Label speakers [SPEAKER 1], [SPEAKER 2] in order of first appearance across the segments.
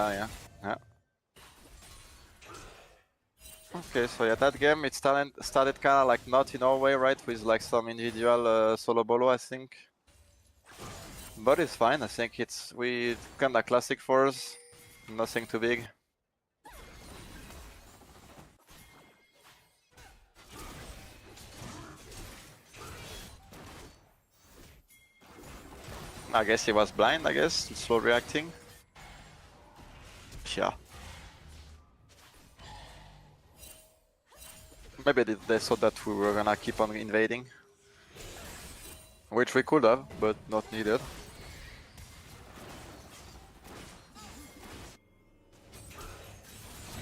[SPEAKER 1] Yeah. Okay, so yeah, that game it started kind of like not in our way, right? With like some individual solo bolo, I think. But it's fine. I think we kind of classic for us. Nothing too big. I guess he was blind. I guess slow reacting. Yeah. Maybe they thought that we were gonna keep on invading. Which we could have, but not needed.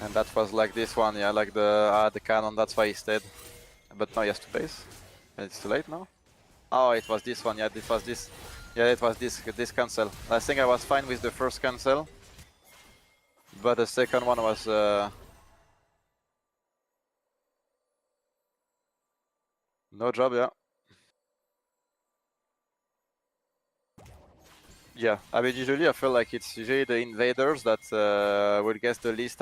[SPEAKER 1] And that was like this one, yeah, like the cannon, that's why he stayed. But now he has to base. It's too late now. Oh, it was this one, yeah, it was this. Yeah, it was this cancel. I think I was fine with the first cancel. But the second one was... no job, yeah. Yeah, I mean, usually I feel like it's usually the invaders that will get the least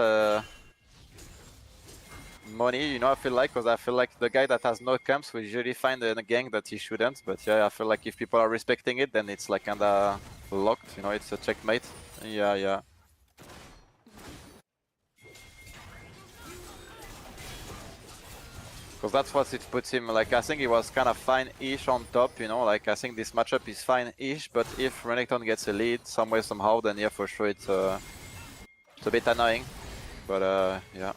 [SPEAKER 1] money, you know, I feel like, because I feel like the guy that has no camps will usually find a gang that he shouldn't. But yeah, I feel like if people are respecting it, then it's like kinda locked, you know, it's a checkmate. Yeah. Because that's what it puts him, like, I think he was kind of fine-ish on top, you know, like, I think this matchup is fine-ish, but if Renekton gets a lead some way, somehow, then yeah, for sure it's a bit annoying, but yeah.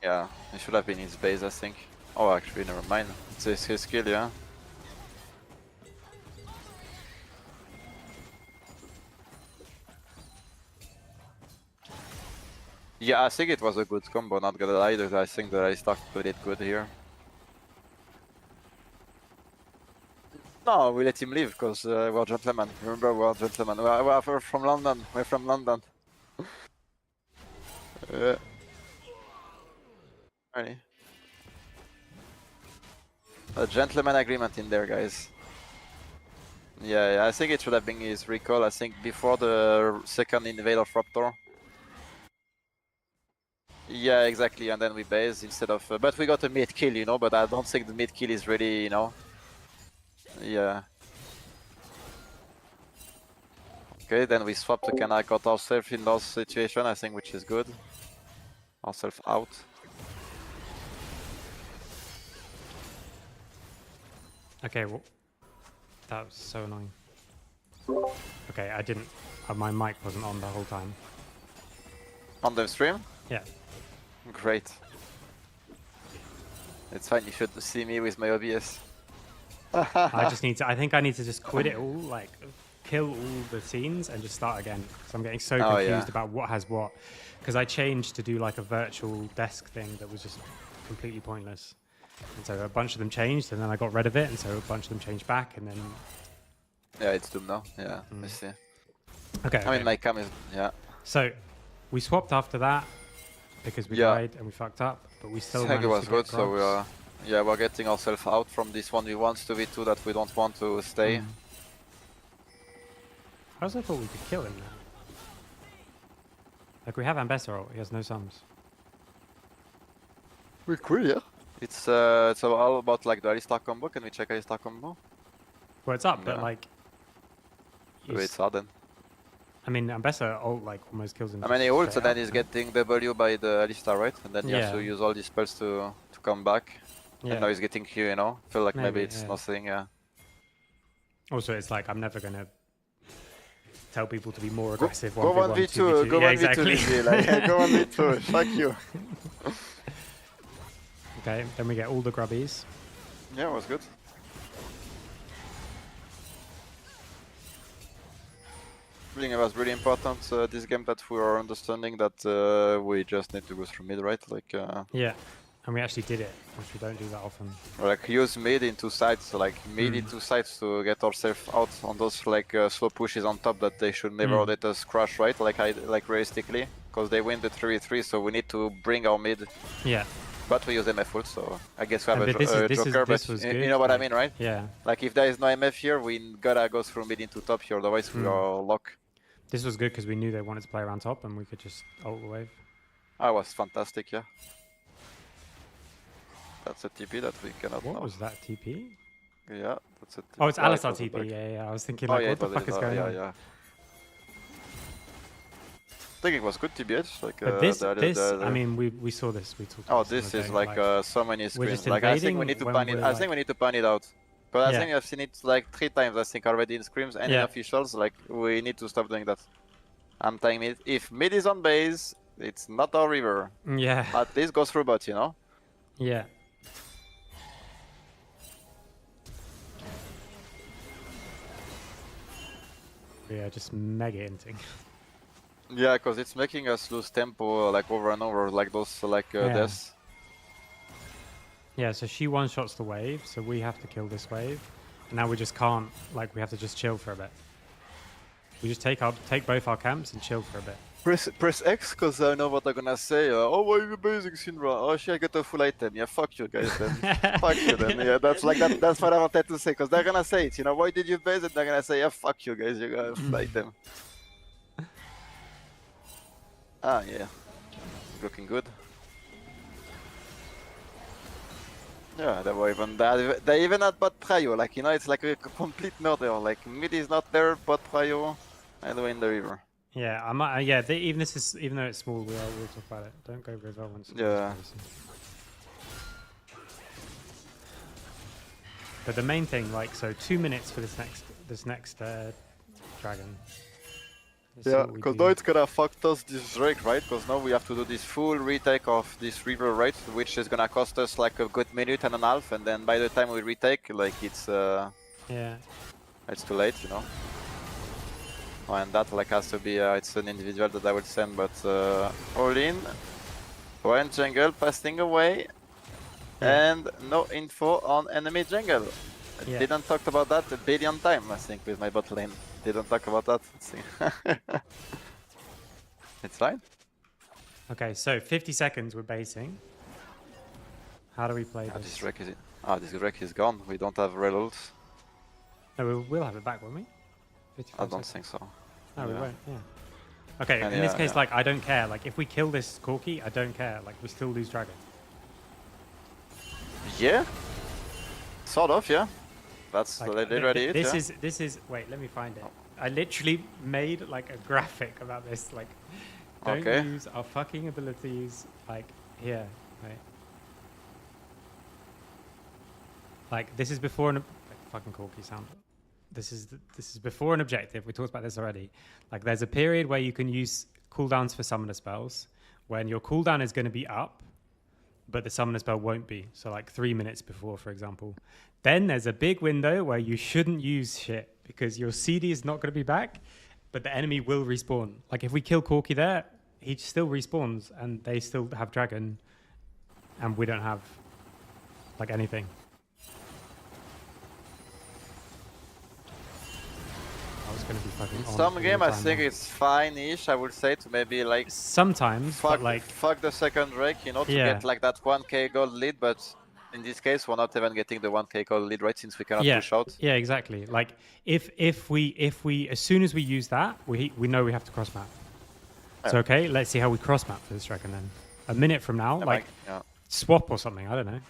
[SPEAKER 1] Yeah, it should have been his base, I think. Oh, actually, never mind, it's his skill, yeah. Yeah, I think it was a good combo, not gonna lie, I think that I stuck with it good here. No, we let him leave, because we're gentlemen. Remember, we're gentlemen. We're from London. We're from London. Really? A gentleman agreement in there, guys. Yeah, I think it should have been his recall, I think, before the second invade of Raptor. Yeah, exactly, and then we base instead of... but we got a mid kill, you know, but I don't think the mid kill is really, you know... Yeah. Okay, then we swap to kinda got ourselves in those situations, I think, which is good. Ourselves out.
[SPEAKER 2] Okay, well, that was so annoying. Okay, I didn't... my mic wasn't on the whole time.
[SPEAKER 1] On the stream?
[SPEAKER 2] Yeah.
[SPEAKER 1] Great. It's fine, you should see me with my OBS.
[SPEAKER 2] I just need to... I think I need to just quit it all, like, kill all the scenes and just start again. Because I'm getting so confused about what has what. Because I changed to do, like, a virtual desk thing that was just completely pointless. And so a bunch of them changed, and then I got rid of it, and so a bunch of them changed back, and then...
[SPEAKER 1] Yeah, it's doomed now. Yeah, I see.
[SPEAKER 2] Okay.
[SPEAKER 1] I mean, my cam is... Yeah.
[SPEAKER 2] So, we swapped after that, because we died and we fucked up, but we still managed
[SPEAKER 1] it was
[SPEAKER 2] to
[SPEAKER 1] good,
[SPEAKER 2] get
[SPEAKER 1] so we are... Yeah, we're getting ourselves out from this 1v1 to v2 that we don't want to stay.
[SPEAKER 2] I also thought we could kill him now. Like, we have Ambassador, he has no sums.
[SPEAKER 1] We could, yeah. It's all about like the Alistar combo. Can we check Alistar combo?
[SPEAKER 2] Well, it's up, but like...
[SPEAKER 1] It's hard then.
[SPEAKER 2] I mean, Ambassador ult like almost kills him.
[SPEAKER 1] I mean, he ults and then he's getting W by the Alistar, right? And then he has to use all these spells to come back. Yeah. And now he's getting Q, you know? Feel like maybe it's nothing, yeah.
[SPEAKER 2] Also, it's like, I'm never gonna tell people to be more aggressive.
[SPEAKER 1] Go 1v2, go 1v2, like, go 1v2, fuck you.
[SPEAKER 2] Okay, then we get all the grubbies.
[SPEAKER 1] Yeah, it was good. I think it was really important this game that we are understanding that we just need to go through mid, right? Like
[SPEAKER 2] yeah, and we actually did it, which we don't do that often.
[SPEAKER 1] Like use mid into sides, so like mid into sides to get ourselves out on those like slow pushes on top that they should never let us crush, right? Like realistically, because they win the 3v3, so we need to bring our mid.
[SPEAKER 2] Yeah.
[SPEAKER 1] But we use MF ult, so I guess we have
[SPEAKER 2] And
[SPEAKER 1] a
[SPEAKER 2] this
[SPEAKER 1] Joker, but
[SPEAKER 2] was
[SPEAKER 1] you
[SPEAKER 2] good,
[SPEAKER 1] know what I
[SPEAKER 2] like,
[SPEAKER 1] mean, right?
[SPEAKER 2] Yeah.
[SPEAKER 1] Like if there is no MF here, we gotta go through mid into top here, otherwise we are locked.
[SPEAKER 2] This was good because we knew they wanted to play around top and we could just ult the wave.
[SPEAKER 1] That was fantastic, yeah. That's a TP that we cannot know.
[SPEAKER 2] What was that TP?
[SPEAKER 1] Yeah, that's a TP.
[SPEAKER 2] Oh, it's
[SPEAKER 1] Yeah,
[SPEAKER 2] Alistar
[SPEAKER 1] it was a
[SPEAKER 2] TP.
[SPEAKER 1] bug.
[SPEAKER 2] Yeah. I was thinking
[SPEAKER 1] Oh
[SPEAKER 2] like,
[SPEAKER 1] yeah,
[SPEAKER 2] what the fuck is going on?
[SPEAKER 1] Yeah. I think it was good TBH. Like,
[SPEAKER 2] But I mean, we saw this. We talked.
[SPEAKER 1] Oh,
[SPEAKER 2] about
[SPEAKER 1] this
[SPEAKER 2] this
[SPEAKER 1] is
[SPEAKER 2] on the
[SPEAKER 1] like
[SPEAKER 2] day,
[SPEAKER 1] so many
[SPEAKER 2] we're
[SPEAKER 1] scrims.
[SPEAKER 2] just
[SPEAKER 1] Like I think we
[SPEAKER 2] invading
[SPEAKER 1] need to
[SPEAKER 2] when
[SPEAKER 1] ban it.
[SPEAKER 2] we're
[SPEAKER 1] I think we need to ban it out. Because I think I've seen it like 3 times. I think already in scrims and in officials. Like we need to stop doing that. I'm telling it. If mid is on base, it's not our river.
[SPEAKER 2] Yeah.
[SPEAKER 1] At least go through bot, you know.
[SPEAKER 2] Yeah. Yeah, just mega hinting.
[SPEAKER 1] Yeah, because it's making us lose tempo like over and over, like those deaths.
[SPEAKER 2] Yeah, so she one-shots the wave, so we have to kill this wave. And now we just can't, like, we have to just chill for a bit. We just take both our camps and chill for a bit.
[SPEAKER 1] Press X, because I know what they're gonna say. Oh, why are you basing Syndra? Oh, shit, I got a full item. Yeah, fuck you guys then. Fuck you then. Yeah, that's like that. That's what I wanted to say, because they're gonna say it. You know, why did you base it? They're gonna say, yeah, fuck you guys. You got a full item. Ah, yeah. Looking good. Yeah, they even had bot prio. Like, you know, it's like a complete murder. Like, mid is not there, bot prio, and we're in the river.
[SPEAKER 2] Yeah, even though it's small, we'll talk about it. Don't go with that one.
[SPEAKER 1] Yeah.
[SPEAKER 2] But the main thing, like, so 2 minutes for this next dragon.
[SPEAKER 1] Yeah, because now it's gonna fuck us this Drake, right? Because now we have to do this full retake of this river, right? Which is gonna cost us like a good minute and a half, and then by the time we retake, like it's it's too late, you know. Oh, and that like has to be it's an individual that I will send, but all in, one jungle passing away, and no info on enemy jungle. I didn't talk about that a billion times, I think, with my bot lane. Didn't talk about that. Let's see. It's fine.
[SPEAKER 2] Okay, so 50 seconds we're basing. How do we play this?
[SPEAKER 1] This wreck is it. This wreck is gone. We don't have red ults.
[SPEAKER 2] No, we'll have it back, won't we?
[SPEAKER 1] I don't think so.
[SPEAKER 2] No, we won't. Yeah. Okay,
[SPEAKER 1] And
[SPEAKER 2] in this case, like, I don't care. Like, if we kill this Corki, I don't care. Like, we still lose dragon.
[SPEAKER 1] Yeah. Sort of, yeah. That's
[SPEAKER 2] like,
[SPEAKER 1] literally it.
[SPEAKER 2] This is. Wait, let me find it. I literally made like a graphic about this. Like, don't use our fucking abilities. Like here, right? Like this is before an fucking Corki sound. This is before an objective. We talked about this already. Like, there's a period where you can use cooldowns for summoner spells when your cooldown is going to be up, but the summoner spell won't be. So like 3 minutes before, for example. Then there's a big window where you shouldn't use shit because your CD is not going to be back, but the enemy will respawn. Like if we kill Corki there, he still respawns and they still have dragon and we don't have like anything. I was going to be fucking on
[SPEAKER 1] Some game I think it's fine-ish, I would say, to maybe like
[SPEAKER 2] sometimes
[SPEAKER 1] fuck the second Drake, you know, to get like that 1k gold lead, but in this case we're not even getting the 1k gold lead, right, since we cannot push out.
[SPEAKER 2] Yeah, exactly. Like if we as soon as we use that, we know we have to cross map. So okay, let's see how we cross map for this dragon then. A minute from now, swap or something, I don't know.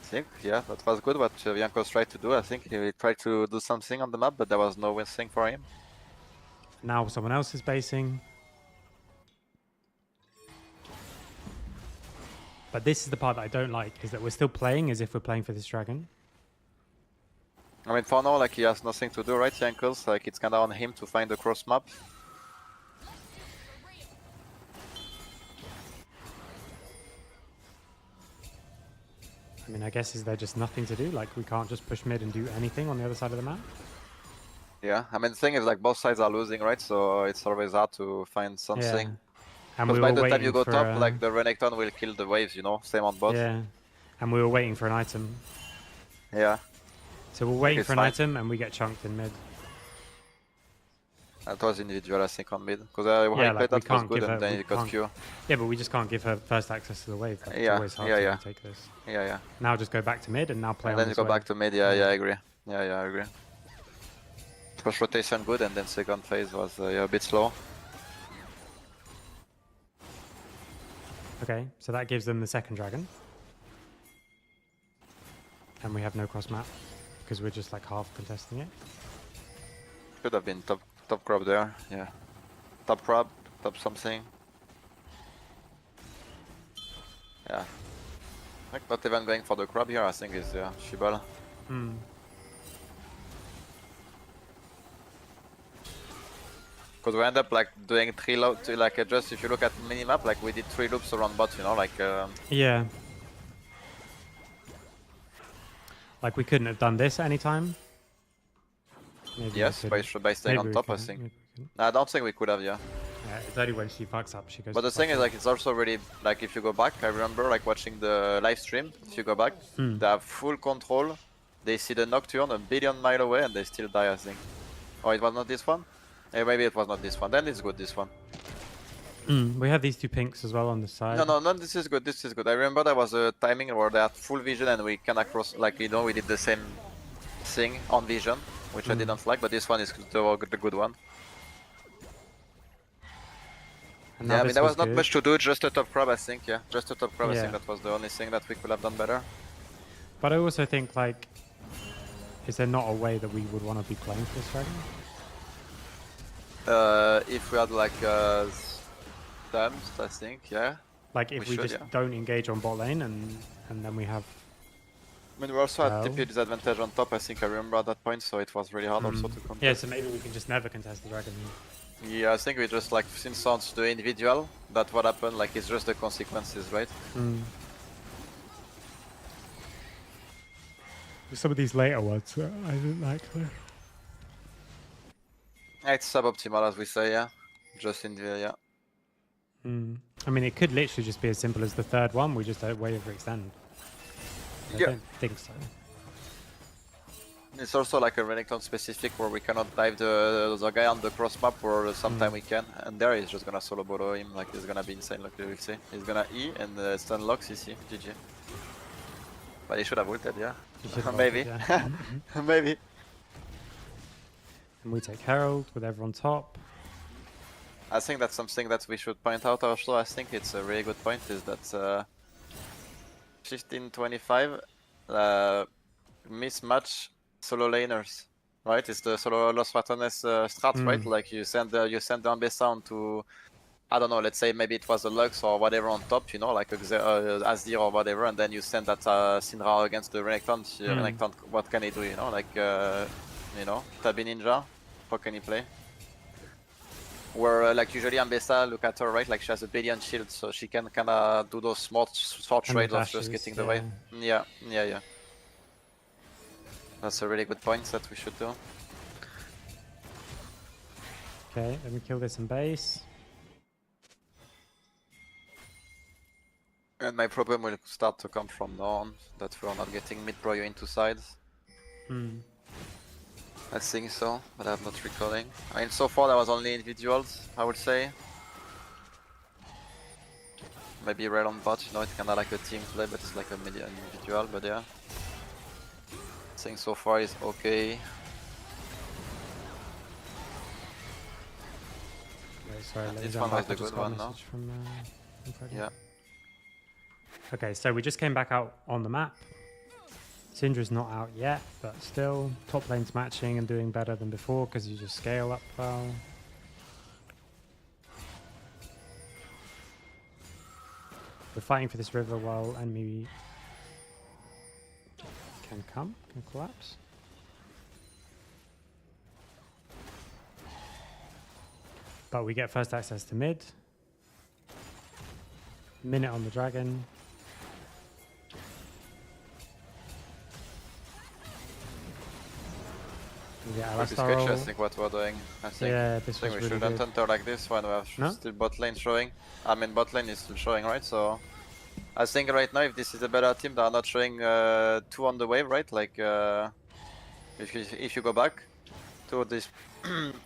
[SPEAKER 1] I think, yeah, that was good what Jankos tried to do. I think he tried to do something on the map, but there was no thing for him.
[SPEAKER 2] Now someone else is basing. But this is the part that I don't like, is that we're still playing as if we're playing for this dragon.
[SPEAKER 1] I mean, for now, like, he has nothing to do, right, Jankos? Like, it's kind of on him to find the cross map.
[SPEAKER 2] I mean, I guess is there just nothing to do? Like, we can't just push mid and do anything on the other side of the map?
[SPEAKER 1] Yeah, I mean, the thing is, like, both sides are losing, right? So it's always hard to find something.
[SPEAKER 2] Yeah. And
[SPEAKER 1] because by the time you go top, like, the Renekton will kill the waves, you know? Same on bot.
[SPEAKER 2] Yeah, and we were waiting for an item.
[SPEAKER 1] Yeah.
[SPEAKER 2] So we're waiting for an item and we get chunked in mid.
[SPEAKER 1] That was individual, I think, on mid. Because I
[SPEAKER 2] Yeah,
[SPEAKER 1] played
[SPEAKER 2] like we
[SPEAKER 1] that was
[SPEAKER 2] can't
[SPEAKER 1] good
[SPEAKER 2] give her.
[SPEAKER 1] and then
[SPEAKER 2] We
[SPEAKER 1] it got
[SPEAKER 2] can't.
[SPEAKER 1] Q.
[SPEAKER 2] Yeah, but we just can't give her first access to the wave. Like, it's
[SPEAKER 1] Yeah,
[SPEAKER 2] always hard
[SPEAKER 1] yeah,
[SPEAKER 2] to
[SPEAKER 1] yeah.
[SPEAKER 2] retake this.
[SPEAKER 1] Yeah, yeah.
[SPEAKER 2] Now just go back to mid and now play
[SPEAKER 1] And
[SPEAKER 2] on
[SPEAKER 1] then you
[SPEAKER 2] this
[SPEAKER 1] go
[SPEAKER 2] wave.
[SPEAKER 1] back to mid, yeah, yeah, I agree. Yeah, yeah, I agree. First rotation good and then second phase was yeah, a bit slow.
[SPEAKER 2] Okay, so that gives them the second dragon. And we have no cross map because we're just like half contesting it.
[SPEAKER 1] Could have been top crab there, yeah. Top crab, top something. Yeah. Like not even going for the crab here, I think is Shibal.
[SPEAKER 2] Hmm.
[SPEAKER 1] Because we end up like doing 3 loops, like just if you look at minimap, like we did 3 loops around bot, you know, like
[SPEAKER 2] Yeah. Like we couldn't have done this at any time. Maybe
[SPEAKER 1] yes,
[SPEAKER 2] we
[SPEAKER 1] by
[SPEAKER 2] couldn't.
[SPEAKER 1] staying
[SPEAKER 2] Maybe
[SPEAKER 1] on
[SPEAKER 2] we
[SPEAKER 1] top, I
[SPEAKER 2] couldn't.
[SPEAKER 1] think.
[SPEAKER 2] Maybe we couldn't.
[SPEAKER 1] No, I don't think we could have, yeah.
[SPEAKER 2] Yeah, it's only when she fucks up she goes.
[SPEAKER 1] But the thing is, like, it's also really like if you go back, I remember like watching the live stream. If you go back, they have full control. They see the Nocturne a billion miles away and they still die, I think. Oh, it was not this one? Maybe it was not this one. Then it's good, this one.
[SPEAKER 2] We have these two pinks as well on the side.
[SPEAKER 1] No, this is good, this is good. I remember there was a timing where they had full vision and we can cross, like, you know, we did the same thing on vision, which I didn't like, but this one is the good one.
[SPEAKER 2] And
[SPEAKER 1] Yeah, I mean, there was not
[SPEAKER 2] good.
[SPEAKER 1] much to do, just a top crab, I think, yeah. Just a top crab, I
[SPEAKER 2] Yeah.
[SPEAKER 1] think that was the only thing that we could have done better.
[SPEAKER 2] But I also think, like, is there not a way that we would want to be playing for this dragon?
[SPEAKER 1] If we had like stamps, I think, yeah.
[SPEAKER 2] Like, if we
[SPEAKER 1] should,
[SPEAKER 2] just
[SPEAKER 1] yeah.
[SPEAKER 2] don't engage on bot lane and then we have...
[SPEAKER 1] I mean, we also had
[SPEAKER 2] Well.
[SPEAKER 1] TP disadvantage on top, I think I remember at that point, so it was really hard also to contest.
[SPEAKER 2] Yeah, so maybe we can just never contest the dragon.
[SPEAKER 1] Yeah, I think we just like, since it's the individual, that's what happened, like it's just the consequences, right?
[SPEAKER 2] Some of these later ones I didn't like.
[SPEAKER 1] It's suboptimal, as we say, yeah. Just in the, yeah.
[SPEAKER 2] I mean, it could literally just be as simple as the third one, we just way overextend. I
[SPEAKER 1] Yeah.
[SPEAKER 2] don't think so.
[SPEAKER 1] It's also like a Renekton specific where we cannot dive the guy on the cross map, or sometime we can, and there he's just gonna solo bolo him, like it's gonna be insane, like you will see. He's gonna E and stun lock CC, GG. But he should have ulted, yeah.
[SPEAKER 2] You should have
[SPEAKER 1] Maybe.
[SPEAKER 2] ulted, yeah.
[SPEAKER 1] Maybe.
[SPEAKER 2] And we take Herald with everyone top.
[SPEAKER 1] I think that's something that we should point out also. I think it's a really good point, is that 15-25 mismatch solo laners, right? It's the solo Los Ratones strat, right? Like you send the Ambessa onto, I don't know, let's say maybe it was a Lux or whatever on top, you know, like Azir or whatever, and then you send that Syndra against the Renekton. Renekton, what can he do, you know? Like, you know, Tabi Ninja, how can he play? Where like usually Ambessa, look at her, right? Like she has a billion shields, so she can kind of do those short trades of just getting the wave. Yeah. That's a really good point that we should do.
[SPEAKER 2] Okay, let me kill this in base.
[SPEAKER 1] And my problem will start to come from now on, that we're not getting mid prio into sides. I think so, but I'm not recalling. I mean, so far there was only individuals, I would say. Maybe red on bot, you know, it's kinda like a team play, but it's like a individual, but yeah. I think so far is okay.
[SPEAKER 2] Wait, sorry, let me
[SPEAKER 1] This
[SPEAKER 2] jump
[SPEAKER 1] one was
[SPEAKER 2] back.
[SPEAKER 1] the
[SPEAKER 2] I just
[SPEAKER 1] good
[SPEAKER 2] got a
[SPEAKER 1] one, no?
[SPEAKER 2] message from Freddie.
[SPEAKER 1] Yeah.
[SPEAKER 2] Okay, so we just came back out on the map. Syndra's not out yet, but still, top lane's matching and doing better than before because you just scale up well. We're fighting for this river while enemy can collapse. But we get first access to mid. Minute on the dragon. We get
[SPEAKER 1] Pretty
[SPEAKER 2] Alistar
[SPEAKER 1] sketchy, I
[SPEAKER 2] roll.
[SPEAKER 1] think, what we're doing. I think,
[SPEAKER 2] Yeah, this
[SPEAKER 1] I think
[SPEAKER 2] was
[SPEAKER 1] we
[SPEAKER 2] really
[SPEAKER 1] shouldn't
[SPEAKER 2] good.
[SPEAKER 1] enter like this when we have
[SPEAKER 2] No?
[SPEAKER 1] still bot lane showing. I mean, bot lane is still showing, right? So I think right now, if this is a better team, they are not showing 2 on the wave, right? Like if you go back, to this,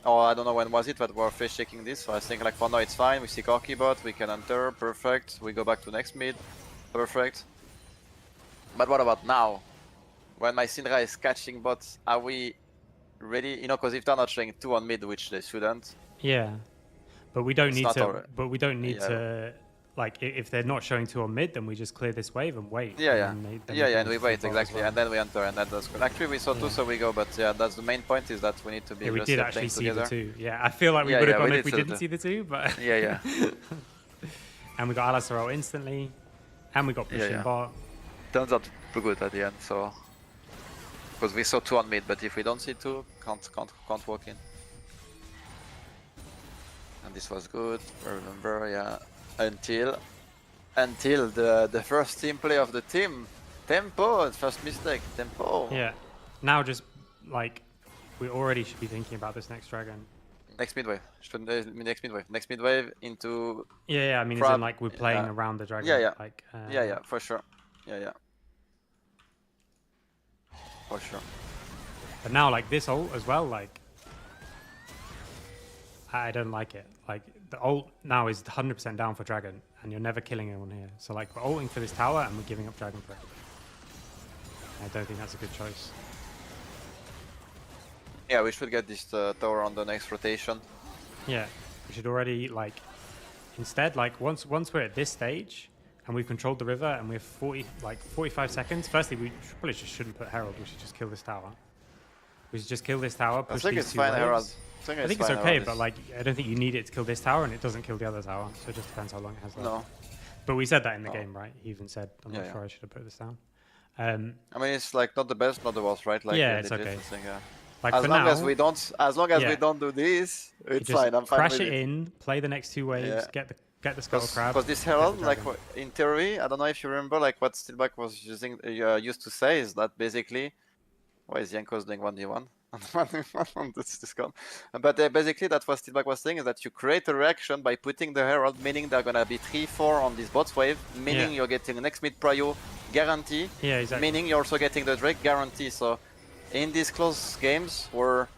[SPEAKER 1] or I don't know when was it, but we're face checking this. So I think like for now it's fine. We see Corky bot, we can enter, perfect. We go back to next mid, perfect. But what about now? When my Syndra is catching bots, are we ready? You know, because if they're not showing 2 on mid, which they shouldn't.
[SPEAKER 2] Yeah, but we don't
[SPEAKER 1] It's
[SPEAKER 2] need
[SPEAKER 1] not
[SPEAKER 2] to.
[SPEAKER 1] alright.
[SPEAKER 2] But we don't need
[SPEAKER 1] Yeah.
[SPEAKER 2] to. Like, if they're not showing 2 on mid, then we just clear this wave and wait.
[SPEAKER 1] Yeah, yeah,
[SPEAKER 2] and then
[SPEAKER 1] yeah,
[SPEAKER 2] can
[SPEAKER 1] and we
[SPEAKER 2] full
[SPEAKER 1] wait
[SPEAKER 2] bot as
[SPEAKER 1] exactly,
[SPEAKER 2] well.
[SPEAKER 1] and then we enter, and that does good. Actually, we saw 2, so we go. But yeah, that's the main point is that we need to be.
[SPEAKER 2] Yeah, we
[SPEAKER 1] just
[SPEAKER 2] did
[SPEAKER 1] here
[SPEAKER 2] actually
[SPEAKER 1] playing
[SPEAKER 2] see
[SPEAKER 1] together.
[SPEAKER 2] the 2. Yeah, I feel like we
[SPEAKER 1] Yeah,
[SPEAKER 2] would have
[SPEAKER 1] yeah, we
[SPEAKER 2] gone if
[SPEAKER 1] did
[SPEAKER 2] we
[SPEAKER 1] see the
[SPEAKER 2] didn't
[SPEAKER 1] 2.
[SPEAKER 2] see the 2, but
[SPEAKER 1] Yeah, yeah,
[SPEAKER 2] and we got Alistair out instantly, and we got pushing
[SPEAKER 1] yeah.
[SPEAKER 2] bot.
[SPEAKER 1] Turns out good at the end, so because we saw 2 on mid, but if we don't see 2, can't walk in. And this was good. Remember, yeah, until the first team play of the team, Tempo, first mistake, Tempo.
[SPEAKER 2] Yeah, now just like we already should be thinking about this next dragon.
[SPEAKER 1] Next midwave, next midwave into.
[SPEAKER 2] Yeah, I mean, as in like we're playing
[SPEAKER 1] yeah.
[SPEAKER 2] around the dragon.
[SPEAKER 1] Yeah,
[SPEAKER 2] Like,
[SPEAKER 1] yeah, for sure. Yeah, for sure.
[SPEAKER 2] But now, like this ult as well, like I don't like it. Like the ult now is 100% down for dragon, and you're never killing anyone here. So like we're ulting for this tower, and we're giving up dragon for it. I don't think that's a good choice.
[SPEAKER 1] Yeah, we should get this tower on the next rotation.
[SPEAKER 2] Yeah, we should already like instead like once we're at this stage and we've controlled the river and we're 45 seconds. Firstly, we probably just shouldn't put Herald. We should just kill this tower. We should just kill this tower. Push
[SPEAKER 1] I think
[SPEAKER 2] these
[SPEAKER 1] it's
[SPEAKER 2] 2
[SPEAKER 1] fine,
[SPEAKER 2] waves.
[SPEAKER 1] Herald.
[SPEAKER 2] I think it's okay, but like I don't think you need it to kill this tower, and it doesn't kill the other tower. So it just depends how long it has left.
[SPEAKER 1] No.
[SPEAKER 2] But we said that in the game, right? He even said, "I'm not
[SPEAKER 1] Yeah,
[SPEAKER 2] sure I should have put this down."
[SPEAKER 1] I mean, it's like not the best, not the worst, right? Like,
[SPEAKER 2] Yeah, it's okay.
[SPEAKER 1] Thing, yeah.
[SPEAKER 2] Like
[SPEAKER 1] As
[SPEAKER 2] for
[SPEAKER 1] long
[SPEAKER 2] now,
[SPEAKER 1] as we don't, we don't do this, it's
[SPEAKER 2] just
[SPEAKER 1] fine. I'm fine
[SPEAKER 2] crash
[SPEAKER 1] with
[SPEAKER 2] it in, play the next 2 waves,
[SPEAKER 1] Yeah.
[SPEAKER 2] get the scuttle crab.
[SPEAKER 1] Because this Herald, like in theory, I don't know if you remember, like what Steelback was used to say is that basically, why is Yanko's doing 1v1 on this Discord? But basically, that's what Steelback was saying is that you create a reaction by putting the Herald, meaning they're gonna be 3-4 on this bot wave, meaning you're getting the next mid prio guarantee.
[SPEAKER 2] Yeah, exactly.
[SPEAKER 1] Meaning you're also getting the Drake guarantee. So in these close games where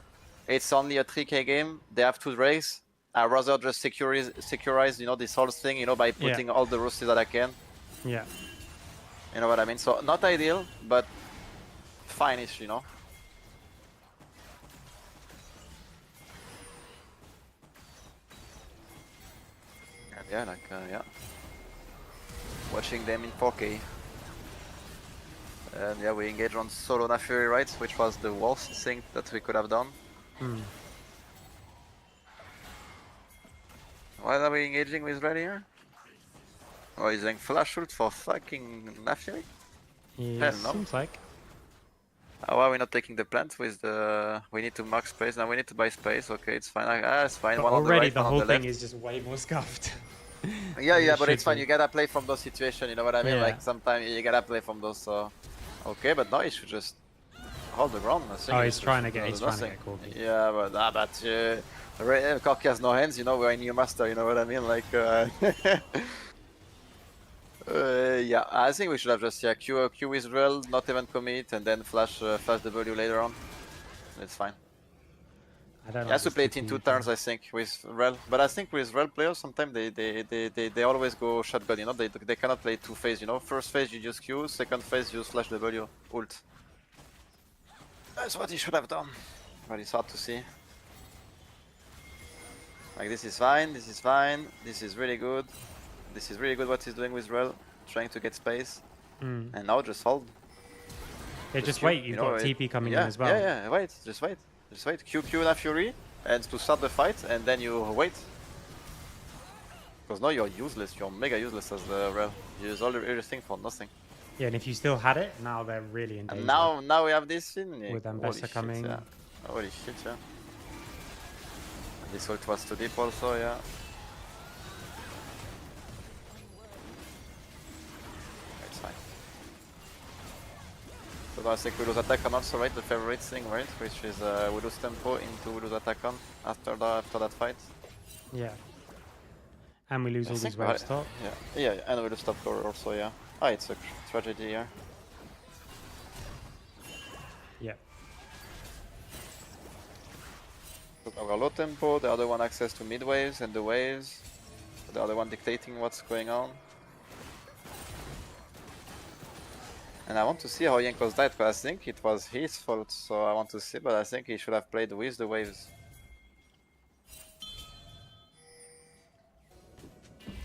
[SPEAKER 1] it's only a 3k game, they have 2 Drakes. I'd rather just securize, you know, this whole thing, you know, by putting all the roosters that I can.
[SPEAKER 2] Yeah.
[SPEAKER 1] You know what I mean? So not ideal, but fine-ish, you know. And yeah, like yeah. Watching them in 4K. And yeah, we engage on solo Nafuri, right? Which was the worst thing that we could have done. Why are we engaging with Red here? Oh, he's doing flash ult for fucking Nafuri?
[SPEAKER 2] Yeah,
[SPEAKER 1] no.
[SPEAKER 2] seems like.
[SPEAKER 1] Why are we not taking the plant with the... We need to mark space, now we need to buy space, okay, it's fine. It's fine,
[SPEAKER 2] But
[SPEAKER 1] one on the
[SPEAKER 2] already
[SPEAKER 1] right,
[SPEAKER 2] the
[SPEAKER 1] one
[SPEAKER 2] whole
[SPEAKER 1] on the
[SPEAKER 2] thing
[SPEAKER 1] left.
[SPEAKER 2] is just way more scuffed.
[SPEAKER 1] Yeah, but
[SPEAKER 2] should
[SPEAKER 1] it's fine,
[SPEAKER 2] be.
[SPEAKER 1] you gotta play from those situations, you know what I mean?
[SPEAKER 2] Yeah.
[SPEAKER 1] Like, sometimes you gotta play from those, so... Okay, but now he should just hold the ground, I think.
[SPEAKER 2] Oh, he's trying to get Corky.
[SPEAKER 1] Yeah, but Corky has no hands, you know, we're in new master, you know what I mean? Like, yeah, I think we should have just Q Israel, not even commit, and then flash W later on. It's fine.
[SPEAKER 2] I don't
[SPEAKER 1] He
[SPEAKER 2] know.
[SPEAKER 1] has to play it in 2 turns, I think, with Rel. But I think with Rel players, sometimes they always go shotgun, you know, they cannot play 2 phase, you know. First phase you use Q, second phase you use flash W, ult. That's what he should have done, but it's hard to see. Like this is fine, this is fine, this is really good. This is really good what he's doing with Rel, trying to get space. And now just hold.
[SPEAKER 2] Yeah, just wait, you've got TP coming in as well.
[SPEAKER 1] Yeah, wait, just wait. Just wait, Q na Fury, and to start the fight, and then you wait. Because now you're useless, you're mega useless as the Rel. You use everything for nothing.
[SPEAKER 2] Yeah, and if you still had it, now they're really in danger.
[SPEAKER 1] And now we have this thing.
[SPEAKER 2] With Ambessa coming.
[SPEAKER 1] Yeah. Holy shit, yeah. And this ult was too deep also, yeah. It's fine. So now I think we lose attack on also, right? The favorite thing, right? Which is we lose tempo into we lose attack on after that fight.
[SPEAKER 2] Yeah. And we lose all these waves top.
[SPEAKER 1] Yeah, and we lose top core also, yeah. Ah, it's a tragedy here.
[SPEAKER 2] Yeah.
[SPEAKER 1] Our low tempo, the other one access to mid waves and the waves. The other one dictating what's going on. And I want to see how Jankos died, because I think it was his fault, so I want to see, but I think he should have played with the waves.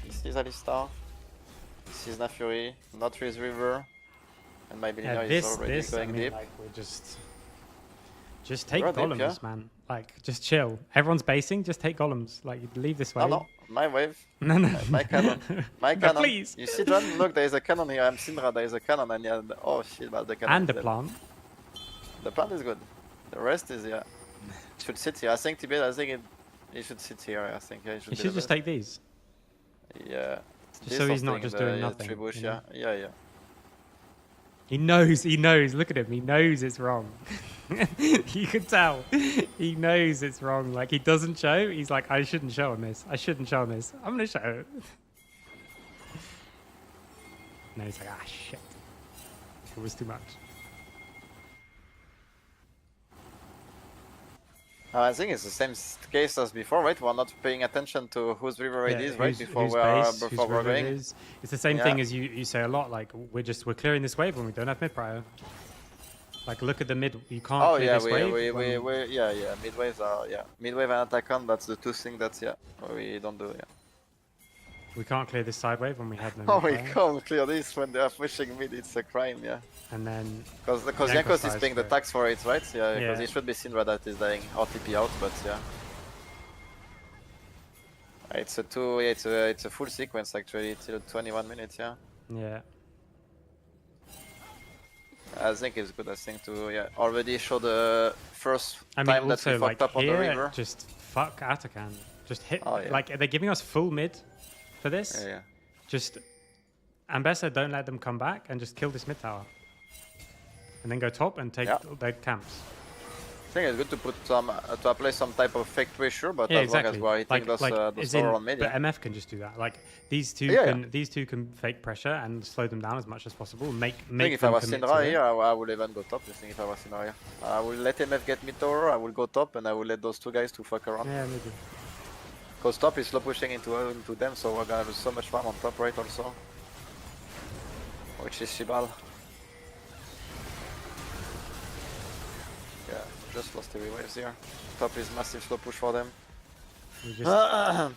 [SPEAKER 1] This is Alistar. This is Nafuri, not with River. And my Billionaire is already going deep.
[SPEAKER 2] Like, we're just take
[SPEAKER 1] We're
[SPEAKER 2] golems,
[SPEAKER 1] deep, yeah?
[SPEAKER 2] man. Like, just chill. Everyone's basing, just take golems. Like, leave this way.
[SPEAKER 1] No, my wave.
[SPEAKER 2] No, no.
[SPEAKER 1] My cannon. My
[SPEAKER 2] No,
[SPEAKER 1] cannon.
[SPEAKER 2] please.
[SPEAKER 1] You see, John? Look, there is a cannon here. I'm Syndra, there is a cannon, and yeah, oh shit, but the cannon.
[SPEAKER 2] And
[SPEAKER 1] is
[SPEAKER 2] the
[SPEAKER 1] dead.
[SPEAKER 2] plant.
[SPEAKER 1] The plant is good. The rest is, yeah. It should sit here. I think Tibet, he should sit here. I think yeah, he should
[SPEAKER 2] You
[SPEAKER 1] be
[SPEAKER 2] should
[SPEAKER 1] the
[SPEAKER 2] just
[SPEAKER 1] best.
[SPEAKER 2] take these.
[SPEAKER 1] Yeah.
[SPEAKER 2] Just
[SPEAKER 1] This
[SPEAKER 2] so he's
[SPEAKER 1] or
[SPEAKER 2] not
[SPEAKER 1] staying
[SPEAKER 2] just
[SPEAKER 1] in
[SPEAKER 2] doing
[SPEAKER 1] the,
[SPEAKER 2] nothing,
[SPEAKER 1] Tree bush,
[SPEAKER 2] you know?
[SPEAKER 1] yeah.
[SPEAKER 2] He knows, look at him, he knows it's wrong. You could tell. He knows it's wrong. Like, he doesn't show. He's like, I shouldn't show on this. I shouldn't show on this. I'm gonna show. No, he's like, ah, shit. It was too much.
[SPEAKER 1] I think it's the same case as before, right? We're not paying attention to whose river it is, right? Before
[SPEAKER 2] whose
[SPEAKER 1] we're
[SPEAKER 2] base,
[SPEAKER 1] before
[SPEAKER 2] whose
[SPEAKER 1] we're
[SPEAKER 2] river it
[SPEAKER 1] going.
[SPEAKER 2] is. It's the same
[SPEAKER 1] Yeah.
[SPEAKER 2] thing as you say a lot. Like, we're clearing this wave when we don't have mid prior. Like, look at the mid. You can't
[SPEAKER 1] Oh
[SPEAKER 2] clear
[SPEAKER 1] yeah,
[SPEAKER 2] this wave.
[SPEAKER 1] yeah. Midwaves are midwave and attack on. That's the two things that's we don't do. Yeah.
[SPEAKER 2] We can't clear this side wave when we have no
[SPEAKER 1] Oh,
[SPEAKER 2] mid
[SPEAKER 1] we
[SPEAKER 2] prior.
[SPEAKER 1] can't clear this when they are pushing mid. It's a crime, yeah.
[SPEAKER 2] And then
[SPEAKER 1] Because
[SPEAKER 2] Jankos
[SPEAKER 1] Jankos is
[SPEAKER 2] dies
[SPEAKER 1] paying the
[SPEAKER 2] for it.
[SPEAKER 1] tax for it, right? Yeah, because
[SPEAKER 2] Yeah.
[SPEAKER 1] it should be Syndra that is dying or TP out, but yeah. It's a full sequence actually till 21 minutes, yeah.
[SPEAKER 2] yeah.
[SPEAKER 1] I think it's good. I think to already show the first
[SPEAKER 2] I mean,
[SPEAKER 1] time that we
[SPEAKER 2] also, like,
[SPEAKER 1] fucked up on the
[SPEAKER 2] here,
[SPEAKER 1] river.
[SPEAKER 2] just fuck Atakan. Just hit.
[SPEAKER 1] Oh, yeah.
[SPEAKER 2] Like, they're giving us full mid for this.
[SPEAKER 1] Yeah.
[SPEAKER 2] Just Ambessa, don't let them come back and just kill this mid tower. And then go top and take their camps.
[SPEAKER 1] I think it's good to put some to apply some type of fake pressure, but
[SPEAKER 2] Yeah,
[SPEAKER 1] as
[SPEAKER 2] exactly.
[SPEAKER 1] long as we're hitting those
[SPEAKER 2] as in,
[SPEAKER 1] tower on mid,
[SPEAKER 2] but MF can just do that. Like, these two can fake pressure and slow them down as much as possible. Make
[SPEAKER 1] I think if I
[SPEAKER 2] them
[SPEAKER 1] was
[SPEAKER 2] commit to
[SPEAKER 1] Syndra
[SPEAKER 2] it.
[SPEAKER 1] here, I would even go top. I think if I was Syndra here, I will let MF get mid tower. I will go top, and I will let those two guys to fuck around.
[SPEAKER 2] Yeah, maybe.
[SPEAKER 1] Because top is slow pushing into them, so we're gonna have so much farm on top, right? Also, which is Shibal. Yeah, just lost 3 waves here. Top is massive slow push for them.
[SPEAKER 2] We just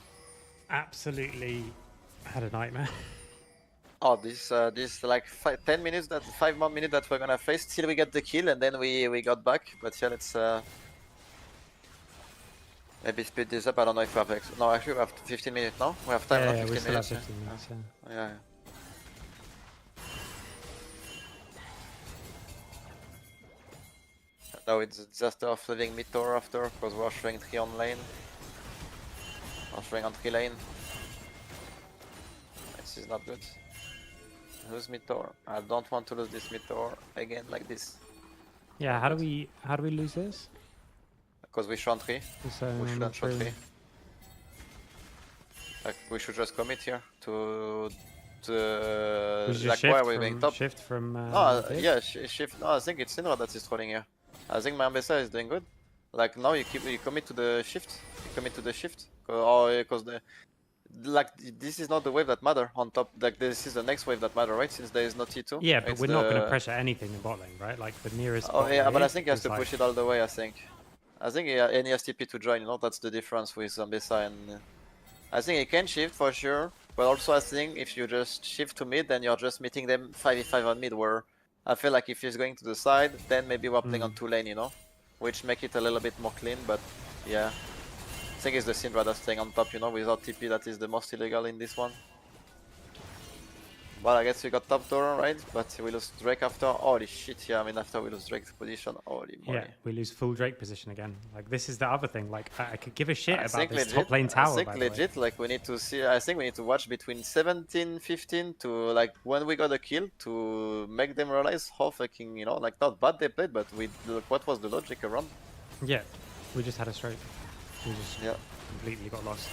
[SPEAKER 2] absolutely had a nightmare.
[SPEAKER 1] Oh, this like 10 minutes, 5 more minutes that we're gonna face till we get the kill, and then we got back. But yeah, let's maybe speed this up. I don't know if we have no, actually we have 15 minutes now. We have time.
[SPEAKER 2] Yeah,
[SPEAKER 1] now,
[SPEAKER 2] we
[SPEAKER 1] 15
[SPEAKER 2] still have
[SPEAKER 1] minutes.
[SPEAKER 2] 15 minutes. Yeah.
[SPEAKER 1] Yeah. Now it's just off leaving mid tower after, because we're showing 3 on lane. We're showing on 3 lane. This is not good. Lose mid tower. I don't want to lose this mid tower again like this.
[SPEAKER 2] Yeah. How do we lose this?
[SPEAKER 1] Because we show on 3.
[SPEAKER 2] So,
[SPEAKER 1] We shouldn't show 3. Like, we should just commit here to
[SPEAKER 2] We should
[SPEAKER 1] like
[SPEAKER 2] shift
[SPEAKER 1] why are we going top?
[SPEAKER 2] Shift from.
[SPEAKER 1] No,
[SPEAKER 2] this?
[SPEAKER 1] yeah, shift. No, I think it's Syndra that is trolling here. I think my Ambessa is doing good. Like now you commit to the shift. You commit to the shift. Because this is not the wave that matter on top. Like this is the next wave that matter, right? Since there is no T2.
[SPEAKER 2] Yeah, but
[SPEAKER 1] it's
[SPEAKER 2] we're not going to pressure anything in bot lane, right? Like the nearest.
[SPEAKER 1] Oh
[SPEAKER 2] bot
[SPEAKER 1] yeah, but I
[SPEAKER 2] wave
[SPEAKER 1] think he has
[SPEAKER 2] is
[SPEAKER 1] to
[SPEAKER 2] like-
[SPEAKER 1] push it all the way. I think he has TP to join. You know, that's the difference with Ambessa and. I think he can shift for sure, but also I think if you just shift to mid, then you're just meeting them 5v5 on mid. Where I feel like if he's going to the side, then maybe we're playing on 2 lane, you know, which make it a little bit more clean. But yeah, I think it's the Syndra that's staying on top, you know, without TP. That is the most illegal in this one. Well, I guess we got top tower, right? But we lose Drake after. Holy shit, yeah, I mean, after we lose Drake's position, holy moly.
[SPEAKER 2] Yeah, we lose full Drake position again. Like this is the other thing. Like I could give a shit
[SPEAKER 1] I
[SPEAKER 2] about
[SPEAKER 1] think
[SPEAKER 2] this
[SPEAKER 1] legit,
[SPEAKER 2] top lane tower.
[SPEAKER 1] I think
[SPEAKER 2] by the way.
[SPEAKER 1] legit, like we need to see, I think we need to watch between 17, 15 to like when we got a kill to make them realize how fucking, you know, like not bad they played, but what was the logic around?
[SPEAKER 2] Yeah, we just had a stroke. We just
[SPEAKER 1] Yeah.
[SPEAKER 2] completely got lost.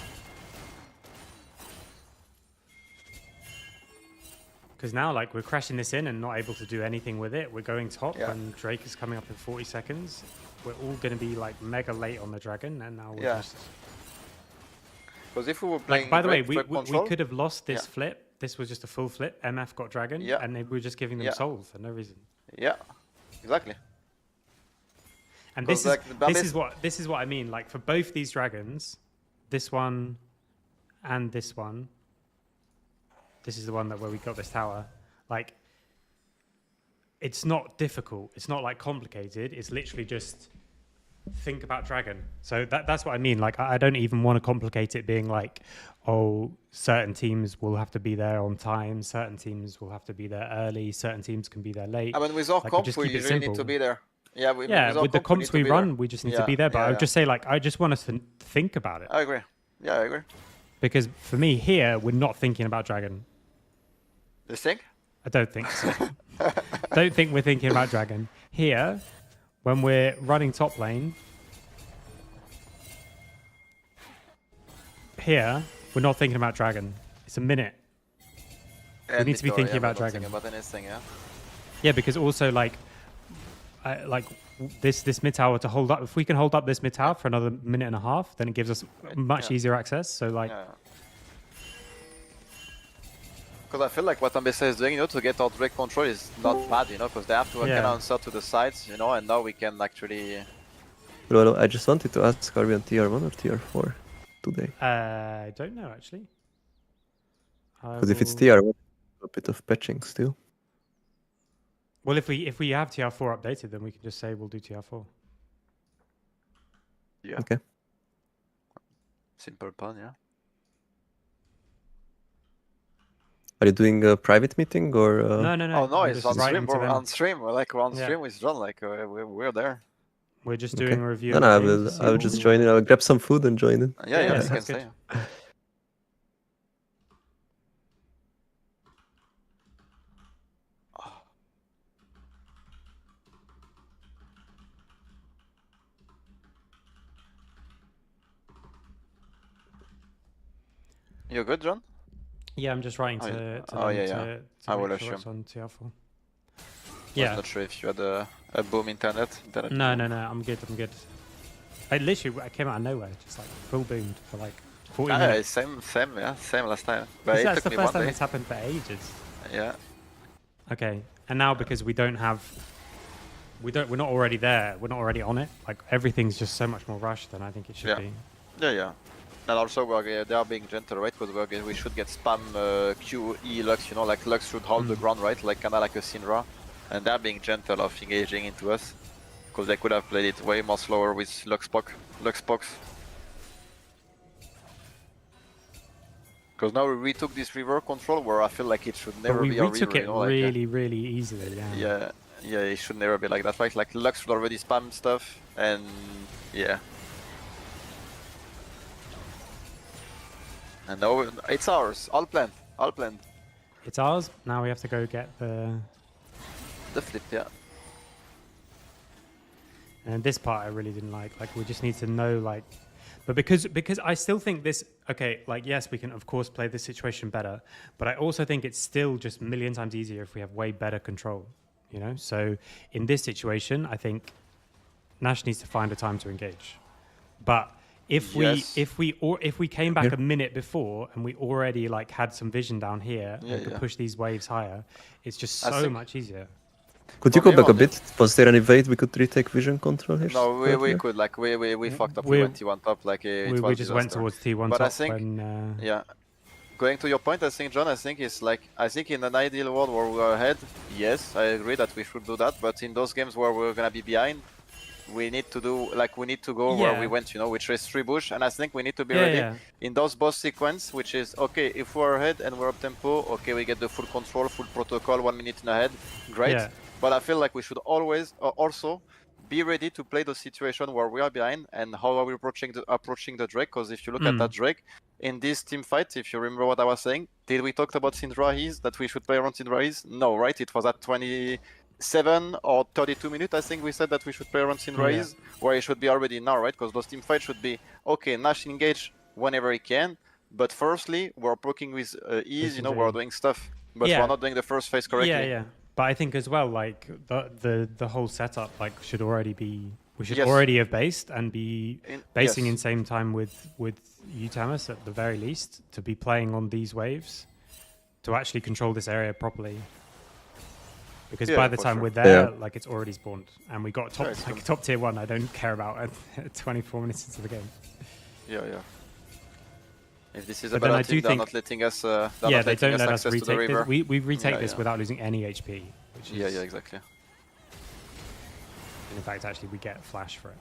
[SPEAKER 2] Because now, like, we're crashing this in and not able to do anything with it. We're going top when Drake is coming up in 40 seconds. We're all going to be, like, mega late on the dragon, and now we're just...
[SPEAKER 1] Because if we were playing...
[SPEAKER 2] Like, by the way, we could have lost this flip. This was just a full flip. MF got dragon, and we were just giving them souls for no reason.
[SPEAKER 1] Yeah, exactly.
[SPEAKER 2] And this is what I mean. Like, for both these dragons, this one and this one, this is the one where we got this tower. Like, it's not difficult. It's not like complicated. It's literally just think about dragon. So that's what I mean. Like, I don't even want to complicate it being like, oh, certain teams will have to be there on time. Certain teams will have to be there early. Certain teams can be there late.
[SPEAKER 1] I mean, with our comp, we usually need to be there. Yeah,
[SPEAKER 2] with the comps we run, we just need to be there. But I would just say, like, I just want us to think about it.
[SPEAKER 1] I agree. Yeah, I agree.
[SPEAKER 2] Because for me, here, we're not thinking about dragon.
[SPEAKER 1] You think?
[SPEAKER 2] I don't think so. Don't think we're thinking about dragon. Here, when we're running top lane, here, we're not thinking about dragon. It's a minute. We need to be thinking about dragon.
[SPEAKER 1] About anything,
[SPEAKER 2] yeah, because also, like this mid tower to hold up. If we can hold up this mid tower for another minute and a half, then it gives us much easier access. So, like...
[SPEAKER 1] Because I feel like what Ambessa is doing, to get our Drake control is not bad, because they have to kind of answer to the sides, and now we can actually...
[SPEAKER 3] Well, I just wanted to ask, are we on tier 1 or tier 4 today?
[SPEAKER 2] I don't know, actually.
[SPEAKER 3] Because if it's tier 1, a bit of patching still.
[SPEAKER 2] Well, if we have tier 4 updated, then we can just say we'll do tier 4.
[SPEAKER 1] Yeah.
[SPEAKER 3] Okay.
[SPEAKER 1] Simple plan, yeah.
[SPEAKER 3] Are you doing a private meeting or?
[SPEAKER 2] No.
[SPEAKER 1] Oh no, it's on stream. We're
[SPEAKER 2] on
[SPEAKER 1] stream. We're on stream with John. Like we're there.
[SPEAKER 2] We're just doing a review.
[SPEAKER 3] No, I will just join in. I'll grab some food and join in.
[SPEAKER 1] Yeah, you can stay. You good, John?
[SPEAKER 2] Yeah, I'm just writing to
[SPEAKER 1] I will
[SPEAKER 2] make sure
[SPEAKER 1] assume.
[SPEAKER 2] it's on TR4.
[SPEAKER 1] Yeah. I'm not sure if you had a boom internet.
[SPEAKER 2] No, I'm good. I came out of nowhere, just like full boomed for like 40 minutes.
[SPEAKER 1] Same last time. But
[SPEAKER 2] That's the first time it's happened for ages.
[SPEAKER 1] Yeah.
[SPEAKER 2] Okay, and now because we're not already there, we're not already on it. Like everything's just so much more rushed than I think it should be.
[SPEAKER 1] Yeah. And also they are being gentle, right? Because we should get spam QE Lux, like Lux should hold the ground, right? Like kinda like a Syndra. And they're being gentle of engaging into us. Because they could have played it way more slower with Luxbox. Because now we retook this river control where I feel like it should never be a river.
[SPEAKER 2] We took it really easily,
[SPEAKER 1] yeah, it should never be like that, right? Like Lux should already spam stuff, and yeah. And now it's ours, all planned.
[SPEAKER 2] It's ours, now we have to go get the
[SPEAKER 1] flip, yeah.
[SPEAKER 2] And this part I really didn't like we just need to know, like, but because I still think this, okay, like yes, we can of course play this situation better, but I also think it's still just a million times easier if we have way better control, So in this situation, I think Nash needs to find a time to engage. But if we came back a minute before and we already like had some vision down here and could push these waves higher, it's just so much easier.
[SPEAKER 3] Could you go back a bit? Was there any way we could retake vision control here?
[SPEAKER 1] No, we could. Like we fucked up. We went T1 top. Like
[SPEAKER 2] we just went towards T1
[SPEAKER 1] but
[SPEAKER 2] top.
[SPEAKER 1] I think going to your point, I think John, I think in an ideal world where we are ahead, yes, I agree that we should do that. But in those games where we're gonna be behind, we need to go where we went, which is 3 bush, and I think we need to be ready in those boss sequence, which is okay if we're ahead and we're up tempo, okay, we get the full control, full protocol, 1 minute ahead, great. Yeah. But I feel like we should always also be ready to play the situation where we are behind and how are we approaching the Drake. Because if you look at that Drake in this team fight, if you remember what I was saying, did we talk about Syndra's that we should play around Syndra's? No, right? It was at 27 or 32 minutes, I think we said that we should play around Syndra's, where he should be already now, right? Because those team fights should be okay. Nash engage whenever he can, but firstly we're poking with ease, we're doing stuff. But
[SPEAKER 2] Yeah.
[SPEAKER 1] we're not doing the first phase correctly.
[SPEAKER 2] Yeah. But I think as well, like the whole setup, like should already be. We should
[SPEAKER 1] Yes.
[SPEAKER 2] already have based and be basing
[SPEAKER 1] yes.
[SPEAKER 2] in same time with Utamas at the very least to be playing on these waves to actually control this area properly. Because
[SPEAKER 1] Yeah,
[SPEAKER 2] by the
[SPEAKER 1] for
[SPEAKER 2] time
[SPEAKER 1] sure.
[SPEAKER 2] we're there,
[SPEAKER 3] Yeah.
[SPEAKER 2] like it's already spawned, and we got top
[SPEAKER 1] it's
[SPEAKER 2] like
[SPEAKER 1] good.
[SPEAKER 2] top tier 1. I don't care about at 24 minutes into the game.
[SPEAKER 1] Yeah. If this is
[SPEAKER 2] But
[SPEAKER 1] a
[SPEAKER 2] then
[SPEAKER 1] better
[SPEAKER 2] I
[SPEAKER 1] team,
[SPEAKER 2] do
[SPEAKER 1] they're
[SPEAKER 2] think-
[SPEAKER 1] not letting us.
[SPEAKER 2] Yeah, they
[SPEAKER 1] letting
[SPEAKER 2] don't let us
[SPEAKER 1] access to the
[SPEAKER 2] retake
[SPEAKER 1] river.
[SPEAKER 2] this. We retake
[SPEAKER 1] Yeah,
[SPEAKER 2] this
[SPEAKER 1] yeah.
[SPEAKER 2] without losing any HP, which is
[SPEAKER 1] Yeah, exactly.
[SPEAKER 2] and in fact actually we get flash for it,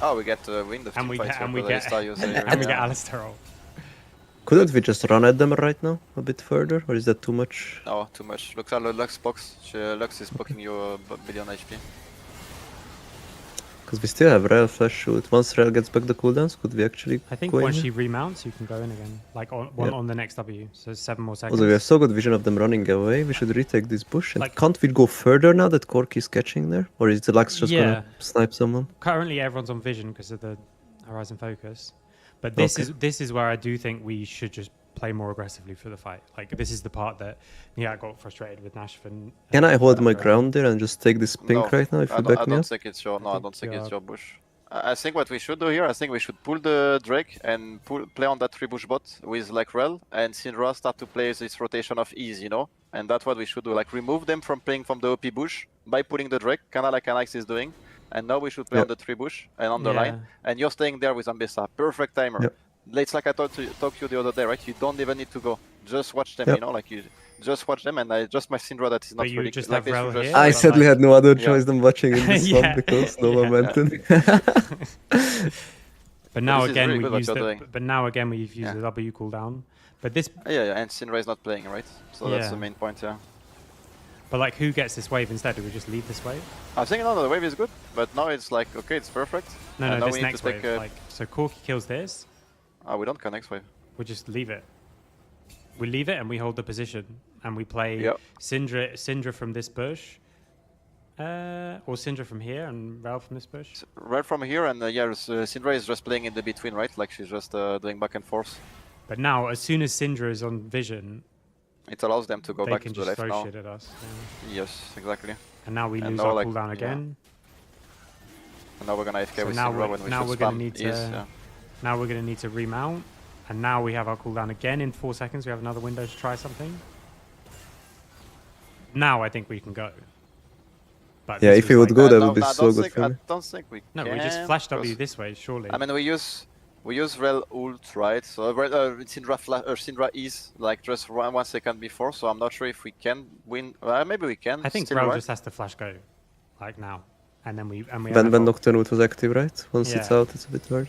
[SPEAKER 1] Oh, we get to win the
[SPEAKER 2] and we
[SPEAKER 1] team
[SPEAKER 2] get
[SPEAKER 1] fight
[SPEAKER 2] and
[SPEAKER 1] here,
[SPEAKER 2] we
[SPEAKER 1] but they
[SPEAKER 2] get
[SPEAKER 1] start using
[SPEAKER 2] and we get
[SPEAKER 1] yeah.
[SPEAKER 2] Alistar ult.
[SPEAKER 3] Couldn't we just run at them right now a bit further, or is that too much?
[SPEAKER 1] No, too much. Looks at Lux box. Lux is poking you a billion HP.
[SPEAKER 3] Because we still have Rel flash shoot. Once Rel gets back the cooldowns, could we actually
[SPEAKER 2] I think
[SPEAKER 3] go in
[SPEAKER 2] once
[SPEAKER 3] here?
[SPEAKER 2] she remounts, you can go in again, like on one
[SPEAKER 3] Yeah.
[SPEAKER 2] on the next W. So 7 more seconds.
[SPEAKER 3] Also, we have so good vision of them running away. We should retake this bush. And
[SPEAKER 2] Like-
[SPEAKER 3] can't we go further now that Cork is catching there? Or is the Lux just
[SPEAKER 2] Yeah.
[SPEAKER 3] gonna snipe someone?
[SPEAKER 2] Currently, everyone's on vision because of the Horizon focus, but
[SPEAKER 3] Okay.
[SPEAKER 2] this is where I do think we should just play more aggressively for the fight. Like this is the part that I got frustrated with Nashvin.
[SPEAKER 3] Can I hold my ground there and just take this pink
[SPEAKER 1] No,
[SPEAKER 3] right now if
[SPEAKER 1] I
[SPEAKER 3] you
[SPEAKER 1] don't,
[SPEAKER 3] back
[SPEAKER 1] I
[SPEAKER 3] me
[SPEAKER 1] don't
[SPEAKER 3] up?
[SPEAKER 1] think it's your. No, I
[SPEAKER 2] think
[SPEAKER 1] don't think it's
[SPEAKER 2] you're-
[SPEAKER 1] your bush. I think what we should do here, I think we should pull the Drake and play on that 3 bush bot with like Rel and Syndra start to play this rotation of ease, you know? And that's what we should do, like remove them from playing from the OP bush by pulling the Drake, kinda like Anax is doing. And now we should play
[SPEAKER 3] Yep.
[SPEAKER 1] on the 3 bush and on the
[SPEAKER 2] Yeah.
[SPEAKER 1] line. And you're staying there with Ambessa. Perfect timer.
[SPEAKER 3] Yep.
[SPEAKER 1] It's like I talked to you the other day, right? You don't even need to go. Just watch them,
[SPEAKER 3] Yep.
[SPEAKER 1] you know? Like you just watch them and I just my Syndra that is not
[SPEAKER 2] But you
[SPEAKER 1] really
[SPEAKER 2] just
[SPEAKER 1] like
[SPEAKER 2] have
[SPEAKER 1] they
[SPEAKER 2] Rel
[SPEAKER 1] should just-
[SPEAKER 2] here?
[SPEAKER 3] I
[SPEAKER 2] but
[SPEAKER 3] sadly
[SPEAKER 2] like-
[SPEAKER 3] had no other
[SPEAKER 1] Yeah.
[SPEAKER 3] choice than watching in this
[SPEAKER 2] Yeah.
[SPEAKER 3] one because no
[SPEAKER 2] Yeah.
[SPEAKER 3] momentum.
[SPEAKER 2] But now
[SPEAKER 1] this is
[SPEAKER 2] again
[SPEAKER 1] really
[SPEAKER 2] we
[SPEAKER 1] good what
[SPEAKER 2] use
[SPEAKER 1] you're
[SPEAKER 2] the
[SPEAKER 1] doing.
[SPEAKER 2] but now again we've used
[SPEAKER 1] Yeah.
[SPEAKER 2] the W cooldown. But this
[SPEAKER 1] Yeah, and Syndra is not playing, right? So that's
[SPEAKER 2] Yeah.
[SPEAKER 1] the main point, yeah.
[SPEAKER 2] but like who gets this wave instead? Do we just leave this wave?
[SPEAKER 1] I think no, the wave is good, but now it's like okay, it's perfect.
[SPEAKER 2] No,
[SPEAKER 1] And now
[SPEAKER 2] this
[SPEAKER 1] we need
[SPEAKER 2] next
[SPEAKER 1] to take.
[SPEAKER 2] wave. Like so, Corky kills this.
[SPEAKER 1] We don't connect wave.
[SPEAKER 2] We just leave it. We leave it and we hold the position and we play
[SPEAKER 1] Yep.
[SPEAKER 2] Syndra from this bush, or Syndra from here and Rel from this bush.
[SPEAKER 1] Right from here, and Syndra is just playing in the between, right? Like she's just doing back and forth.
[SPEAKER 2] But now, as soon as Syndra is on vision,
[SPEAKER 1] It allows them to go
[SPEAKER 2] they
[SPEAKER 1] back
[SPEAKER 2] can
[SPEAKER 1] to the
[SPEAKER 2] just
[SPEAKER 1] left
[SPEAKER 2] throw
[SPEAKER 1] now.
[SPEAKER 2] shit at us. Yeah.
[SPEAKER 1] Yes, exactly.
[SPEAKER 2] And now we
[SPEAKER 1] And
[SPEAKER 2] lose
[SPEAKER 1] now,
[SPEAKER 2] our
[SPEAKER 1] like,
[SPEAKER 2] cooldown
[SPEAKER 1] yeah.
[SPEAKER 2] again.
[SPEAKER 1] And now we're gonna AFK
[SPEAKER 2] So
[SPEAKER 1] with
[SPEAKER 2] now
[SPEAKER 1] Syndra
[SPEAKER 2] we're-
[SPEAKER 1] when we
[SPEAKER 2] now
[SPEAKER 1] should
[SPEAKER 2] we're gonna
[SPEAKER 1] spam
[SPEAKER 2] need
[SPEAKER 1] ease,
[SPEAKER 2] to-
[SPEAKER 1] yeah.
[SPEAKER 2] Now we're going to need to remount. And now we have our cooldown again in 4 seconds. We have another window to try something. Now I think we can go. But
[SPEAKER 3] Yeah,
[SPEAKER 2] this
[SPEAKER 3] if
[SPEAKER 2] was
[SPEAKER 3] we would
[SPEAKER 2] like-
[SPEAKER 3] go, that
[SPEAKER 1] No,
[SPEAKER 3] would be
[SPEAKER 1] no, I
[SPEAKER 3] so
[SPEAKER 1] don't
[SPEAKER 3] good
[SPEAKER 1] think-
[SPEAKER 3] for
[SPEAKER 1] I
[SPEAKER 3] me.
[SPEAKER 1] don't think we
[SPEAKER 2] No,
[SPEAKER 1] can.
[SPEAKER 2] we just flash W
[SPEAKER 1] because-
[SPEAKER 2] this way, surely.
[SPEAKER 1] I mean, we use Rel ult, right? So Syndra is like just 1 second before, so I'm not sure if we can win. Maybe we can.
[SPEAKER 2] I think
[SPEAKER 1] still,
[SPEAKER 2] Rel
[SPEAKER 1] right?
[SPEAKER 2] just has to flash go, like now. And then we
[SPEAKER 3] When
[SPEAKER 2] have our-
[SPEAKER 3] Nocturne Ult was active, right? Once it's
[SPEAKER 2] Yeah.
[SPEAKER 3] out, it's a bit hard.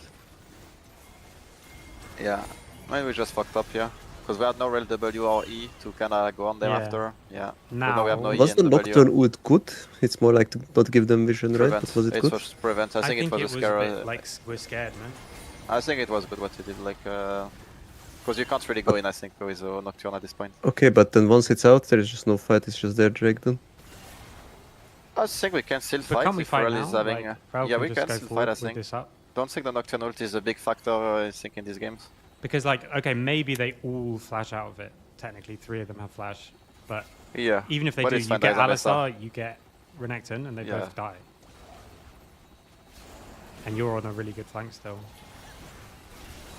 [SPEAKER 1] Yeah, maybe we just fucked up here. Because we had no Rel W or E to kinda go on them
[SPEAKER 2] Yeah.
[SPEAKER 1] after. Yeah. But
[SPEAKER 2] Now,
[SPEAKER 1] we have no E
[SPEAKER 3] Was
[SPEAKER 1] and
[SPEAKER 3] the
[SPEAKER 1] W.
[SPEAKER 3] Nocturne Ult good? It's more like to not give them vision, right?
[SPEAKER 1] Prevent.
[SPEAKER 3] But was it
[SPEAKER 1] It
[SPEAKER 3] good?
[SPEAKER 1] was prevent. I think it was a scare.
[SPEAKER 2] a bit, like we're scared, man.
[SPEAKER 1] I think it was good what he did. Like, because you can't really go in. I think with Nocturne at this point.
[SPEAKER 3] Okay, but then once it's out, there is just no fight. It's just their Drake then.
[SPEAKER 1] I think we can still
[SPEAKER 2] But
[SPEAKER 1] fight
[SPEAKER 2] can't we
[SPEAKER 1] if
[SPEAKER 2] fight
[SPEAKER 1] Rel
[SPEAKER 2] now?
[SPEAKER 1] is having.
[SPEAKER 2] Like, Rel
[SPEAKER 1] Yeah, we
[SPEAKER 2] just
[SPEAKER 1] can
[SPEAKER 2] go
[SPEAKER 1] still
[SPEAKER 2] forward
[SPEAKER 1] fight. I
[SPEAKER 2] with
[SPEAKER 1] think.
[SPEAKER 2] this up.
[SPEAKER 1] Don't think the Nocturne ult is a big factor. I think in these games.
[SPEAKER 2] Because like, okay, maybe they all flash out of it. Technically, 3 of them have flash, but
[SPEAKER 1] Yeah.
[SPEAKER 2] even if they
[SPEAKER 1] But
[SPEAKER 2] do,
[SPEAKER 1] it's
[SPEAKER 2] you
[SPEAKER 1] fine,
[SPEAKER 2] get
[SPEAKER 1] there's Ambessa.
[SPEAKER 2] Alistar, you get Renekton, and they
[SPEAKER 1] Yeah.
[SPEAKER 2] both die. And you're on a really good flank still.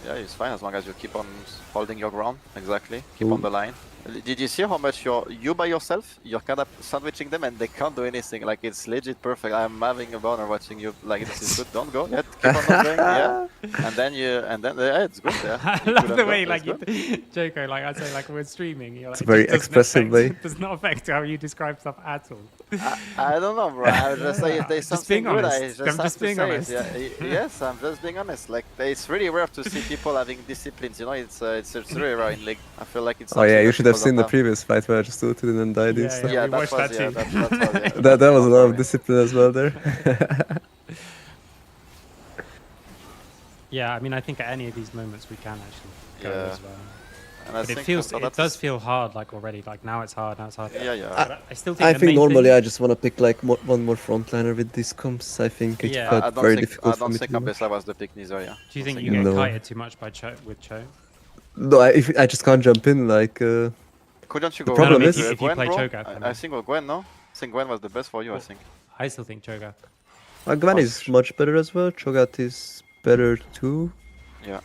[SPEAKER 1] Yeah, it's fine as long as you keep on holding your ground. Exactly. Keep on the line. Did you see how much you by yourself? You're kind of sandwiching them and they can't do anything. Like it's legit perfect. I'm having a boner watching you. Like this is good. Don't go yet. Keep on not going. Yeah. And then yeah, it's good. Yeah.
[SPEAKER 2] I
[SPEAKER 1] You
[SPEAKER 2] love
[SPEAKER 1] couldn't
[SPEAKER 2] the
[SPEAKER 1] go,
[SPEAKER 2] way
[SPEAKER 1] it's
[SPEAKER 2] like you,
[SPEAKER 1] good.
[SPEAKER 2] Joko, like I say, like we're streaming. You're like,
[SPEAKER 3] It's a very
[SPEAKER 2] it doesn't
[SPEAKER 3] expressive
[SPEAKER 2] affect-
[SPEAKER 3] way.
[SPEAKER 2] Does not affect how you describe stuff at all.
[SPEAKER 1] I don't know, bro. I would just say if there's
[SPEAKER 2] Just
[SPEAKER 1] something
[SPEAKER 2] being
[SPEAKER 1] good, I
[SPEAKER 2] honest.
[SPEAKER 1] just
[SPEAKER 2] I'm
[SPEAKER 1] have
[SPEAKER 2] just
[SPEAKER 1] to
[SPEAKER 2] being
[SPEAKER 1] say
[SPEAKER 2] honest.
[SPEAKER 1] it. Yeah, yes, I'm just being honest. Like it's really rare to see people having disciplines. You know, it's really rare in league. I feel like it's.
[SPEAKER 3] Oh yeah,
[SPEAKER 1] something
[SPEAKER 3] you
[SPEAKER 1] that
[SPEAKER 3] should have
[SPEAKER 1] people
[SPEAKER 3] seen the
[SPEAKER 1] don't
[SPEAKER 3] previous fight where I just ulted and then died
[SPEAKER 2] Yeah,
[SPEAKER 3] instantly.
[SPEAKER 2] yeah.
[SPEAKER 1] Yeah,
[SPEAKER 2] we
[SPEAKER 1] that
[SPEAKER 2] watched
[SPEAKER 1] was
[SPEAKER 2] that
[SPEAKER 1] yeah,
[SPEAKER 2] too.
[SPEAKER 1] that's all, yeah.
[SPEAKER 3] That was a lot of
[SPEAKER 1] Yeah.
[SPEAKER 3] discipline as well there.
[SPEAKER 2] Yeah, I mean, I think at any of these moments we can actually go
[SPEAKER 1] Yeah.
[SPEAKER 2] as well.
[SPEAKER 1] And I
[SPEAKER 2] But it
[SPEAKER 1] think
[SPEAKER 2] feels,
[SPEAKER 1] so
[SPEAKER 2] it
[SPEAKER 1] that's-
[SPEAKER 2] does feel hard, like already. Like now it's hard. Now it's hard.
[SPEAKER 1] Yeah, yeah.
[SPEAKER 2] But I still think.
[SPEAKER 3] I
[SPEAKER 2] the
[SPEAKER 3] think
[SPEAKER 2] main
[SPEAKER 3] normally
[SPEAKER 2] thing-
[SPEAKER 3] I just want to pick like one more frontliner with these comps. I think it
[SPEAKER 2] Yeah.
[SPEAKER 3] got
[SPEAKER 1] I don't
[SPEAKER 3] very
[SPEAKER 1] think
[SPEAKER 3] difficult
[SPEAKER 1] I
[SPEAKER 3] for
[SPEAKER 1] don't
[SPEAKER 3] me
[SPEAKER 1] think
[SPEAKER 3] to do.
[SPEAKER 1] Ambessa was the pick neither. Yeah.
[SPEAKER 2] Do you think
[SPEAKER 1] Don't
[SPEAKER 2] you get
[SPEAKER 3] No.
[SPEAKER 2] kited too much by with Cho?
[SPEAKER 3] No, I just can't jump in like
[SPEAKER 1] Couldn't you go
[SPEAKER 3] problem
[SPEAKER 1] with,
[SPEAKER 3] is-
[SPEAKER 2] if you
[SPEAKER 1] Gwen,
[SPEAKER 2] play
[SPEAKER 1] bro?
[SPEAKER 2] Cho'Gath, I
[SPEAKER 1] I
[SPEAKER 2] mean.
[SPEAKER 1] think Gwen, no? I think Gwen was the best for you, I think.
[SPEAKER 2] I still think Cho'Gath.
[SPEAKER 3] Gwen is much better as well. Cho'Gath is better too.
[SPEAKER 1] Yeah.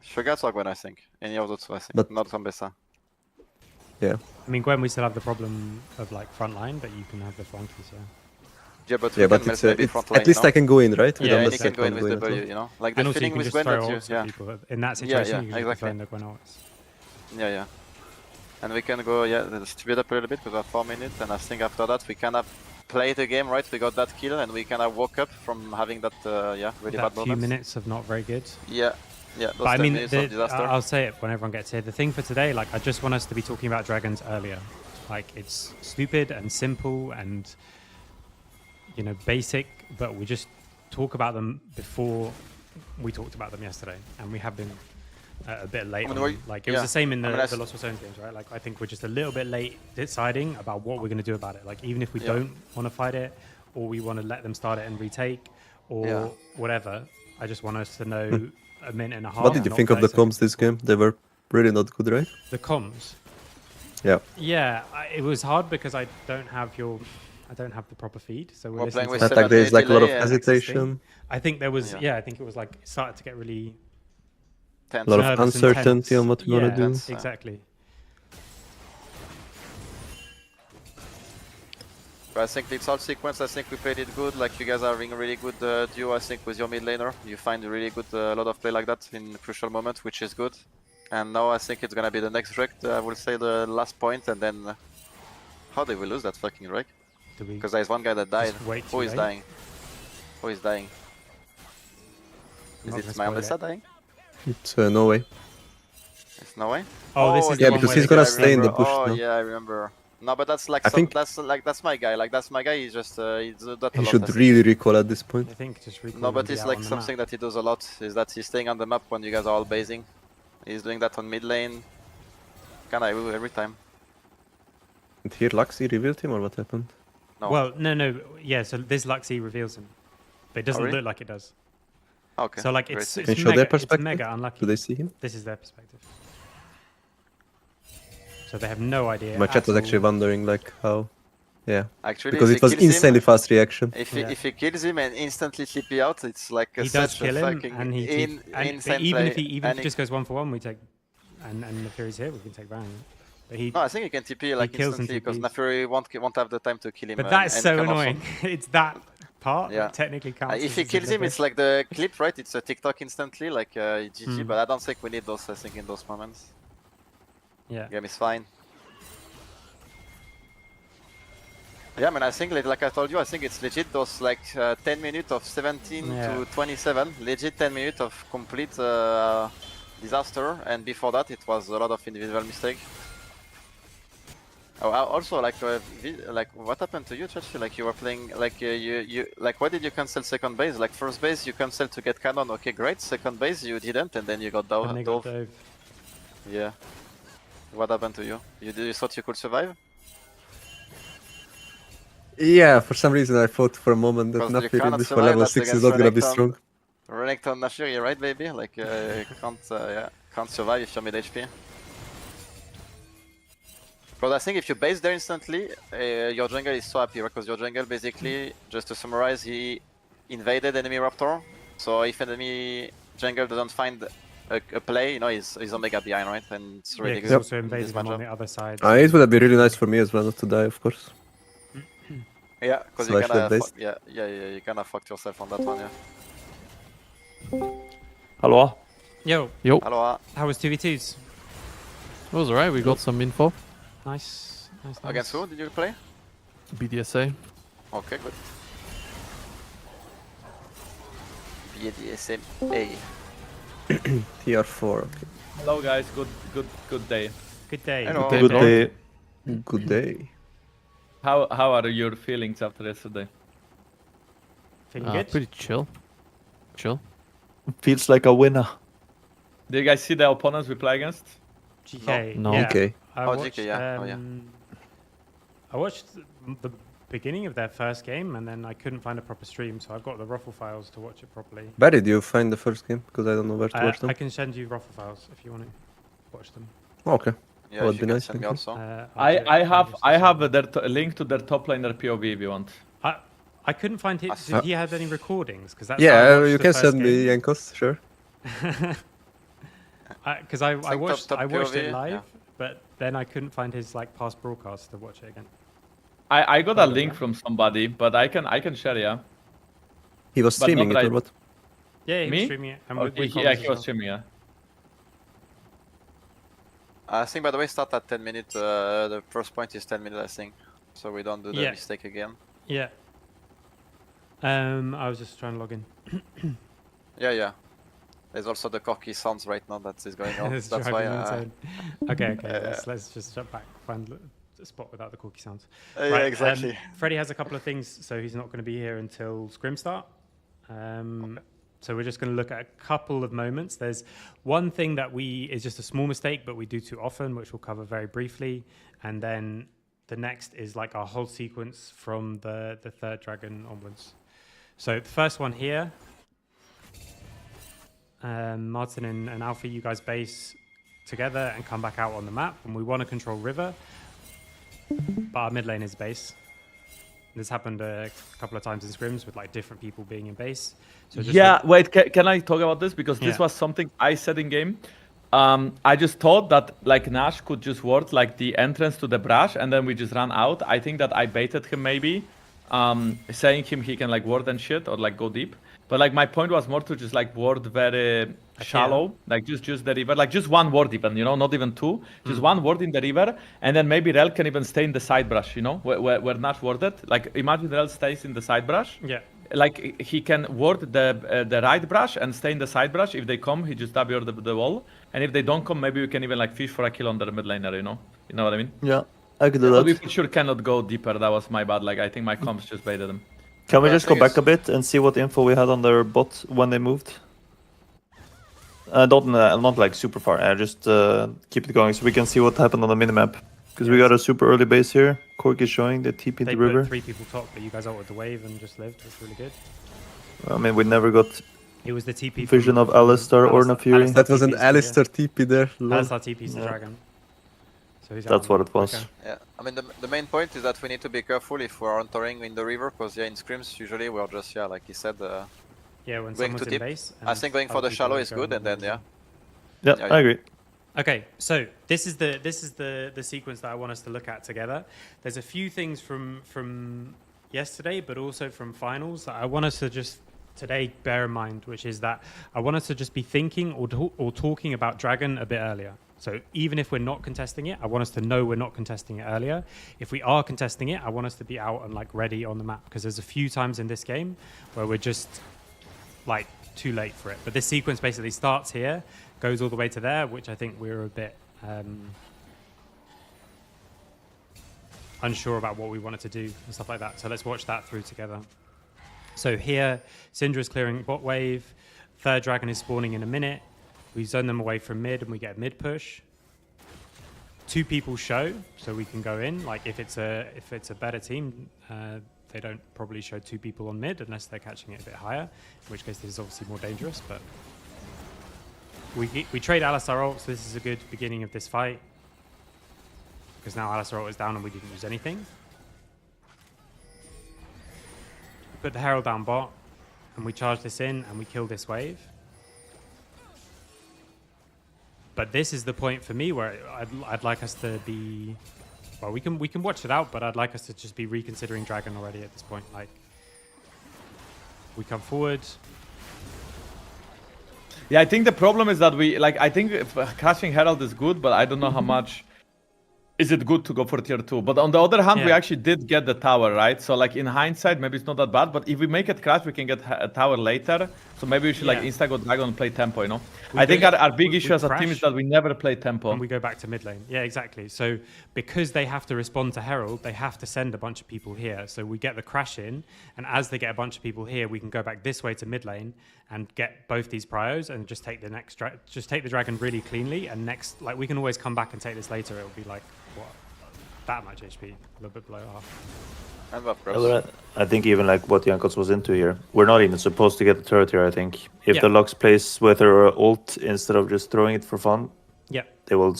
[SPEAKER 1] Shogat's or Gwen, I think. Any of those two, I think.
[SPEAKER 3] But-
[SPEAKER 1] Not Zambesa.
[SPEAKER 3] Yeah.
[SPEAKER 2] I mean, Gwen, we still have the problem of like front line, but you can have the flunkies, yeah.
[SPEAKER 1] Yeah, but we
[SPEAKER 3] Yeah,
[SPEAKER 1] can
[SPEAKER 3] but
[SPEAKER 1] melt maybe
[SPEAKER 3] it's
[SPEAKER 1] front line,
[SPEAKER 3] at least
[SPEAKER 1] you know?
[SPEAKER 3] I can go in, right?
[SPEAKER 2] Yeah,
[SPEAKER 1] Yeah, and
[SPEAKER 2] and
[SPEAKER 1] he
[SPEAKER 2] you
[SPEAKER 1] can go in with
[SPEAKER 3] going as
[SPEAKER 1] W,
[SPEAKER 3] well.
[SPEAKER 1] you know? Like the
[SPEAKER 2] And also, you
[SPEAKER 1] feeling
[SPEAKER 2] can
[SPEAKER 1] with
[SPEAKER 2] just
[SPEAKER 1] Gwen
[SPEAKER 2] throw
[SPEAKER 1] that you...
[SPEAKER 2] ults
[SPEAKER 1] Yeah.
[SPEAKER 2] at people. In that
[SPEAKER 1] Yeah,
[SPEAKER 2] situation,
[SPEAKER 1] yeah,
[SPEAKER 2] you can just
[SPEAKER 1] exactly.
[SPEAKER 2] defend the Gwen ults.
[SPEAKER 1] Yeah, yeah. And we can go, yeah, speed up a little bit because we have 4 minutes, and I think after that we kind of play the game, right? We got that kill, and we kind of woke up from having that, yeah, really
[SPEAKER 2] That
[SPEAKER 1] bad
[SPEAKER 2] few
[SPEAKER 1] moments.
[SPEAKER 2] minutes of not very good.
[SPEAKER 1] Yeah, yeah, those
[SPEAKER 2] But I
[SPEAKER 1] 10
[SPEAKER 2] mean,
[SPEAKER 1] minutes of disaster.
[SPEAKER 2] I'll say it when everyone gets here. The thing for today, like, I just want us to be talking about dragons earlier. Like, it's stupid and simple and, you know, basic, but we just talk about them before we talked about them yesterday. And we have been a bit late.
[SPEAKER 1] I mean,
[SPEAKER 2] on them. Like, it was
[SPEAKER 1] yeah.
[SPEAKER 2] the same in the,
[SPEAKER 1] I mean,
[SPEAKER 2] the Lost Zones games, right? Like, I think we're just a little bit late deciding about what we're going to do about it. Like, even if we
[SPEAKER 1] Yeah.
[SPEAKER 2] don't want to fight it, or we want to let them start it and retake, or
[SPEAKER 1] Yeah.
[SPEAKER 2] whatever, I just want us to know a minute and a half.
[SPEAKER 3] What did you
[SPEAKER 2] not
[SPEAKER 3] think of
[SPEAKER 2] 30
[SPEAKER 3] the comms
[SPEAKER 2] seconds
[SPEAKER 3] this
[SPEAKER 2] before.
[SPEAKER 3] game? They were really not good, right?
[SPEAKER 2] The comms.
[SPEAKER 3] Yeah.
[SPEAKER 2] Yeah, it was hard because I don't have the proper feed. So we're
[SPEAKER 1] We're
[SPEAKER 2] listening
[SPEAKER 1] playing with
[SPEAKER 2] to
[SPEAKER 3] But like
[SPEAKER 1] 7
[SPEAKER 3] there's like a lot of
[SPEAKER 1] delay and
[SPEAKER 3] hesitation,
[SPEAKER 2] I think there was,
[SPEAKER 1] Yeah.
[SPEAKER 2] I think it was like, it started to get really
[SPEAKER 1] tense.
[SPEAKER 3] a lot of
[SPEAKER 2] nervous and
[SPEAKER 3] uncertainty
[SPEAKER 2] tense.
[SPEAKER 3] on what we're
[SPEAKER 2] Yeah,
[SPEAKER 3] gonna do.
[SPEAKER 1] Tense.
[SPEAKER 2] exactly.
[SPEAKER 1] But I think it's all sequence. I think we played it good. Like you guys are having a really good duo. I think with your mid laner, you find a really good lot of play like that in crucial moments, which is good. And now I think it's gonna be the next wreck. I will say the last point, and then how did we lose that fucking wreck?
[SPEAKER 2] Do we
[SPEAKER 1] Because there's one guy that died.
[SPEAKER 2] just wait
[SPEAKER 1] Who
[SPEAKER 2] too
[SPEAKER 1] is
[SPEAKER 2] late?
[SPEAKER 1] dying? Who is dying? Is
[SPEAKER 2] Not
[SPEAKER 1] it
[SPEAKER 2] gonna
[SPEAKER 1] my
[SPEAKER 2] spoil
[SPEAKER 1] Amlessa dying?
[SPEAKER 3] It's no way.
[SPEAKER 1] It's no way.
[SPEAKER 2] Oh, this is
[SPEAKER 3] Yeah,
[SPEAKER 2] the one
[SPEAKER 3] because
[SPEAKER 2] where
[SPEAKER 3] he's
[SPEAKER 2] they
[SPEAKER 3] gonna
[SPEAKER 2] get
[SPEAKER 3] stay in the
[SPEAKER 1] remember.
[SPEAKER 3] bush
[SPEAKER 1] Oh
[SPEAKER 3] now.
[SPEAKER 1] yeah, I remember. No, but that's like
[SPEAKER 3] I think-
[SPEAKER 1] that's my guy. Like that's my guy. He's just he's that a
[SPEAKER 3] He
[SPEAKER 1] lot,
[SPEAKER 3] should
[SPEAKER 1] I think.
[SPEAKER 3] really recall at this point.
[SPEAKER 2] I think just recall
[SPEAKER 1] No,
[SPEAKER 2] and
[SPEAKER 1] but
[SPEAKER 2] be
[SPEAKER 1] it's
[SPEAKER 2] out
[SPEAKER 1] like
[SPEAKER 2] on the
[SPEAKER 1] something
[SPEAKER 2] map.
[SPEAKER 1] that he does a lot. Is that he's staying on the map when you guys are all basing. He's doing that on mid lane. Kinda every time.
[SPEAKER 3] And here Luxie revealed him or what happened?
[SPEAKER 1] No.
[SPEAKER 2] Well, no, yeah. So this Luxie reveals him, but it doesn't
[SPEAKER 1] really?
[SPEAKER 2] look like it does.
[SPEAKER 1] Okay.
[SPEAKER 2] So like
[SPEAKER 1] great.
[SPEAKER 2] it's
[SPEAKER 3] Can you show
[SPEAKER 2] mega,
[SPEAKER 3] their
[SPEAKER 2] it's
[SPEAKER 3] perspective?
[SPEAKER 2] mega unlucky.
[SPEAKER 3] Do they see him?
[SPEAKER 2] This is their perspective. So they have no idea.
[SPEAKER 3] My chat
[SPEAKER 2] at
[SPEAKER 3] was actually
[SPEAKER 2] all.
[SPEAKER 3] wondering like how. Yeah.
[SPEAKER 1] Actually,
[SPEAKER 3] Because
[SPEAKER 1] if
[SPEAKER 3] it was
[SPEAKER 1] he kills
[SPEAKER 3] insanely
[SPEAKER 1] him,
[SPEAKER 3] fast reaction.
[SPEAKER 1] if he kills him and instantly TP out, it's like
[SPEAKER 2] He does
[SPEAKER 1] such a
[SPEAKER 2] kill him,
[SPEAKER 1] fucking
[SPEAKER 2] and he
[SPEAKER 1] insane
[SPEAKER 2] but even
[SPEAKER 1] play.
[SPEAKER 2] if he
[SPEAKER 1] And
[SPEAKER 2] just goes 1-for-1, we take, and the Fury's here, we can take Baron. But he,
[SPEAKER 1] no, I think he can TP like
[SPEAKER 2] kills and
[SPEAKER 1] instantly because
[SPEAKER 2] TPs.
[SPEAKER 1] Nafuri won't have the time to kill him.
[SPEAKER 2] but that's
[SPEAKER 1] and
[SPEAKER 2] so
[SPEAKER 1] can also-
[SPEAKER 2] annoying. It's that part
[SPEAKER 1] Yeah.
[SPEAKER 2] that technically counts.
[SPEAKER 1] If
[SPEAKER 2] as
[SPEAKER 1] he
[SPEAKER 2] a
[SPEAKER 1] kills him,
[SPEAKER 2] zip
[SPEAKER 1] it's like the clip, right? It's a TikTok instantly, like GG.
[SPEAKER 2] Hmm.
[SPEAKER 1] But I don't think we need those. I think in those moments,
[SPEAKER 2] Yeah.
[SPEAKER 1] game is fine. Yeah, I mean, I think like I told you, I think it's legit those like 10 minutes of 17
[SPEAKER 2] Yeah.
[SPEAKER 1] to 27, legit 10 minutes of complete disaster, and before that it was a lot of individual mistake. Oh, also like what happened to you, Chachi? Like you were playing like you like why did you cancel second base? Like first base you canceled to get cannon, okay, great. Second base you didn't, and then you got
[SPEAKER 2] And they got
[SPEAKER 1] dove.
[SPEAKER 2] dove.
[SPEAKER 1] Yeah. What happened to you? You thought you could survive?
[SPEAKER 3] Yeah, for some reason I thought for a moment that
[SPEAKER 1] Because you
[SPEAKER 3] Nafiri
[SPEAKER 1] cannot
[SPEAKER 3] before
[SPEAKER 1] survive
[SPEAKER 3] level
[SPEAKER 1] that
[SPEAKER 3] 6 is
[SPEAKER 1] against
[SPEAKER 3] not gonna be
[SPEAKER 1] Renekton.
[SPEAKER 3] strong.
[SPEAKER 1] Renekton Nashiri, right, baby? Like can't survive if you're mid HP. Because I think if you base there instantly, your jungle is so happy, because your jungle basically, just to summarize, he invaded enemy Raptor. So if enemy jungle doesn't find a play, you know, he's Omega behind, right? And it's
[SPEAKER 2] Yeah,
[SPEAKER 1] really
[SPEAKER 2] because
[SPEAKER 1] good.
[SPEAKER 2] also
[SPEAKER 1] in
[SPEAKER 2] invaded
[SPEAKER 1] this
[SPEAKER 2] him on
[SPEAKER 1] matchup.
[SPEAKER 2] the other side.
[SPEAKER 3] It would have been really nice for me as well not to die, of course.
[SPEAKER 1] Yeah, because you
[SPEAKER 3] Slash
[SPEAKER 1] kinda
[SPEAKER 3] that base.
[SPEAKER 1] you kinda fucked yourself on that one, yeah.
[SPEAKER 4] Hello.
[SPEAKER 2] Yo,
[SPEAKER 4] Yo.
[SPEAKER 1] Hello,
[SPEAKER 2] how was 2v2s?
[SPEAKER 4] It was alright. We got some info.
[SPEAKER 2] Nice.
[SPEAKER 1] against who did you play?
[SPEAKER 4] BDSA.
[SPEAKER 1] Okay, good. BDSMA.
[SPEAKER 3] TR4, okay.
[SPEAKER 5] Hello guys, good day.
[SPEAKER 2] Good day.
[SPEAKER 1] Hello.
[SPEAKER 4] Good
[SPEAKER 3] Good
[SPEAKER 4] day.
[SPEAKER 3] day. Good day.
[SPEAKER 5] How are your feelings after yesterday?
[SPEAKER 2] Feeling good?
[SPEAKER 4] Pretty chill. Chill.
[SPEAKER 6] Feels like a winner.
[SPEAKER 5] Did you guys see the opponents we play against?
[SPEAKER 2] GK.
[SPEAKER 4] No.
[SPEAKER 2] Yeah.
[SPEAKER 3] Okay.
[SPEAKER 2] I
[SPEAKER 1] Oh,
[SPEAKER 2] watched,
[SPEAKER 1] GK, yeah. Oh, yeah.
[SPEAKER 2] I watched the beginning of their first game, and then I couldn't find a proper stream, so I've got the Ruffle files to watch it properly.
[SPEAKER 3] Where did you find the first game? Because I don't know where to watch them.
[SPEAKER 2] I can send you Ruffle files if you want to watch them.
[SPEAKER 3] Okay.
[SPEAKER 1] Yeah,
[SPEAKER 3] Would
[SPEAKER 1] if
[SPEAKER 3] be
[SPEAKER 1] you can
[SPEAKER 3] nice,
[SPEAKER 1] send me
[SPEAKER 3] thank you.
[SPEAKER 1] also.
[SPEAKER 5] I have their link to their top laner POV if you want.
[SPEAKER 2] I couldn't find it. Did he have any recordings? Because that's how I
[SPEAKER 3] Yeah,
[SPEAKER 2] watched
[SPEAKER 3] you
[SPEAKER 2] the
[SPEAKER 3] can
[SPEAKER 2] first
[SPEAKER 3] send me
[SPEAKER 2] game.
[SPEAKER 3] Yankos, sure.
[SPEAKER 2] Because I
[SPEAKER 1] like
[SPEAKER 2] watched
[SPEAKER 1] top
[SPEAKER 2] I watched it
[SPEAKER 1] POV,
[SPEAKER 2] live,
[SPEAKER 1] yeah.
[SPEAKER 2] but then I couldn't find his like past broadcast to watch it again.
[SPEAKER 5] I got a
[SPEAKER 2] Heard of
[SPEAKER 5] link
[SPEAKER 2] that.
[SPEAKER 5] from somebody, but I can share, yeah.
[SPEAKER 3] He was
[SPEAKER 5] But
[SPEAKER 3] streaming
[SPEAKER 5] not
[SPEAKER 3] it or
[SPEAKER 5] right-
[SPEAKER 3] what?
[SPEAKER 2] Yeah, he was
[SPEAKER 5] Me?
[SPEAKER 2] streaming it. And
[SPEAKER 5] Okay,
[SPEAKER 2] with
[SPEAKER 5] yeah,
[SPEAKER 2] comments
[SPEAKER 5] he
[SPEAKER 2] as
[SPEAKER 5] was
[SPEAKER 2] well.
[SPEAKER 5] streaming, yeah.
[SPEAKER 1] I think, by the way, start at 10 minutes. The first point is 10 minutes, I think. So we don't do the
[SPEAKER 2] Yeah.
[SPEAKER 1] mistake again.
[SPEAKER 2] Yeah. I was just trying to log in.
[SPEAKER 1] Yeah. There's also the corky sounds right now that is going on.
[SPEAKER 2] It's
[SPEAKER 1] That's
[SPEAKER 2] driving
[SPEAKER 1] why.
[SPEAKER 2] me insane. Okay.
[SPEAKER 1] Yeah.
[SPEAKER 2] Let's just jump back. Find a spot without the corky sounds.
[SPEAKER 1] Yeah,
[SPEAKER 2] Right,
[SPEAKER 1] exactly.
[SPEAKER 2] Freddie has a couple of things, so he's not going to be here until scrim start. So we're just going to look at a couple of moments. There's one thing that is just a small mistake, but we do too often, which we'll cover very briefly. And then the next is like our whole sequence from the third dragon onwards. So the first one here, Martin and Alfie, you guys base together and come back out on the map. And we want to control river, but our mid lane is base. This happened a couple of times in scrims with like different people being in base. So just
[SPEAKER 5] Yeah, wait, can I talk about this? Because this
[SPEAKER 2] Yeah.
[SPEAKER 5] was something I said in game. I just thought that like Nash could just ward like the entrance to the brush and then we just run out. I think that I baited him maybe, saying he can like ward and shit or like go deep. But like my point was more to just like ward very shallow, like just the river, like just one ward even, you know, not even two, just one ward in the river, and then maybe Rel can even stay in the side brush, you know, where Nash warded. Like imagine Rel stays in the side brush.
[SPEAKER 2] Yeah.
[SPEAKER 5] Like he can ward the right brush and stay in the side brush. If they come, he just W the wall, and if they don't come, maybe we can even like fish for a kill on the mid laner. You know what I mean?
[SPEAKER 6] Yeah, I could do
[SPEAKER 5] But we
[SPEAKER 6] that.
[SPEAKER 5] for sure cannot go deeper. That was my bad. Like I think my comps just baited them.
[SPEAKER 6] Can we
[SPEAKER 1] But I
[SPEAKER 6] just go
[SPEAKER 1] think
[SPEAKER 6] back
[SPEAKER 1] it's-
[SPEAKER 6] a bit and see what info we had on their bot when they moved? Not like super far. Just keep it going so we can see what happened on the minimap. Because we got a super early base here. Cork is showing the TP in
[SPEAKER 2] They
[SPEAKER 6] the
[SPEAKER 2] put
[SPEAKER 6] river.
[SPEAKER 2] 3 people top, but you guys ulted the wave and just lived. It's really good.
[SPEAKER 6] I mean, we never got
[SPEAKER 2] It was the TP
[SPEAKER 6] vision
[SPEAKER 2] from-
[SPEAKER 6] of Alistar or
[SPEAKER 2] Alistar-
[SPEAKER 6] Nafury.
[SPEAKER 2] Alistar
[SPEAKER 3] That was an
[SPEAKER 2] TPs to-
[SPEAKER 3] Alistair TP there. lol.
[SPEAKER 2] Alistar TP's the
[SPEAKER 6] Yeah.
[SPEAKER 2] dragon. So he's out
[SPEAKER 6] That's
[SPEAKER 2] on
[SPEAKER 6] what
[SPEAKER 2] that.
[SPEAKER 6] it was.
[SPEAKER 2] Okay.
[SPEAKER 1] Yeah, I mean the main point is that we need to be careful if we're entering in the river, because in scrims usually we're just like he said.
[SPEAKER 2] Yeah, when
[SPEAKER 1] Going
[SPEAKER 2] someone's
[SPEAKER 1] too
[SPEAKER 2] in
[SPEAKER 1] deep.
[SPEAKER 2] base.
[SPEAKER 1] I think going for
[SPEAKER 2] other
[SPEAKER 1] the
[SPEAKER 2] people
[SPEAKER 1] shallow
[SPEAKER 2] are
[SPEAKER 1] is
[SPEAKER 2] going
[SPEAKER 1] good, and then
[SPEAKER 2] on
[SPEAKER 1] yeah.
[SPEAKER 6] Yeah,
[SPEAKER 1] Yeah,
[SPEAKER 6] I agree.
[SPEAKER 2] Okay, so this is the sequence that I want us to look at together. There's a few things from yesterday, but also from finals that I want us to just today bear in mind, which is that I want us to just be thinking or talking about Dragon a bit earlier. So even if we're not contesting it, I want us to know we're not contesting it earlier. If we are contesting it, I want us to be out and like ready on the map, because there's a few times in this game where we're just like too late for it. But this sequence basically starts here, goes all the way to there, which I think we're a bit unsure about what we wanted to do and stuff like that. So let's watch that through together. So here, Syndra's clearing bot wave. Third dragon is spawning in a minute. We zone them away from mid and we get mid push. 2 people show, so we can go in. Like if it's a better team, they don't probably show 2 people on mid unless they're catching it a bit higher, in which case this is obviously more dangerous. But we trade Alistar ult, so this is a good beginning of this fight, because now Alistar ult is down and we didn't use anything. Put the Herald down bot, and we charge this in, and we kill this wave. But this is the point for me where I'd like us to be... Well, we can watch it out, but I'd like us to just be reconsidering Dragon already at this point. Like, we come forward.
[SPEAKER 5] Yeah, I think the problem is that I think crashing Herald is good, but I don't know how much is it good to go for tier 2. But on the other hand, we
[SPEAKER 2] Yeah.
[SPEAKER 5] actually did get the tower, right? So like in hindsight, maybe it's not that bad, but if we make it crash, we can get a tower later. So maybe we should like
[SPEAKER 2] Yeah.
[SPEAKER 5] insta go Dragon and play tempo, you know?
[SPEAKER 2] We
[SPEAKER 5] I think
[SPEAKER 2] go-
[SPEAKER 5] our big
[SPEAKER 2] we
[SPEAKER 5] issue as a team
[SPEAKER 2] crash.
[SPEAKER 5] is that we never play tempo.
[SPEAKER 2] And we go back to mid lane. Yeah, exactly. So because they have to respond to Herald, they have to send a bunch of people here. So we get the crash in, and as they get a bunch of people here, we can go back this way to mid lane and get both these prios and just take the next just take the dragon really cleanly. And next, like we can always come back and take this later. It'll be like what, that much HP, a little bit below half.
[SPEAKER 1] And of course.
[SPEAKER 6] Well, I think even like what Jankos was into here, we're not even supposed to get the turret here, I think. If
[SPEAKER 2] Yeah.
[SPEAKER 6] the Lux plays with her ult instead of just throwing it for fun,
[SPEAKER 2] Yeah.
[SPEAKER 6] they will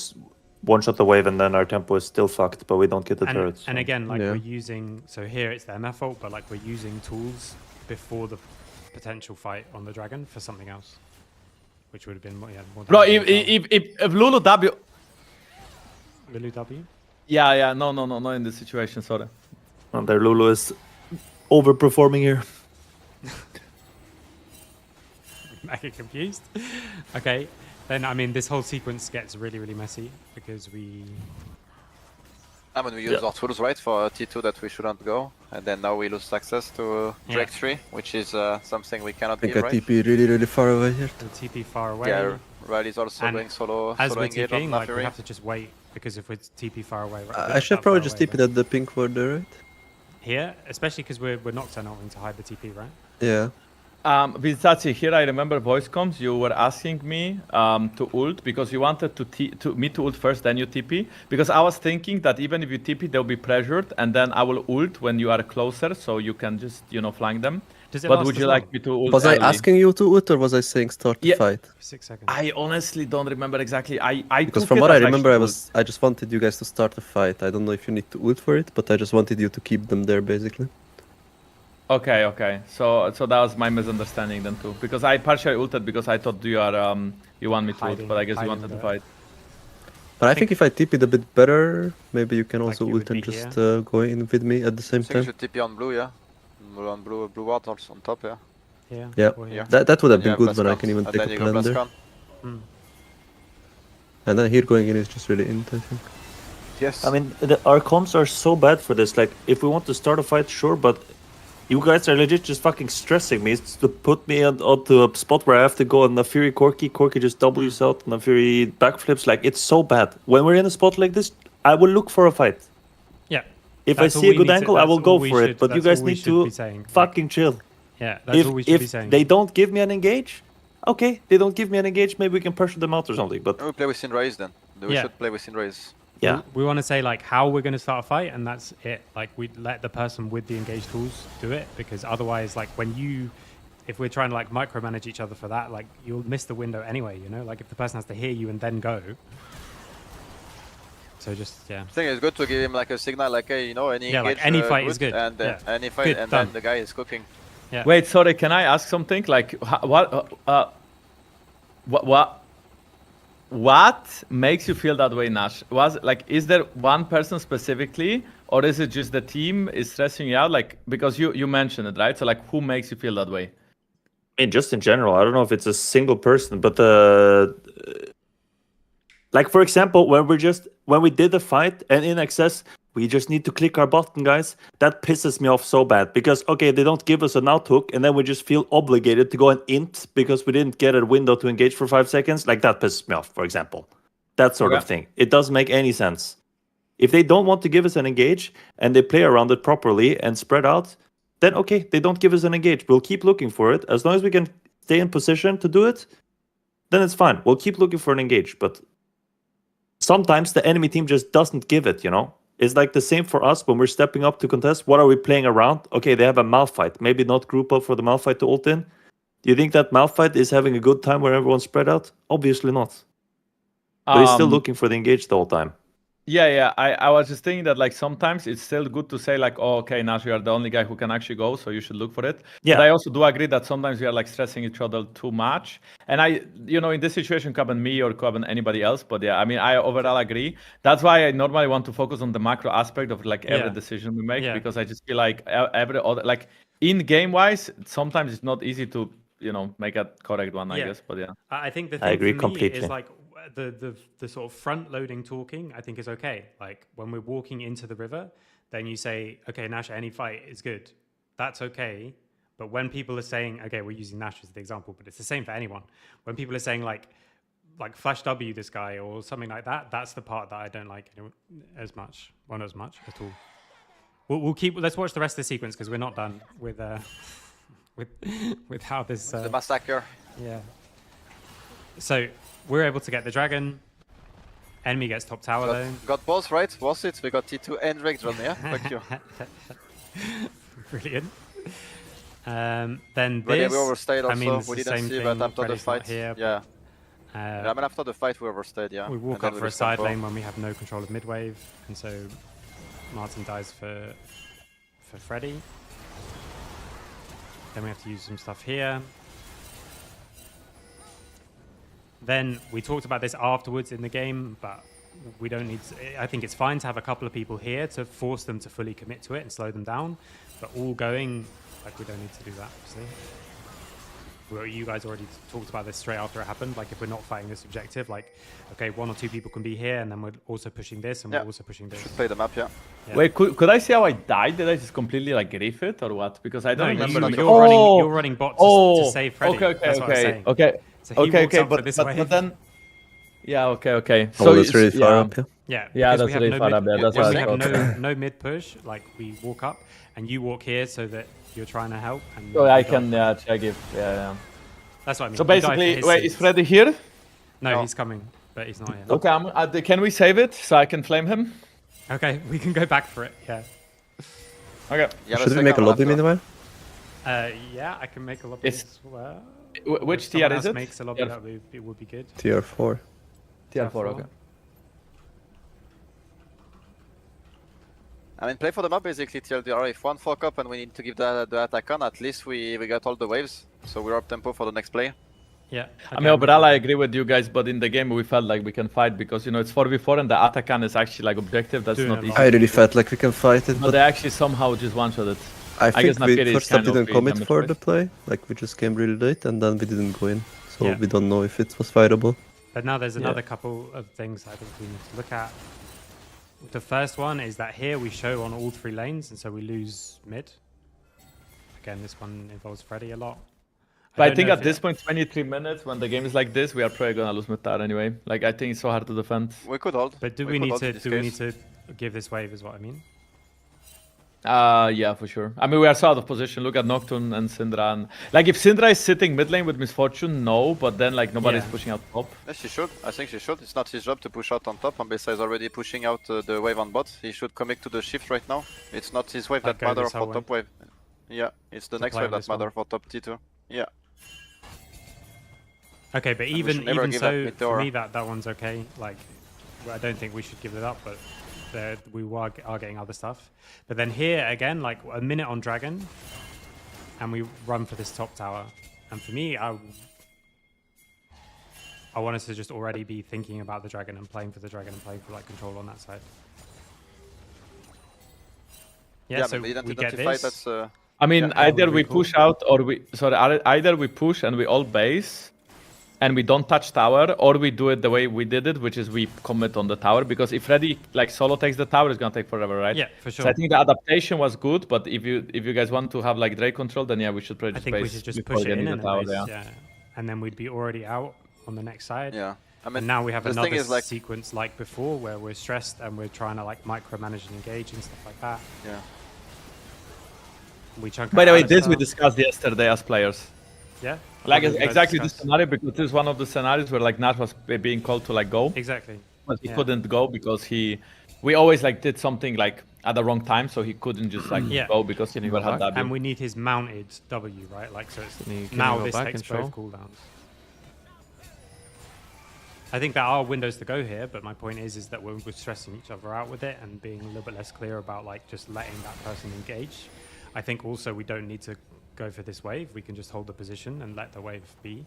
[SPEAKER 6] one-shot the wave and then our tempo is still fucked, but we don't get the turrets.
[SPEAKER 2] And
[SPEAKER 6] so.
[SPEAKER 2] again, like
[SPEAKER 3] Yeah.
[SPEAKER 2] we're using, so here it's the MF fault, but like we're using tools before the potential fight on the dragon for something else, which would have been more, more
[SPEAKER 5] Bro,
[SPEAKER 2] damage
[SPEAKER 5] if Lulu W...
[SPEAKER 2] Lulu W?
[SPEAKER 5] Yeah, no, not in this situation, sorry.
[SPEAKER 6] And their Lulu is overperforming here.
[SPEAKER 2] Mega confused. Okay, then I mean this whole sequence gets really, really messy because we...
[SPEAKER 1] I mean, we use our tools, right, for T2 that we shouldn't go, and then now we lose access to Drake 3, which is something we cannot
[SPEAKER 3] I think
[SPEAKER 1] give,
[SPEAKER 3] I
[SPEAKER 1] right?
[SPEAKER 3] TP really far away here.
[SPEAKER 2] The TP far away.
[SPEAKER 1] Yeah, Riley's also
[SPEAKER 2] And
[SPEAKER 1] doing solo
[SPEAKER 2] As we're
[SPEAKER 1] engage on
[SPEAKER 2] TPing, like we
[SPEAKER 1] Fury.
[SPEAKER 2] have to just wait because if we're TP far away, right,
[SPEAKER 3] I
[SPEAKER 2] not
[SPEAKER 3] should
[SPEAKER 2] that
[SPEAKER 3] probably
[SPEAKER 2] far
[SPEAKER 3] just
[SPEAKER 2] away,
[SPEAKER 3] TP
[SPEAKER 2] but
[SPEAKER 3] at the pink ward there, right?
[SPEAKER 2] here, especially because we're Nocturne ulting to hide the TP, right?
[SPEAKER 3] Yeah.
[SPEAKER 5] Vizazi, here I remember voice comms, you were asking me to ult because you wanted me to ult first, then you TP. Because I was thinking that even if you TP, they'll be pressured, and then I will ult when you are closer, so you can just, you know, flank them.
[SPEAKER 2] Does it
[SPEAKER 5] But
[SPEAKER 2] last
[SPEAKER 5] would
[SPEAKER 2] as
[SPEAKER 5] you
[SPEAKER 2] long?
[SPEAKER 5] like me to ult
[SPEAKER 3] Was I
[SPEAKER 5] early?
[SPEAKER 3] asking you to ult or was I saying start the
[SPEAKER 5] Yeah.
[SPEAKER 3] fight?
[SPEAKER 2] 6 seconds.
[SPEAKER 5] I honestly don't remember exactly. I
[SPEAKER 3] Because
[SPEAKER 5] took
[SPEAKER 3] from
[SPEAKER 5] it
[SPEAKER 3] what I
[SPEAKER 5] as, like,
[SPEAKER 3] remember,
[SPEAKER 5] ult.
[SPEAKER 3] I just wanted you guys to start the fight. I don't know if you need to ult for it, but I just wanted you to keep them there, basically.
[SPEAKER 5] Okay. So that was my misunderstanding then too. Because I partially ulted because I thought you are you want me to ult,
[SPEAKER 2] Hiding-
[SPEAKER 5] but I guess you
[SPEAKER 2] hiding
[SPEAKER 5] wanted to
[SPEAKER 2] the-
[SPEAKER 5] fight.
[SPEAKER 3] But I think if I TP it a bit better, maybe you can also
[SPEAKER 2] you
[SPEAKER 3] ult
[SPEAKER 2] would
[SPEAKER 3] and
[SPEAKER 2] be
[SPEAKER 3] just
[SPEAKER 2] here.
[SPEAKER 3] go in with me at the same
[SPEAKER 1] I think you
[SPEAKER 3] time.
[SPEAKER 1] should TP on blue, yeah? On blue ward also on top, yeah?
[SPEAKER 2] Here.
[SPEAKER 3] Yeah.
[SPEAKER 2] or here.
[SPEAKER 1] Yeah.
[SPEAKER 3] That would have
[SPEAKER 1] And
[SPEAKER 3] been
[SPEAKER 1] you
[SPEAKER 3] good,
[SPEAKER 1] have
[SPEAKER 3] but I
[SPEAKER 1] less
[SPEAKER 3] can even
[SPEAKER 1] cons,
[SPEAKER 3] take
[SPEAKER 1] and
[SPEAKER 3] a
[SPEAKER 1] then you go
[SPEAKER 3] plan there.
[SPEAKER 1] plus con.
[SPEAKER 2] Mm.
[SPEAKER 3] And then here going in is just really int, I think.
[SPEAKER 1] Yes.
[SPEAKER 6] I mean, our comms are so bad for this. Like, if we want to start a fight, sure, but you guys are legit just fucking stressing me. It's to put me onto a spot where I have to go on the Fury Corki. Corki just W's out and the Fury backflips. Like, it's so bad. When we're in a spot like this, I will look for a fight.
[SPEAKER 2] Yeah.
[SPEAKER 6] If
[SPEAKER 2] That's
[SPEAKER 6] I
[SPEAKER 2] all
[SPEAKER 6] see a
[SPEAKER 2] we
[SPEAKER 6] good
[SPEAKER 2] need to-
[SPEAKER 6] angle, I
[SPEAKER 2] that's
[SPEAKER 6] will
[SPEAKER 2] all
[SPEAKER 6] go
[SPEAKER 2] we
[SPEAKER 6] for
[SPEAKER 2] should-
[SPEAKER 6] it. But you
[SPEAKER 2] that's
[SPEAKER 6] guys
[SPEAKER 2] all we
[SPEAKER 6] need
[SPEAKER 2] should
[SPEAKER 6] to
[SPEAKER 2] be saying.
[SPEAKER 6] fucking chill.
[SPEAKER 2] Yeah, that's all we should be saying.
[SPEAKER 6] They don't give me an engage, okay, they don't give me an engage, maybe we can pressure them out or something. But
[SPEAKER 1] We play with Synraise then. We
[SPEAKER 2] Yeah.
[SPEAKER 1] should play with Synraise.
[SPEAKER 6] yeah,
[SPEAKER 2] We want to say like how we're going to start a fight, and that's it. Like we let the person with the engaged tools do it, because otherwise, like if we're trying to like micromanage each other for that, like you'll miss the window anyway. You know, like if the person has to hear you and then go. So just yeah.
[SPEAKER 1] I think it's good to give him like a signal, like, hey, you know, any
[SPEAKER 2] Yeah, like
[SPEAKER 1] engage,
[SPEAKER 2] any fight is good.
[SPEAKER 1] and
[SPEAKER 2] Yeah.
[SPEAKER 1] any fight,
[SPEAKER 2] Good,
[SPEAKER 1] and
[SPEAKER 2] done.
[SPEAKER 1] then the guy is cooking.
[SPEAKER 2] Yeah.
[SPEAKER 5] Wait, sorry, can I ask something? Like, what makes you feel that way, Nash? Is there one person specifically, or is it just the team is stressing you out? Like, because you mentioned it, right? So, like, who makes you feel that way?
[SPEAKER 6] I mean, just in general, I don't know if it's a single person, but like, for example, when we did the fight and in access, we just need to click our button, guys. That pisses me off so bad because, okay, they don't give us an out hook and then we just feel obligated to go and int because we didn't get a window to engage for 5 seconds. Like, that pisses me off, for example. That sort of thing. It doesn't make any sense. If they don't want to give us an engage and they play around it properly and spread out, then okay, they don't give us an engage. We'll keep looking for it. As long as we can stay in position to do it, then it's fine. We'll keep looking for an engage. But sometimes the enemy team just doesn't give it, you know? It's like the same for us when we're stepping up to contest. What are we playing around? Okay, they have a Malphite. Maybe not group up for the Malphite to ult in. Do you think that Malphite is having a good time where everyone's spread out? Obviously not. But he's still looking for the engage the whole time.
[SPEAKER 5] Yeah. I was just thinking that, like, sometimes it's still good to say, like, oh, okay, Nash, you are the only guy who can actually go, so you should look for it.
[SPEAKER 6] Yeah.
[SPEAKER 5] But I also do agree that sometimes we are, like, stressing each other too much. And in this situation, could happen me or could happen anybody else. But yeah, I mean, I overall agree. That's why I normally want to focus on the macro aspect of, like, every decision we make, because I just feel like every other, like, in game wise, sometimes it's not easy to, make a correct one, I guess. But yeah.
[SPEAKER 2] I think the
[SPEAKER 6] I
[SPEAKER 2] thing
[SPEAKER 6] agree
[SPEAKER 2] for me
[SPEAKER 6] completely.
[SPEAKER 2] is like the sort of front loading talking, I think is okay. Like when we're walking into the river, then you say, okay, Nash, any fight is good. That's okay. But when people are saying, okay, we're using Nash as the example, but it's the same for anyone. When people are saying like flash W this guy or something like that, that's the part that I don't like as much. Well, not as much at all. We'll keep. Let's watch the rest of the sequence because we're not done with with how this.
[SPEAKER 1] The massacre.
[SPEAKER 2] Yeah. So we're able to get the dragon. Enemy gets top tower though.
[SPEAKER 1] Got both, right? Was it? We got T2 and Drake Drone, yeah? Fuck you.
[SPEAKER 2] Brilliant. Then
[SPEAKER 1] But yeah,
[SPEAKER 2] this.
[SPEAKER 1] we overstayed also.
[SPEAKER 2] I mean, it's
[SPEAKER 1] we
[SPEAKER 2] the
[SPEAKER 1] didn't
[SPEAKER 2] same
[SPEAKER 1] see
[SPEAKER 2] thing.
[SPEAKER 1] that after the
[SPEAKER 2] Freddy's not
[SPEAKER 1] fight.
[SPEAKER 2] here,
[SPEAKER 1] Yeah. Yeah, I mean, after the fight, we overstayed, yeah.
[SPEAKER 2] We
[SPEAKER 1] And
[SPEAKER 2] walk
[SPEAKER 1] then
[SPEAKER 2] up
[SPEAKER 1] we
[SPEAKER 2] for a
[SPEAKER 1] just
[SPEAKER 2] side
[SPEAKER 1] tempo.
[SPEAKER 2] lane when we have no control of mid wave, and so Martin dies for Freddy. Then we have to use some stuff here. Then we talked about this afterwards in the game, but we don't need to, I think it's fine to have a couple of people here to force them to fully commit to it and slow them down, but all going, like, we don't need to do that, see? Well, you guys already talked about this straight after it happened. Like, if we're not fighting this objective, like, okay, 1 or 2 people can be here, and then we're also pushing this, and
[SPEAKER 1] Yeah.
[SPEAKER 2] we're also pushing this.
[SPEAKER 1] Should play the map, yeah.
[SPEAKER 2] Yeah.
[SPEAKER 5] Wait, could I see how I died? Did I just completely like grief it or what? Because I
[SPEAKER 2] No,
[SPEAKER 5] don't remember.
[SPEAKER 1] like,
[SPEAKER 2] you're running bot to save Freddy.
[SPEAKER 5] Okay,
[SPEAKER 2] That's what I'm saying.
[SPEAKER 5] okay.
[SPEAKER 2] So he
[SPEAKER 5] Okay,
[SPEAKER 2] walks
[SPEAKER 5] okay,
[SPEAKER 2] up for this
[SPEAKER 5] but
[SPEAKER 2] wave.
[SPEAKER 5] then, yeah, okay.
[SPEAKER 3] Oh, that's really far
[SPEAKER 5] yeah.
[SPEAKER 3] up, yeah.
[SPEAKER 2] Yeah,
[SPEAKER 5] Yeah,
[SPEAKER 2] because
[SPEAKER 5] that's
[SPEAKER 2] we have
[SPEAKER 5] really
[SPEAKER 2] no
[SPEAKER 5] far
[SPEAKER 2] mid,
[SPEAKER 5] up, yeah, that's
[SPEAKER 2] when
[SPEAKER 5] what
[SPEAKER 2] we
[SPEAKER 5] I
[SPEAKER 2] have
[SPEAKER 5] thought.
[SPEAKER 2] no mid push, like we walk up and you walk here so that you're trying to help. And
[SPEAKER 5] So I
[SPEAKER 2] you
[SPEAKER 5] can
[SPEAKER 2] die.
[SPEAKER 5] check if yeah.
[SPEAKER 2] That's what I mean.
[SPEAKER 5] So
[SPEAKER 2] You die for
[SPEAKER 5] basically,
[SPEAKER 2] his
[SPEAKER 5] wait, is
[SPEAKER 2] sins.
[SPEAKER 5] Freddy here?
[SPEAKER 2] No,
[SPEAKER 1] No.
[SPEAKER 2] he's coming, but he's not here.
[SPEAKER 5] Okay, can we save it so I can flame him?
[SPEAKER 2] Okay, we can go back for it. Yeah.
[SPEAKER 5] Okay.
[SPEAKER 1] Yeah,
[SPEAKER 3] Should we
[SPEAKER 1] let's
[SPEAKER 3] make a
[SPEAKER 1] take
[SPEAKER 3] lobby
[SPEAKER 1] after.
[SPEAKER 3] meanwhile?
[SPEAKER 2] Yeah, I can make a lobby
[SPEAKER 5] It's-
[SPEAKER 2] as well.
[SPEAKER 5] Which
[SPEAKER 2] If someone
[SPEAKER 5] tier
[SPEAKER 2] else
[SPEAKER 5] is it?
[SPEAKER 2] makes a lobby,
[SPEAKER 5] Tier-
[SPEAKER 2] that would be good.
[SPEAKER 3] Tier 4.
[SPEAKER 5] Tier 4, okay.
[SPEAKER 1] I mean, play for the map basically TLDR. If one fuck up and we need to give the attack on, at least we got all the waves. So we're up tempo for the next play.
[SPEAKER 2] Yeah.
[SPEAKER 5] I mean, overall, I agree with you guys, but in the game, we felt like we can fight because, you know, it's 4v4 and the Atakan is actually like objective. That's
[SPEAKER 2] Doing
[SPEAKER 5] not
[SPEAKER 2] a
[SPEAKER 5] easy.
[SPEAKER 2] lot.
[SPEAKER 3] I really felt like we can fight it,
[SPEAKER 5] But
[SPEAKER 3] but
[SPEAKER 5] they actually somehow just one-shot it.
[SPEAKER 3] I
[SPEAKER 5] guess
[SPEAKER 3] think we
[SPEAKER 5] Nafiri is
[SPEAKER 3] first up
[SPEAKER 5] kind of
[SPEAKER 3] didn't
[SPEAKER 5] free
[SPEAKER 3] commit
[SPEAKER 5] damage
[SPEAKER 3] for
[SPEAKER 5] wise.
[SPEAKER 3] the play. Like, we just came really late and then we didn't go in. So
[SPEAKER 5] Yeah.
[SPEAKER 3] we don't know if it was fightable.
[SPEAKER 2] But now there's another couple of things I think we need to look at. The first one is that here we show on all 3 lanes, and so we lose mid. Again, this one involves Freddy a lot.
[SPEAKER 5] But I
[SPEAKER 2] don't
[SPEAKER 5] think
[SPEAKER 2] know
[SPEAKER 5] at
[SPEAKER 2] if
[SPEAKER 5] this point, 23 minutes, when the game is like this, we are probably gonna lose mid tower anyway. Like, I think it's so hard to defend.
[SPEAKER 1] We could hold.
[SPEAKER 2] But do
[SPEAKER 1] We
[SPEAKER 2] we
[SPEAKER 1] could
[SPEAKER 2] need
[SPEAKER 1] hold
[SPEAKER 2] to
[SPEAKER 1] in this
[SPEAKER 2] do we need
[SPEAKER 1] case.
[SPEAKER 2] to give this wave? Is what I mean.
[SPEAKER 5] Yeah, for sure. I mean, we are so out of position. Look at Nocturne and Syndra. And, like, if Syndra is sitting mid lane with Misfortune, no. But then, like, nobody's
[SPEAKER 2] Yeah.
[SPEAKER 5] pushing out top.
[SPEAKER 1] Yes, she should. I think she should. It's not his job to push out on top. Ambessa is already pushing out the wave on bot. He should commit to the shift right now. It's not his wave
[SPEAKER 2] Like,
[SPEAKER 1] that
[SPEAKER 2] go
[SPEAKER 1] matters
[SPEAKER 2] this whole
[SPEAKER 1] for top wave. Yeah, it's the
[SPEAKER 2] To
[SPEAKER 1] next
[SPEAKER 2] play
[SPEAKER 1] wave
[SPEAKER 2] on
[SPEAKER 1] that
[SPEAKER 2] this one.
[SPEAKER 1] matters for top T2. Yeah.
[SPEAKER 2] Okay, but
[SPEAKER 1] we
[SPEAKER 2] even
[SPEAKER 1] should never
[SPEAKER 2] even
[SPEAKER 1] give that
[SPEAKER 2] so,
[SPEAKER 1] mid
[SPEAKER 2] for
[SPEAKER 1] tower.
[SPEAKER 2] me that one's okay. Like, I don't think we should give it up, but we are getting other stuff. But then here again, like a minute on Dragon, and we run for this top tower. And for me, I want us to just already be thinking about the Dragon and playing for the Dragon and playing for like control on that side. Yeah, so
[SPEAKER 1] we
[SPEAKER 2] we
[SPEAKER 1] didn't
[SPEAKER 2] get
[SPEAKER 1] identify
[SPEAKER 2] this.
[SPEAKER 1] that's
[SPEAKER 5] I mean,
[SPEAKER 1] Yeah,
[SPEAKER 5] either
[SPEAKER 2] would
[SPEAKER 5] we
[SPEAKER 2] be cool.
[SPEAKER 5] push out or either we push and we all base and we don't touch tower, or we do it the way we did it, which is we commit on the tower. Because if Freddy like solo takes the tower, it's gonna take forever, right?
[SPEAKER 2] Yeah, for sure.
[SPEAKER 5] So I think the adaptation was good, but if you guys want to have like Drake control, then yeah, we should probably
[SPEAKER 2] I
[SPEAKER 5] just
[SPEAKER 2] think we
[SPEAKER 5] base
[SPEAKER 2] should just
[SPEAKER 5] before
[SPEAKER 2] push it
[SPEAKER 5] getting
[SPEAKER 2] in
[SPEAKER 5] the
[SPEAKER 2] and
[SPEAKER 5] tower,
[SPEAKER 2] then
[SPEAKER 5] yeah.
[SPEAKER 2] and then we'd be already out on the next side.
[SPEAKER 1] yeah. I mean,
[SPEAKER 2] And now we have
[SPEAKER 1] the
[SPEAKER 2] another
[SPEAKER 1] thing is like
[SPEAKER 2] sequence like before where we're stressed and we're trying to like micromanage and engage and stuff like that.
[SPEAKER 1] yeah.
[SPEAKER 2] We chunk
[SPEAKER 5] By the
[SPEAKER 2] out
[SPEAKER 5] way, this we
[SPEAKER 2] Alistar.
[SPEAKER 5] discussed yesterday as players.
[SPEAKER 2] Yeah.
[SPEAKER 5] Like
[SPEAKER 2] What did you guys
[SPEAKER 5] exactly this
[SPEAKER 2] discuss?
[SPEAKER 5] scenario, because this is one of the scenarios where like Nash was being called to like go,
[SPEAKER 2] Exactly.
[SPEAKER 5] but he
[SPEAKER 2] Yeah.
[SPEAKER 5] couldn't go because we always like did something like at the wrong time, so he couldn't just like
[SPEAKER 2] Yeah.
[SPEAKER 5] go because he
[SPEAKER 4] Can you
[SPEAKER 5] never
[SPEAKER 4] go
[SPEAKER 5] had
[SPEAKER 4] back?
[SPEAKER 5] W.
[SPEAKER 2] And we need his mounted W, right? Like so it's
[SPEAKER 4] Can you
[SPEAKER 2] now
[SPEAKER 4] go
[SPEAKER 2] this
[SPEAKER 4] back
[SPEAKER 2] takes
[SPEAKER 4] and show?
[SPEAKER 2] both cooldowns. I think there are windows to go here, but my point is that we're stressing each other out with it and being a little bit less clear about like just letting that person engage. I think also we don't need to go for this wave. We can just hold the position and let the wave be.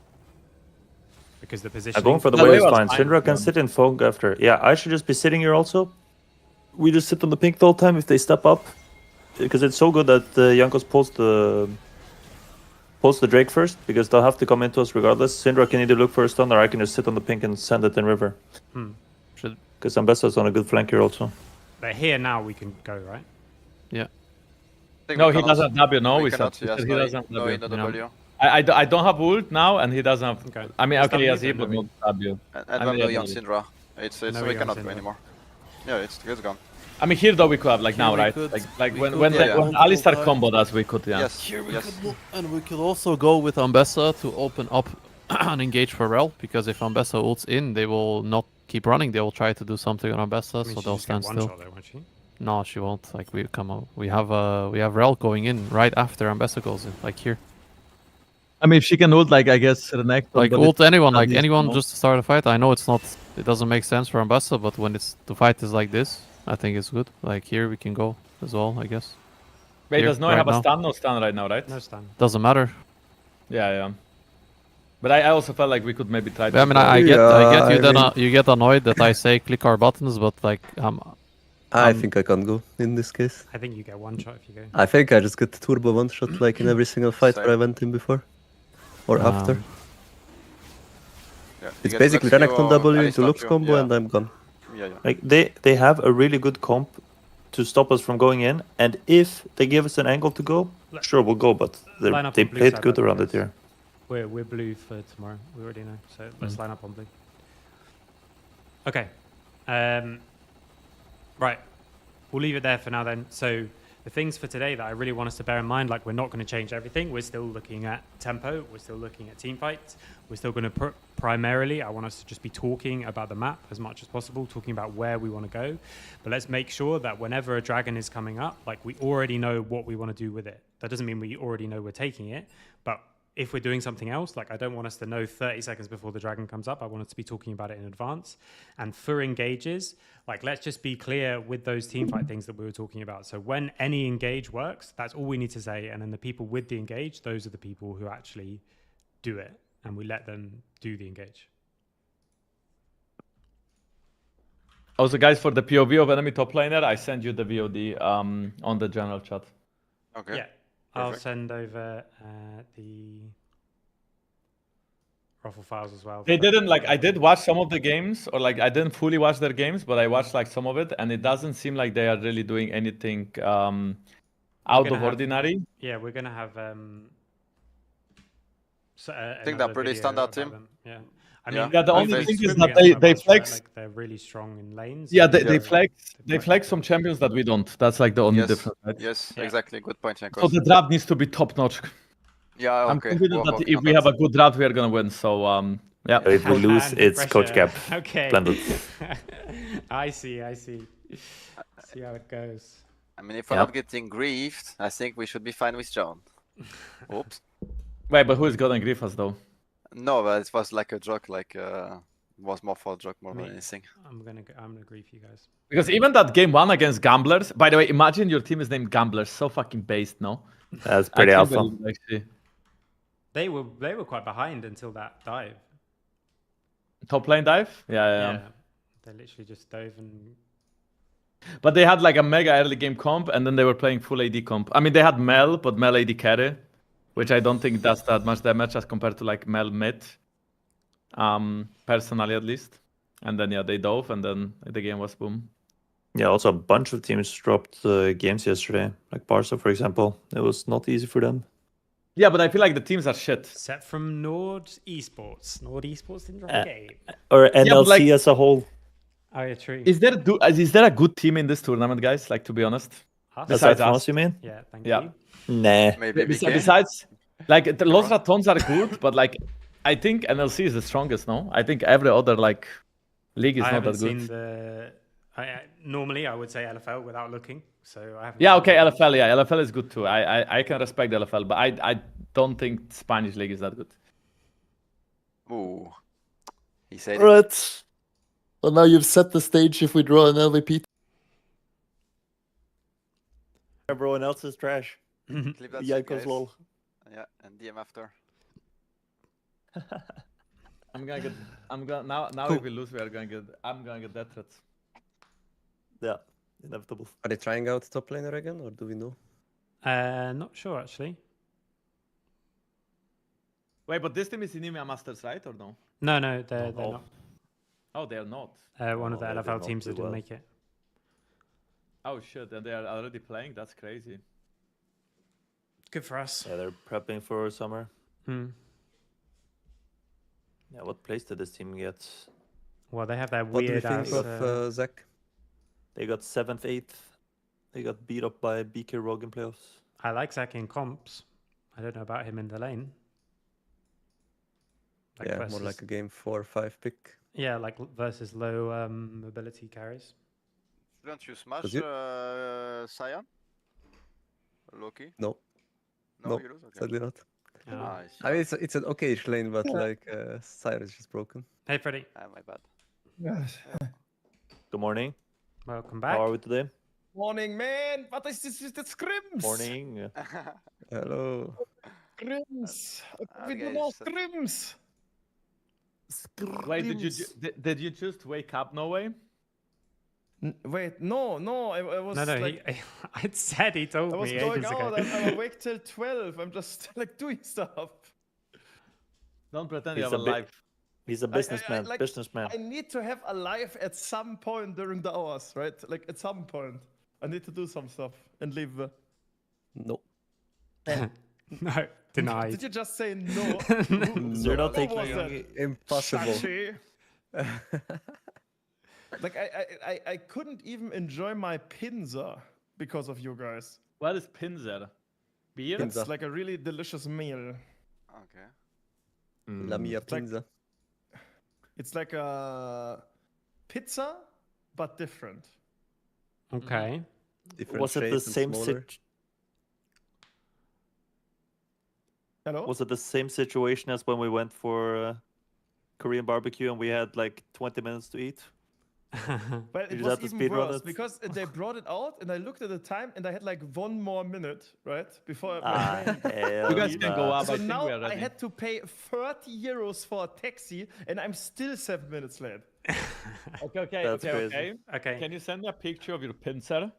[SPEAKER 2] Because the position.
[SPEAKER 6] Going for the
[SPEAKER 5] No,
[SPEAKER 6] wave
[SPEAKER 5] wave
[SPEAKER 6] is
[SPEAKER 5] was
[SPEAKER 6] fine.
[SPEAKER 5] fine,
[SPEAKER 6] Syndra can
[SPEAKER 5] yeah.
[SPEAKER 6] sit in fog after. Yeah, I should just be sitting here also. We just sit on the pink the whole time if they step up. Because it's so good that Jankos pulls the Drake first, because they'll have to come into us regardless. Syndra can either look for a stun or I can just sit on the pink and send it in river.
[SPEAKER 4] Should
[SPEAKER 6] Because Ambessa's on a good flank here also.
[SPEAKER 2] But here now we can go, right?
[SPEAKER 4] yeah.
[SPEAKER 1] I think
[SPEAKER 5] No,
[SPEAKER 1] we
[SPEAKER 5] he
[SPEAKER 1] cannot.
[SPEAKER 5] doesn't have W. No, we
[SPEAKER 1] cannot.
[SPEAKER 5] said
[SPEAKER 1] Yes,
[SPEAKER 5] he
[SPEAKER 1] no,
[SPEAKER 5] doesn't have
[SPEAKER 1] no,
[SPEAKER 5] W.
[SPEAKER 1] no
[SPEAKER 4] you know.
[SPEAKER 1] W.
[SPEAKER 5] I don't have ult now, and he doesn't have.
[SPEAKER 2] Okay.
[SPEAKER 5] I mean,
[SPEAKER 2] Is
[SPEAKER 5] okay, he
[SPEAKER 2] W
[SPEAKER 5] has E,
[SPEAKER 2] then
[SPEAKER 5] but
[SPEAKER 2] no
[SPEAKER 5] not W.
[SPEAKER 1] And
[SPEAKER 5] I
[SPEAKER 1] one
[SPEAKER 5] mean,
[SPEAKER 1] million
[SPEAKER 5] yeah,
[SPEAKER 1] Syndra. It's
[SPEAKER 2] No,
[SPEAKER 1] we
[SPEAKER 2] we
[SPEAKER 1] cannot
[SPEAKER 2] got
[SPEAKER 1] go
[SPEAKER 2] Syndra.
[SPEAKER 1] anymore. Yeah, it's gone.
[SPEAKER 5] I mean, here though we could have like
[SPEAKER 4] Here
[SPEAKER 5] now,
[SPEAKER 4] we
[SPEAKER 5] right?
[SPEAKER 4] could-
[SPEAKER 5] Like
[SPEAKER 4] we
[SPEAKER 5] when
[SPEAKER 4] could,
[SPEAKER 5] when
[SPEAKER 1] yeah,
[SPEAKER 5] when
[SPEAKER 4] yeah.
[SPEAKER 5] Alistar
[SPEAKER 4] Multiple
[SPEAKER 5] comboed us, we could, yeah.
[SPEAKER 1] Yes,
[SPEAKER 4] Here we
[SPEAKER 1] yes.
[SPEAKER 4] could, and we could also go with Ambessa to open up and engage for Rel, because if Ambessa ults in, they will not keep running. They will try to do something on Ambessa,
[SPEAKER 2] I mean,
[SPEAKER 4] so
[SPEAKER 2] she
[SPEAKER 4] they'll
[SPEAKER 2] just get
[SPEAKER 4] stand
[SPEAKER 2] one
[SPEAKER 4] still.
[SPEAKER 2] shot though, won't she?
[SPEAKER 4] No, she won't. Like we have Rel going in right after Ambessa goes in, like here.
[SPEAKER 5] I mean, if she can ult, like, I guess, Renekton.
[SPEAKER 4] Like
[SPEAKER 5] but
[SPEAKER 4] ult
[SPEAKER 5] it's
[SPEAKER 4] anyone,
[SPEAKER 5] not
[SPEAKER 4] like
[SPEAKER 5] easy,
[SPEAKER 4] anyone
[SPEAKER 5] no?
[SPEAKER 4] just to start a fight. I know it's not, it doesn't make sense for Ambassa, but when it's the fight is like this, I think it's good. Like here we can go as well, I guess.
[SPEAKER 5] Wait,
[SPEAKER 4] Here,
[SPEAKER 5] does Noe
[SPEAKER 4] right
[SPEAKER 5] have a
[SPEAKER 4] now.
[SPEAKER 5] stun? No stun right now, right?
[SPEAKER 2] No stun.
[SPEAKER 4] Doesn't matter.
[SPEAKER 5] Yeah. But I also felt like we could maybe try to
[SPEAKER 4] I mean,
[SPEAKER 5] go-
[SPEAKER 4] I get you
[SPEAKER 3] I
[SPEAKER 4] that
[SPEAKER 3] mean-
[SPEAKER 4] you get annoyed that I say click our buttons, but like
[SPEAKER 3] I think I can't go in this case.
[SPEAKER 2] I think you get one shot if you go.
[SPEAKER 3] I think I just get the turbo one shot like in every single fight where I went in before. Or after.
[SPEAKER 1] Yeah, you
[SPEAKER 3] It's
[SPEAKER 1] get
[SPEAKER 3] basically
[SPEAKER 1] Luxio
[SPEAKER 3] Renekton
[SPEAKER 1] or
[SPEAKER 3] W
[SPEAKER 1] Alice
[SPEAKER 3] into Lux
[SPEAKER 1] Luxio.
[SPEAKER 3] combo
[SPEAKER 1] Yeah.
[SPEAKER 3] and I'm gone.
[SPEAKER 1] Yeah.
[SPEAKER 6] Like they have a really good comp to stop us from going in, and if they give us an angle to go, sure we'll go. But
[SPEAKER 2] Line up
[SPEAKER 6] they
[SPEAKER 2] on blue
[SPEAKER 6] played
[SPEAKER 2] side,
[SPEAKER 6] good
[SPEAKER 2] by the
[SPEAKER 6] around
[SPEAKER 2] way,
[SPEAKER 6] it here.
[SPEAKER 2] We're blue for tomorrow. We already know. So let's line up on blue. Okay. Right. We'll leave it there for now then. So the things for today that I really want us to bear in mind, like we're not going to change everything. We're still looking at tempo. We're still looking at team fights. We're still going to primarily, I want us to just be talking about the map as much as possible, talking about where we want to go. But let's make sure that whenever a dragon is coming up, like we already know what we want to do with it. That doesn't mean we already know we're taking it, but if we're doing something else, like I don't want us to know 30 seconds before the dragon comes up. I want us to be talking about it in advance. And for engages, like let's just be clear with those teamfight things that we were talking about. So when any engage works, that's all we need to say. And then the people with the engage, those are the people who actually do it. And we let them do the engage.
[SPEAKER 5] Also, guys, for the POV of enemy top laner, I send you the VOD on the general chat.
[SPEAKER 1] Okay.
[SPEAKER 2] Yeah. I'll
[SPEAKER 1] Perfect.
[SPEAKER 2] send over the Ruffle files as well.
[SPEAKER 5] They didn't like. I did watch some of the games, or like I didn't fully watch their games, but I watched like some of it, and it doesn't seem like they are really doing anything out
[SPEAKER 2] gonna
[SPEAKER 5] of
[SPEAKER 2] have-
[SPEAKER 5] ordinary.
[SPEAKER 2] Yeah, we're gonna have.
[SPEAKER 1] I think they're
[SPEAKER 2] another
[SPEAKER 1] pretty
[SPEAKER 2] video
[SPEAKER 1] standout
[SPEAKER 2] about
[SPEAKER 1] team.
[SPEAKER 2] them. Yeah, I
[SPEAKER 1] Yeah.
[SPEAKER 2] mean,
[SPEAKER 5] Yeah, the
[SPEAKER 2] we
[SPEAKER 5] only
[SPEAKER 2] don't
[SPEAKER 5] thing is
[SPEAKER 2] scrim
[SPEAKER 5] that
[SPEAKER 2] against them
[SPEAKER 5] they
[SPEAKER 2] much, right?
[SPEAKER 5] flex.
[SPEAKER 2] Like they're really strong in lanes.
[SPEAKER 5] Yeah,
[SPEAKER 2] and
[SPEAKER 5] they
[SPEAKER 2] they're-
[SPEAKER 5] flex. They
[SPEAKER 2] quite
[SPEAKER 5] flex some
[SPEAKER 2] good.
[SPEAKER 5] champions that we don't. That's like the only
[SPEAKER 1] Yes.
[SPEAKER 5] difference. Right?
[SPEAKER 1] Yes,
[SPEAKER 2] Yeah.
[SPEAKER 1] exactly. Good point,
[SPEAKER 5] So
[SPEAKER 1] Jankos.
[SPEAKER 5] the draft needs to be top notch.
[SPEAKER 1] Yeah,
[SPEAKER 5] I'm
[SPEAKER 1] okay.
[SPEAKER 5] confident
[SPEAKER 1] We're
[SPEAKER 5] that
[SPEAKER 1] working
[SPEAKER 5] if
[SPEAKER 1] on
[SPEAKER 5] we
[SPEAKER 1] that.
[SPEAKER 5] have a good draft, we are gonna win. So yeah.
[SPEAKER 6] But if we lose,
[SPEAKER 2] And
[SPEAKER 6] it's Coach
[SPEAKER 2] pressure.
[SPEAKER 6] Cap.
[SPEAKER 2] Okay.
[SPEAKER 6] Splendid.
[SPEAKER 2] I see. See how it goes.
[SPEAKER 1] I mean, if we're
[SPEAKER 6] Yeah.
[SPEAKER 1] not getting griefed, I think we should be fine with John. Oops.
[SPEAKER 5] Wait, but who is gonna grief us though?
[SPEAKER 1] No, but it was like a joke, like, was more for a joke more
[SPEAKER 2] Me.
[SPEAKER 1] than anything.
[SPEAKER 2] I'm gonna grief you guys.
[SPEAKER 5] Because even that game one against Gamblers. By the way, imagine your team is named Gamblers. So fucking based, no?
[SPEAKER 6] That's
[SPEAKER 5] I
[SPEAKER 6] pretty
[SPEAKER 5] can't
[SPEAKER 6] alpha.
[SPEAKER 5] believe it, actually.
[SPEAKER 2] They were quite behind until that dive.
[SPEAKER 5] Top lane dive? Yeah.
[SPEAKER 2] They literally just dove and.
[SPEAKER 5] But they had like a mega early game comp, and then they were playing full AD comp. I mean, they had Mel, but Mel AD carry, which I don't think does that much damage as compared to like Mel mid. Personally, at least. And then yeah, they dove, and then the game was boom.
[SPEAKER 6] Yeah, also a bunch of teams dropped games yesterday, like Barca, for example. It was not easy for them.
[SPEAKER 5] Yeah, but I feel like the teams are shit.
[SPEAKER 2] Set from Nord Esports. Nord Esports didn't drop a game.
[SPEAKER 6] Or
[SPEAKER 5] but
[SPEAKER 6] NLC
[SPEAKER 5] like-
[SPEAKER 6] as a whole.
[SPEAKER 2] Oh yeah, true.
[SPEAKER 5] Is there a good team in this tournament, guys? Like, to be honest.
[SPEAKER 2] Us?
[SPEAKER 5] Besides
[SPEAKER 6] Aside from
[SPEAKER 5] us.
[SPEAKER 6] us, you mean?
[SPEAKER 2] Yeah, thank
[SPEAKER 5] Yeah.
[SPEAKER 2] you.
[SPEAKER 6] Nah.
[SPEAKER 1] Maybe BK?
[SPEAKER 5] Besides, like, the Los Ratons are good, but like, I think NLC is the strongest, no? I think every other, like, league is
[SPEAKER 2] I
[SPEAKER 5] not
[SPEAKER 2] haven't
[SPEAKER 5] that
[SPEAKER 2] seen
[SPEAKER 5] good.
[SPEAKER 2] the. Normally, I would say LFL without looking. So I haven't.
[SPEAKER 5] Yeah,
[SPEAKER 2] seen
[SPEAKER 5] okay,
[SPEAKER 2] the-
[SPEAKER 5] LFL, yeah, LFL is good too. I can respect LFL, but I don't think Spanish league is that good.
[SPEAKER 1] Ooh. He said it.
[SPEAKER 7] Right. Well, now you've set the stage if we draw an LVP.
[SPEAKER 6] Everyone else is trash.
[SPEAKER 1] Clip that shit,
[SPEAKER 6] Jankos
[SPEAKER 1] guys.
[SPEAKER 6] lol.
[SPEAKER 1] Yeah, and DM after.
[SPEAKER 5] I'm gonna now
[SPEAKER 3] Cool.
[SPEAKER 5] if we lose, I'm gonna get death threats.
[SPEAKER 6] Yeah, inevitable.
[SPEAKER 3] Are they trying out top laner again, or do we know?
[SPEAKER 2] Not sure actually.
[SPEAKER 5] Wait, but this team is in EMEA Masters, right, or no?
[SPEAKER 2] No, they're
[SPEAKER 6] Oh.
[SPEAKER 2] not.
[SPEAKER 5] Oh, they are not.
[SPEAKER 2] One of the
[SPEAKER 6] they did
[SPEAKER 2] LFL
[SPEAKER 6] not
[SPEAKER 2] teams
[SPEAKER 6] do
[SPEAKER 2] that didn't
[SPEAKER 6] well.
[SPEAKER 2] make it.
[SPEAKER 5] Oh shit, and they are already playing? That's crazy.
[SPEAKER 2] Good for us.
[SPEAKER 6] Yeah, they're prepping for summer.
[SPEAKER 2] Hmm.
[SPEAKER 6] Yeah, what place did this team get?
[SPEAKER 2] Well, they have that
[SPEAKER 3] What do you
[SPEAKER 2] weird
[SPEAKER 3] think
[SPEAKER 2] ass.
[SPEAKER 3] of Zach?
[SPEAKER 6] They got 7th, 8th. They got beat up by BK Rogue in playoffs.
[SPEAKER 2] I like Zach in comps. I don't know about him in the lane. Like
[SPEAKER 3] Yeah, more
[SPEAKER 2] versus-
[SPEAKER 3] like a game 4 or 5 pick.
[SPEAKER 2] Yeah, like versus low mobility carries.
[SPEAKER 1] Shouldn't you smash
[SPEAKER 3] Was you-
[SPEAKER 1] Cyan? Loki?
[SPEAKER 3] No.
[SPEAKER 1] No,
[SPEAKER 3] No,
[SPEAKER 1] you lose? Okay.
[SPEAKER 3] sadly not.
[SPEAKER 2] Oh.
[SPEAKER 1] Nice.
[SPEAKER 3] I mean, it's an okay-ish lane, but like Cyrus is just broken.
[SPEAKER 2] Hey, Freddy.
[SPEAKER 1] My bad.
[SPEAKER 6] Good morning.
[SPEAKER 2] Welcome
[SPEAKER 6] How are
[SPEAKER 2] back.
[SPEAKER 6] we today?
[SPEAKER 8] Morning, man. Wat is dit? Dit scrims.
[SPEAKER 6] Morning.
[SPEAKER 3] Hello.
[SPEAKER 8] Scrims. We
[SPEAKER 1] Okay,
[SPEAKER 8] do more
[SPEAKER 1] so-
[SPEAKER 8] scrims.
[SPEAKER 5] Wait, did you just wake up? No way.
[SPEAKER 8] Wait, no. I was
[SPEAKER 2] No,
[SPEAKER 8] like,
[SPEAKER 2] I said he told
[SPEAKER 8] I was
[SPEAKER 2] me
[SPEAKER 8] going
[SPEAKER 2] ages
[SPEAKER 8] out.
[SPEAKER 2] ago.
[SPEAKER 8] I'm awake till 12. I'm just like doing stuff.
[SPEAKER 5] Don't pretend you
[SPEAKER 6] He's
[SPEAKER 5] have a
[SPEAKER 6] a bit-
[SPEAKER 5] life.
[SPEAKER 6] He's a businessman.
[SPEAKER 8] like,
[SPEAKER 6] businessman.
[SPEAKER 8] I need to have a life at some point during the hours, right? Like at some point, I need to do some stuff and live.
[SPEAKER 3] No.
[SPEAKER 2] No, denied.
[SPEAKER 8] Did you just say no?
[SPEAKER 6] You're not
[SPEAKER 8] What
[SPEAKER 6] taking
[SPEAKER 8] was that?
[SPEAKER 3] Impossible.
[SPEAKER 8] Shachi. Like I couldn't even enjoy my pinza because of you guys.
[SPEAKER 5] What is Pinzer? Beer?
[SPEAKER 3] Pinzer.
[SPEAKER 8] It's like a really delicious meal.
[SPEAKER 1] Okay.
[SPEAKER 3] La mia
[SPEAKER 8] It's like-
[SPEAKER 3] pinza.
[SPEAKER 8] It's like a pizza, but different.
[SPEAKER 2] Okay.
[SPEAKER 3] Different
[SPEAKER 6] Was it the
[SPEAKER 3] shapes and
[SPEAKER 6] same
[SPEAKER 3] smaller.
[SPEAKER 8] Hello?
[SPEAKER 6] Was it the same situation as when we went for Korean barbecue and we had like 20 minutes to eat?
[SPEAKER 8] Well,
[SPEAKER 6] You
[SPEAKER 8] it
[SPEAKER 6] just
[SPEAKER 8] was
[SPEAKER 6] have to
[SPEAKER 8] even
[SPEAKER 6] speedrun
[SPEAKER 8] worse
[SPEAKER 6] it?
[SPEAKER 8] because they brought it out and I looked at the time and I had like 1 more minute, right? Before
[SPEAKER 6] Ah, hell
[SPEAKER 5] You guys can go
[SPEAKER 6] nah.
[SPEAKER 5] up.
[SPEAKER 8] So
[SPEAKER 5] I think
[SPEAKER 8] now
[SPEAKER 5] we are
[SPEAKER 8] I
[SPEAKER 5] ready.
[SPEAKER 8] had to pay 30 euros for a taxi and I'm still 7 minutes late.
[SPEAKER 5] Okay.
[SPEAKER 6] That's crazy.
[SPEAKER 2] Okay.
[SPEAKER 5] Can you send me a picture of your Pinzer?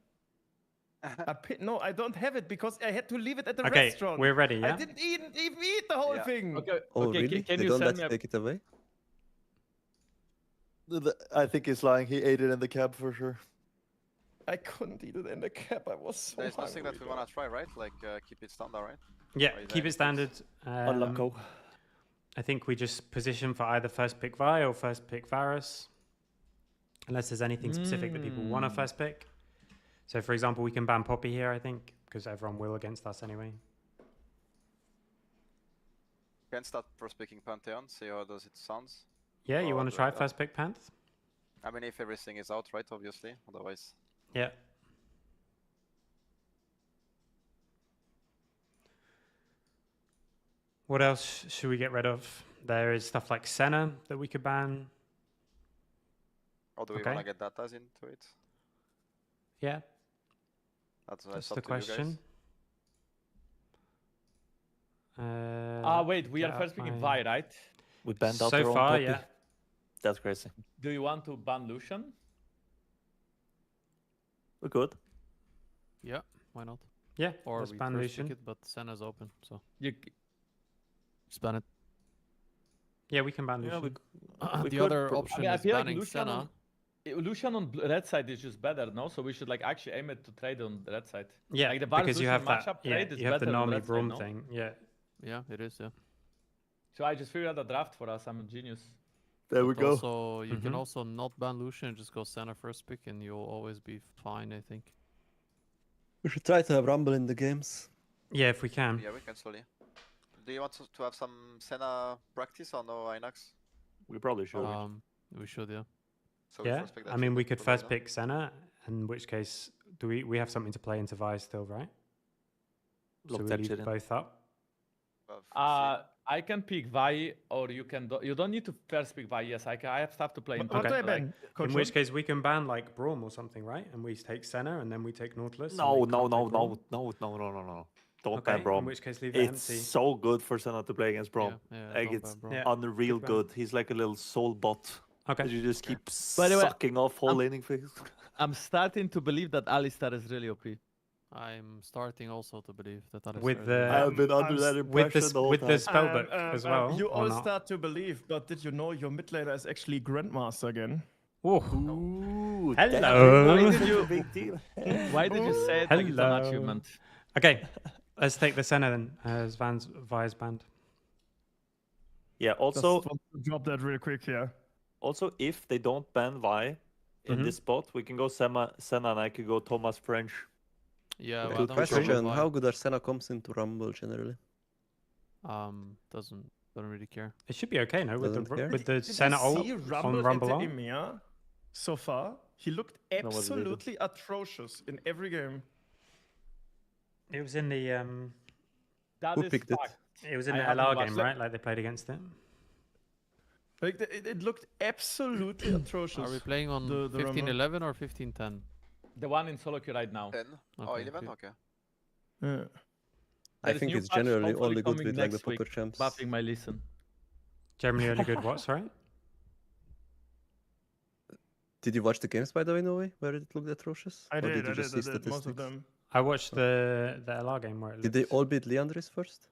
[SPEAKER 8] No, I don't have it because I had to leave it at the
[SPEAKER 2] Okay,
[SPEAKER 8] restaurant.
[SPEAKER 2] we're ready, yeah?
[SPEAKER 8] I didn't even eat the whole
[SPEAKER 1] Yeah.
[SPEAKER 8] thing.
[SPEAKER 5] Okay.
[SPEAKER 3] Oh,
[SPEAKER 5] okay.
[SPEAKER 3] really?
[SPEAKER 5] Can
[SPEAKER 3] They
[SPEAKER 5] you
[SPEAKER 3] don't
[SPEAKER 5] send
[SPEAKER 3] let
[SPEAKER 5] me
[SPEAKER 3] you
[SPEAKER 5] a...
[SPEAKER 3] take it away?
[SPEAKER 7] I think he's lying. He ate it in the cab for sure.
[SPEAKER 8] I couldn't eat it in the cab. I was so
[SPEAKER 1] There's nothing that we
[SPEAKER 8] hungry,
[SPEAKER 1] wanna try, right? Like keep it standard, right?
[SPEAKER 2] Yeah,
[SPEAKER 1] Or is
[SPEAKER 2] keep
[SPEAKER 1] there
[SPEAKER 2] it standard.
[SPEAKER 6] Unlucky.
[SPEAKER 2] I think we just position for either first pick Vi or first pick Varus. Unless there's anything specific that people want to first pick. So, for example, we can ban Poppy here, I think, because everyone will against us anyway.
[SPEAKER 1] Can start first picking Pantheon, see how does it sounds.
[SPEAKER 2] Yeah, you
[SPEAKER 1] Or
[SPEAKER 2] want to
[SPEAKER 1] do
[SPEAKER 2] try
[SPEAKER 1] it,
[SPEAKER 2] first pick Panth?
[SPEAKER 1] I mean, if everything is out, right? Obviously, otherwise.
[SPEAKER 2] Yeah. What else should we get rid of? There is stuff like Senna that we could ban.
[SPEAKER 1] Or do we
[SPEAKER 2] Okay.
[SPEAKER 1] wanna get datas into it?
[SPEAKER 2] Yeah,
[SPEAKER 1] That's
[SPEAKER 2] that's
[SPEAKER 1] up
[SPEAKER 2] the
[SPEAKER 1] to you guys.
[SPEAKER 2] question.
[SPEAKER 5] Wait, we are
[SPEAKER 2] get
[SPEAKER 5] first
[SPEAKER 2] up
[SPEAKER 5] picking
[SPEAKER 2] my-
[SPEAKER 5] Vi, right?
[SPEAKER 6] We banned out
[SPEAKER 2] So
[SPEAKER 6] their own
[SPEAKER 2] far,
[SPEAKER 6] Poppy.
[SPEAKER 2] yeah.
[SPEAKER 6] That's crazy.
[SPEAKER 5] Do you want to ban Lucian?
[SPEAKER 6] We're good.
[SPEAKER 4] Yeah, why not?
[SPEAKER 2] Yeah,
[SPEAKER 4] Or
[SPEAKER 2] let's
[SPEAKER 4] we
[SPEAKER 2] ban
[SPEAKER 4] first
[SPEAKER 2] Lucian.
[SPEAKER 4] pick it, but Senna's open, so
[SPEAKER 5] You...
[SPEAKER 4] just ban it.
[SPEAKER 2] Yeah, we can ban
[SPEAKER 6] Yeah,
[SPEAKER 2] Lucian.
[SPEAKER 6] we
[SPEAKER 4] The
[SPEAKER 6] could
[SPEAKER 4] other
[SPEAKER 6] pro-
[SPEAKER 4] option
[SPEAKER 5] I
[SPEAKER 4] is
[SPEAKER 5] feel like
[SPEAKER 4] banning
[SPEAKER 5] Lucian
[SPEAKER 4] Senna.
[SPEAKER 5] Lucian on red side is just better, no? So we should like actually aim it to trade on the red side.
[SPEAKER 2] Yeah,
[SPEAKER 5] like the Varus
[SPEAKER 2] because you
[SPEAKER 5] Lucian
[SPEAKER 2] have that.
[SPEAKER 5] matchup
[SPEAKER 2] Yeah,
[SPEAKER 5] trade is
[SPEAKER 2] you have the
[SPEAKER 5] better on
[SPEAKER 2] Nami
[SPEAKER 5] red side,
[SPEAKER 2] Braum
[SPEAKER 5] no?
[SPEAKER 2] thing. Yeah.
[SPEAKER 4] Yeah, it is, yeah.
[SPEAKER 5] So I just figured out a draft for us. I'm a genius.
[SPEAKER 6] There we
[SPEAKER 4] But
[SPEAKER 6] go.
[SPEAKER 4] Also, you can
[SPEAKER 2] Mhm.
[SPEAKER 4] also not ban Lucian and just go Senna first pick, and you'll always be fine, I think.
[SPEAKER 3] We should try to have Rumble in the games.
[SPEAKER 2] Yeah, if we can.
[SPEAKER 1] Yeah, we can slowly. Do you want to have some Senna practice or no Inox?
[SPEAKER 6] We probably should.
[SPEAKER 4] We should, yeah.
[SPEAKER 1] So we
[SPEAKER 2] Yeah,
[SPEAKER 1] first pick that
[SPEAKER 2] I mean,
[SPEAKER 1] shit
[SPEAKER 2] we could
[SPEAKER 1] for
[SPEAKER 2] first
[SPEAKER 1] later.
[SPEAKER 2] pick Senna, in which case, do we have something to play into Vi still, right? So
[SPEAKER 6] Lock
[SPEAKER 2] we
[SPEAKER 6] that
[SPEAKER 2] leave
[SPEAKER 6] shit in.
[SPEAKER 2] both up.
[SPEAKER 5] I can pick Vi, or you can. You don't need to first pick Vi. Yes, I have stuff to play into.
[SPEAKER 8] What
[SPEAKER 2] Okay.
[SPEAKER 8] do I
[SPEAKER 5] it, like-
[SPEAKER 8] ban?
[SPEAKER 2] In
[SPEAKER 8] Coach
[SPEAKER 2] which
[SPEAKER 8] Ron?
[SPEAKER 2] case, we can ban like Braum or something, right? And we take Senna, and then we take Nautilus. and
[SPEAKER 6] No,
[SPEAKER 2] they
[SPEAKER 6] no,
[SPEAKER 2] can't
[SPEAKER 6] no,
[SPEAKER 2] play
[SPEAKER 6] no,
[SPEAKER 2] Braum.
[SPEAKER 6] no. Don't
[SPEAKER 2] Okay,
[SPEAKER 6] ban
[SPEAKER 2] in
[SPEAKER 6] Braum.
[SPEAKER 2] which case, leave it
[SPEAKER 6] It's
[SPEAKER 2] empty.
[SPEAKER 6] so good for Senna to play against Braum.
[SPEAKER 4] Yeah,
[SPEAKER 6] Like,
[SPEAKER 4] don't
[SPEAKER 6] it's
[SPEAKER 4] ban Braum.
[SPEAKER 2] Yeah.
[SPEAKER 6] unreal
[SPEAKER 2] Good ban.
[SPEAKER 6] good. He's like a little soul bot.
[SPEAKER 2] Okay.
[SPEAKER 6] That you just keep
[SPEAKER 5] By the way,
[SPEAKER 6] sucking off whole
[SPEAKER 5] I'm-
[SPEAKER 6] laning phase.
[SPEAKER 5] I'm starting to believe that Alistar is really OP.
[SPEAKER 4] I'm starting also to believe that that is
[SPEAKER 2] With
[SPEAKER 4] very
[SPEAKER 2] the-
[SPEAKER 6] I have been under
[SPEAKER 8] I'm
[SPEAKER 6] that
[SPEAKER 8] s-
[SPEAKER 6] impression
[SPEAKER 2] With
[SPEAKER 6] the whole time.
[SPEAKER 2] the spellbook as well.
[SPEAKER 8] You
[SPEAKER 2] or
[SPEAKER 8] all
[SPEAKER 2] not?
[SPEAKER 8] start to believe, but did you know your mid laner is actually Grandmaster again?
[SPEAKER 2] Ooh.
[SPEAKER 6] Ooh,
[SPEAKER 2] Hello.
[SPEAKER 6] that's
[SPEAKER 5] Did you-
[SPEAKER 6] a big deal.
[SPEAKER 5] Why did you say it like it's an
[SPEAKER 2] Hello.
[SPEAKER 5] achievement?
[SPEAKER 2] Okay, let's take the Senna then, as Vi's banned.
[SPEAKER 6] Yeah, also,
[SPEAKER 8] Just want to drop that real quick here.
[SPEAKER 6] also if they don't ban Vi in
[SPEAKER 2] Mhm.
[SPEAKER 6] this spot, we can go Senna and I could go Thomas French.
[SPEAKER 4] Yeah,
[SPEAKER 3] Good
[SPEAKER 4] well, I don't
[SPEAKER 3] question.
[SPEAKER 4] really
[SPEAKER 3] How good are Senna comps into Rumble generally?
[SPEAKER 4] don't really care.
[SPEAKER 2] It should be okay, no? With
[SPEAKER 3] Doesn't care.
[SPEAKER 2] the
[SPEAKER 8] Did
[SPEAKER 2] Senna
[SPEAKER 8] you
[SPEAKER 2] ult
[SPEAKER 8] see
[SPEAKER 2] on Rumble
[SPEAKER 8] at
[SPEAKER 2] on?
[SPEAKER 8] the EMEA so far? He looked
[SPEAKER 6] was really good.
[SPEAKER 8] absolutely atrocious in every game.
[SPEAKER 2] It was in the
[SPEAKER 5] That
[SPEAKER 3] Who
[SPEAKER 5] is
[SPEAKER 3] picked it?
[SPEAKER 5] fact.
[SPEAKER 2] It was in
[SPEAKER 5] I
[SPEAKER 2] the
[SPEAKER 5] haven't
[SPEAKER 2] LR
[SPEAKER 5] watched
[SPEAKER 2] game,
[SPEAKER 5] it.
[SPEAKER 2] right? Like they played against it.
[SPEAKER 8] Like it looked absolutely atrocious.
[SPEAKER 4] Are we playing on
[SPEAKER 8] the Rumble.
[SPEAKER 4] 15-11 or 15-10?
[SPEAKER 5] The one in solo queue right now.
[SPEAKER 1] 10. Oh,
[SPEAKER 4] Okay,
[SPEAKER 1] 11?
[SPEAKER 4] okay.
[SPEAKER 1] Okay.
[SPEAKER 8] Yeah.
[SPEAKER 3] I
[SPEAKER 5] There is
[SPEAKER 3] think
[SPEAKER 5] new
[SPEAKER 3] it's
[SPEAKER 5] patch
[SPEAKER 3] generally
[SPEAKER 5] hopefully
[SPEAKER 3] only good
[SPEAKER 5] coming
[SPEAKER 3] with like the
[SPEAKER 5] next week,
[SPEAKER 3] proper champs.
[SPEAKER 5] Buffing my listen.
[SPEAKER 2] Generally only good what, sorry?
[SPEAKER 3] Did you watch the games by the way, Noe, where it looked atrocious?
[SPEAKER 8] I
[SPEAKER 3] Or
[SPEAKER 8] did,
[SPEAKER 3] did you
[SPEAKER 8] I
[SPEAKER 3] just
[SPEAKER 8] did,
[SPEAKER 3] see
[SPEAKER 8] I did. Most of
[SPEAKER 3] statistics?
[SPEAKER 8] them.
[SPEAKER 2] I watched the LR game where it
[SPEAKER 3] Did they
[SPEAKER 2] looked-
[SPEAKER 3] all beat Leandris first?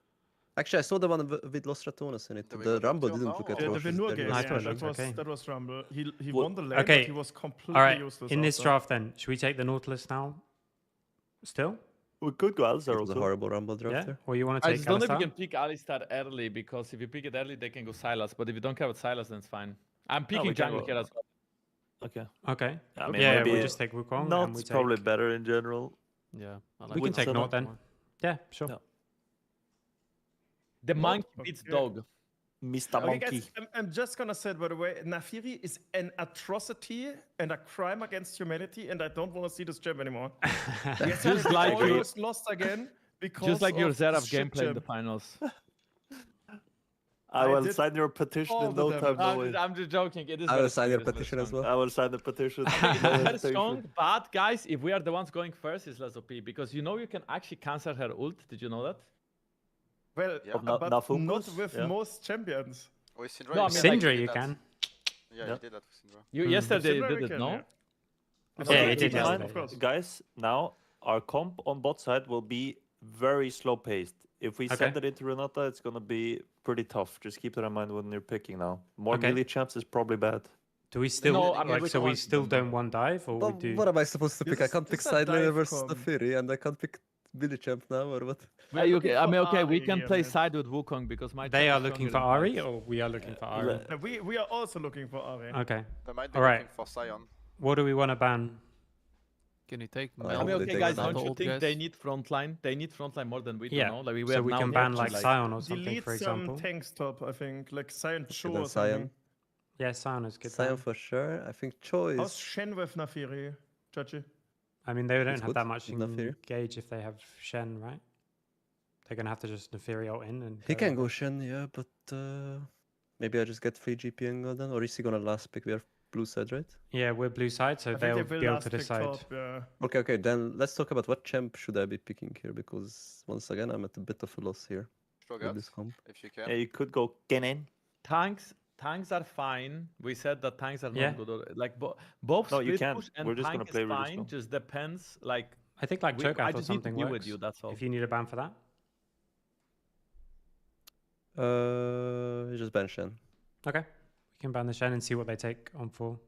[SPEAKER 3] Actually, I saw the one with Los Ratones in it.
[SPEAKER 1] Do we
[SPEAKER 3] The
[SPEAKER 1] go
[SPEAKER 3] Rumble
[SPEAKER 1] till
[SPEAKER 3] didn't
[SPEAKER 1] now,
[SPEAKER 3] look
[SPEAKER 1] or-
[SPEAKER 8] The
[SPEAKER 3] atrocious.
[SPEAKER 8] Venur
[SPEAKER 3] there
[SPEAKER 8] game,
[SPEAKER 3] was-
[SPEAKER 2] I thought it
[SPEAKER 8] that
[SPEAKER 2] looked
[SPEAKER 8] was
[SPEAKER 2] okay.
[SPEAKER 8] that was Rumble. He
[SPEAKER 3] Well,
[SPEAKER 8] won the lane,
[SPEAKER 2] okay,
[SPEAKER 8] but he was completely
[SPEAKER 2] All right,
[SPEAKER 8] useless.
[SPEAKER 2] in this
[SPEAKER 8] after.
[SPEAKER 2] draft then, should we take the Nautilus now? Still?
[SPEAKER 6] We could go
[SPEAKER 3] It
[SPEAKER 6] Alistar
[SPEAKER 3] was a
[SPEAKER 6] also.
[SPEAKER 3] horrible Rumble draft
[SPEAKER 2] Yeah?
[SPEAKER 3] there.
[SPEAKER 2] Or you want to
[SPEAKER 5] I
[SPEAKER 2] take
[SPEAKER 5] just don't know if you
[SPEAKER 2] Alistar?
[SPEAKER 5] can pick Alistar early, because if you pick it early, they can go Sylas. But if you don't care about Sylas, then it's fine. I'm picking
[SPEAKER 6] we can
[SPEAKER 5] jungle
[SPEAKER 6] go-
[SPEAKER 5] here as well.
[SPEAKER 6] Okay.
[SPEAKER 2] Okay.
[SPEAKER 6] I
[SPEAKER 2] Yeah,
[SPEAKER 6] mean,
[SPEAKER 2] yeah,
[SPEAKER 6] maybe
[SPEAKER 2] we just take Wukong and we
[SPEAKER 6] Not's
[SPEAKER 2] take...
[SPEAKER 6] probably better in general.
[SPEAKER 4] Yeah, I like
[SPEAKER 2] We can
[SPEAKER 6] with
[SPEAKER 2] take
[SPEAKER 6] Senna.
[SPEAKER 2] Nort then. Yeah, sure.
[SPEAKER 6] Yeah.
[SPEAKER 5] The
[SPEAKER 8] Nope,
[SPEAKER 5] monkey beats
[SPEAKER 8] okay.
[SPEAKER 5] dog.
[SPEAKER 6] Mr.
[SPEAKER 8] Okay,
[SPEAKER 6] Monkey.
[SPEAKER 8] guys, I'm just gonna say, by the way, Nafiri is an atrocity and a crime against humanity, and I don't want to see this gem anymore. Yes,
[SPEAKER 5] Just
[SPEAKER 8] we
[SPEAKER 5] like you-
[SPEAKER 8] almost lost again because
[SPEAKER 5] Just like your
[SPEAKER 8] of this
[SPEAKER 5] Zeraf
[SPEAKER 8] shit
[SPEAKER 5] gameplay in
[SPEAKER 8] gem.
[SPEAKER 5] the finals.
[SPEAKER 6] I
[SPEAKER 8] I
[SPEAKER 6] will
[SPEAKER 8] did
[SPEAKER 6] sign your petition
[SPEAKER 8] all
[SPEAKER 6] in
[SPEAKER 8] the
[SPEAKER 6] no
[SPEAKER 8] damage.
[SPEAKER 6] time. No way.
[SPEAKER 5] I'm just joking. It is
[SPEAKER 3] I
[SPEAKER 5] very
[SPEAKER 3] will sign your
[SPEAKER 5] strong, it is very
[SPEAKER 3] petition as
[SPEAKER 5] strong.
[SPEAKER 3] well.
[SPEAKER 6] I will sign the petition.
[SPEAKER 5] It's
[SPEAKER 6] No
[SPEAKER 5] very
[SPEAKER 6] hesitation.
[SPEAKER 5] strong, but guys, if we are the ones going first, it's less OP, because you know you can actually cancel her ult. Did you know that?
[SPEAKER 8] Well,
[SPEAKER 1] Yeah.
[SPEAKER 6] Na-
[SPEAKER 8] but
[SPEAKER 6] Nafumus?
[SPEAKER 8] not with
[SPEAKER 6] Yeah.
[SPEAKER 8] most champions.
[SPEAKER 1] Oh, is Syndra?
[SPEAKER 5] No, I
[SPEAKER 1] you
[SPEAKER 5] mean,
[SPEAKER 1] did
[SPEAKER 5] like-
[SPEAKER 2] Syndra
[SPEAKER 1] that.
[SPEAKER 2] you can.
[SPEAKER 1] Yeah,
[SPEAKER 6] Yeah.
[SPEAKER 1] you did that with Syndra.
[SPEAKER 5] You
[SPEAKER 2] Mm.
[SPEAKER 5] yesterday
[SPEAKER 8] Syndra
[SPEAKER 5] did
[SPEAKER 8] we
[SPEAKER 5] it,
[SPEAKER 8] can,
[SPEAKER 5] no?
[SPEAKER 8] yeah.
[SPEAKER 2] Yeah, he
[SPEAKER 8] Okay,
[SPEAKER 2] did
[SPEAKER 8] yeah,
[SPEAKER 2] yesterday.
[SPEAKER 8] of course.
[SPEAKER 6] Guys, now our comp on bot side will be very slow paced. If we send
[SPEAKER 2] Okay.
[SPEAKER 6] it into Renata, it's gonna be pretty tough. Just keep that in mind when you're picking now. More
[SPEAKER 2] Okay.
[SPEAKER 6] melee champs is probably bad.
[SPEAKER 2] Do we still,
[SPEAKER 5] No, I mean,
[SPEAKER 2] like,
[SPEAKER 5] we
[SPEAKER 2] so
[SPEAKER 5] can
[SPEAKER 2] we
[SPEAKER 5] want
[SPEAKER 2] still
[SPEAKER 5] them.
[SPEAKER 2] don't one dive, or we
[SPEAKER 3] But
[SPEAKER 2] do?
[SPEAKER 3] what am I supposed to
[SPEAKER 8] This
[SPEAKER 3] pick? I
[SPEAKER 8] is-
[SPEAKER 3] can't
[SPEAKER 8] this
[SPEAKER 3] pick
[SPEAKER 8] is a
[SPEAKER 3] side laner
[SPEAKER 8] dive
[SPEAKER 3] versus the
[SPEAKER 8] comp.
[SPEAKER 3] Fury, and I can't pick Billy Champ now, or what?
[SPEAKER 8] We're
[SPEAKER 5] you
[SPEAKER 8] looking
[SPEAKER 5] okay? I mean,
[SPEAKER 8] for
[SPEAKER 5] okay, we
[SPEAKER 8] Ari
[SPEAKER 5] can
[SPEAKER 8] here,
[SPEAKER 5] play
[SPEAKER 8] man.
[SPEAKER 5] side with Wukong, because my
[SPEAKER 2] They
[SPEAKER 5] champ
[SPEAKER 2] are
[SPEAKER 5] is
[SPEAKER 2] looking for
[SPEAKER 5] stronger than
[SPEAKER 2] Ari,
[SPEAKER 5] mine.
[SPEAKER 2] or we are looking for Ari?
[SPEAKER 6] le-
[SPEAKER 8] No, we are also looking for Ari.
[SPEAKER 2] Okay.
[SPEAKER 1] They might be
[SPEAKER 2] All right.
[SPEAKER 1] looking for Sion.
[SPEAKER 2] What do we want to ban?
[SPEAKER 4] Can you take
[SPEAKER 3] I
[SPEAKER 5] I
[SPEAKER 4] Mel?
[SPEAKER 5] mean,
[SPEAKER 3] They
[SPEAKER 5] okay,
[SPEAKER 3] take
[SPEAKER 5] guys,
[SPEAKER 3] Sion.
[SPEAKER 5] don't you
[SPEAKER 4] Old
[SPEAKER 5] think
[SPEAKER 4] guys?
[SPEAKER 5] they need frontline? They need frontline more than we do,
[SPEAKER 2] Yeah,
[SPEAKER 5] no? Like we
[SPEAKER 2] so
[SPEAKER 5] have
[SPEAKER 2] we
[SPEAKER 5] now
[SPEAKER 2] can ban
[SPEAKER 5] Neptune,
[SPEAKER 2] like Sion or something,
[SPEAKER 8] Delete
[SPEAKER 2] for
[SPEAKER 8] some
[SPEAKER 2] example.
[SPEAKER 8] tank stop, I think, like Sion Cho
[SPEAKER 3] then
[SPEAKER 8] or something.
[SPEAKER 3] Sion.
[SPEAKER 2] Yeah, Sion is good.
[SPEAKER 3] Sion
[SPEAKER 2] ban.
[SPEAKER 3] for sure. I think Cho
[SPEAKER 8] How's
[SPEAKER 3] is.
[SPEAKER 8] Shen with Nafiri, Chachi?
[SPEAKER 2] I mean, they don't
[SPEAKER 3] It's
[SPEAKER 2] have
[SPEAKER 3] good
[SPEAKER 2] that much
[SPEAKER 3] with Naafiri.
[SPEAKER 2] engage if they have Shen, right? They're gonna have to just Neferi ult in and.
[SPEAKER 3] He can go Shen, yeah, but maybe I just get free GP and go then. Or is he gonna last pick? We are blue side, right?
[SPEAKER 2] Yeah, we're blue side, so
[SPEAKER 8] I think
[SPEAKER 2] they'll
[SPEAKER 8] they will
[SPEAKER 2] be able
[SPEAKER 8] last
[SPEAKER 2] to
[SPEAKER 8] pick
[SPEAKER 2] decide.
[SPEAKER 8] top, yeah.
[SPEAKER 3] Okay, then let's talk about what champ should I be picking here, because once again I'm at a bit of a loss here with
[SPEAKER 1] Strogat,
[SPEAKER 3] this comp.
[SPEAKER 1] if you can.
[SPEAKER 6] Yeah, you could go Kennen.
[SPEAKER 5] Tanks are fine. We said that tanks are
[SPEAKER 2] Yeah.
[SPEAKER 5] not good. Like both
[SPEAKER 6] No, you
[SPEAKER 5] split
[SPEAKER 6] can't.
[SPEAKER 5] push and
[SPEAKER 6] We're just
[SPEAKER 5] tank
[SPEAKER 6] gonna
[SPEAKER 5] is
[SPEAKER 6] play really
[SPEAKER 5] fine.
[SPEAKER 6] slow.
[SPEAKER 5] Just depends. Like
[SPEAKER 2] I think like
[SPEAKER 5] I
[SPEAKER 2] Cho'Gath or
[SPEAKER 5] just need to
[SPEAKER 2] something
[SPEAKER 5] be
[SPEAKER 2] works.
[SPEAKER 5] with you. That's all.
[SPEAKER 2] If you need a ban for that.
[SPEAKER 3] Just ban Shen.
[SPEAKER 2] Okay. We can ban the Shen and see what they take on 4.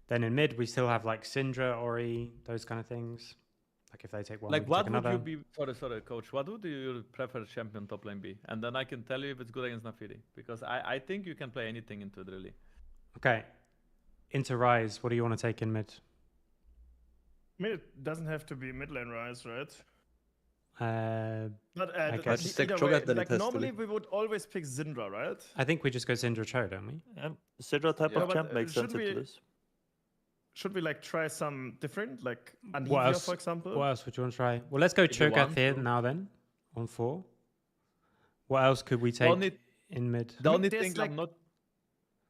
[SPEAKER 2] Then in mid, we still have like Syndra, Ori, those kind of things. Like if they take one,
[SPEAKER 5] Like
[SPEAKER 2] we can
[SPEAKER 5] what
[SPEAKER 2] take
[SPEAKER 5] would
[SPEAKER 2] another.
[SPEAKER 5] you be? Sorry, coach. What would you prefer champion top lane be? And then I can tell you if it's good against Nafiri, because I think you can play anything into it really.
[SPEAKER 2] Okay. Into Rise, what do you want to take in mid?
[SPEAKER 8] I mean, it doesn't have to be mid lane rise, right? But
[SPEAKER 2] I guess.
[SPEAKER 3] Just take
[SPEAKER 8] either way,
[SPEAKER 3] Cho'Gath, then it
[SPEAKER 8] like
[SPEAKER 3] has to
[SPEAKER 8] normally
[SPEAKER 3] be.
[SPEAKER 8] we would always pick Syndra, right?
[SPEAKER 2] I think we just go Syndra Cho, don't we?
[SPEAKER 6] Sidra type
[SPEAKER 1] Yeah.
[SPEAKER 6] of
[SPEAKER 8] But,
[SPEAKER 6] champ makes sense
[SPEAKER 8] should
[SPEAKER 6] into
[SPEAKER 8] we-
[SPEAKER 6] this.
[SPEAKER 8] Should we like try some different, like
[SPEAKER 2] What
[SPEAKER 8] Anivia,
[SPEAKER 2] else?
[SPEAKER 8] for example?
[SPEAKER 2] What else would you want to try? Well, let's go
[SPEAKER 5] If you
[SPEAKER 2] Cho'Gath
[SPEAKER 5] want
[SPEAKER 2] here
[SPEAKER 5] to.
[SPEAKER 2] now then, on 4. What else could we take
[SPEAKER 5] only-
[SPEAKER 2] in mid?
[SPEAKER 5] The
[SPEAKER 8] mean,
[SPEAKER 5] only
[SPEAKER 8] there's
[SPEAKER 5] thing
[SPEAKER 8] like-
[SPEAKER 5] I'm not.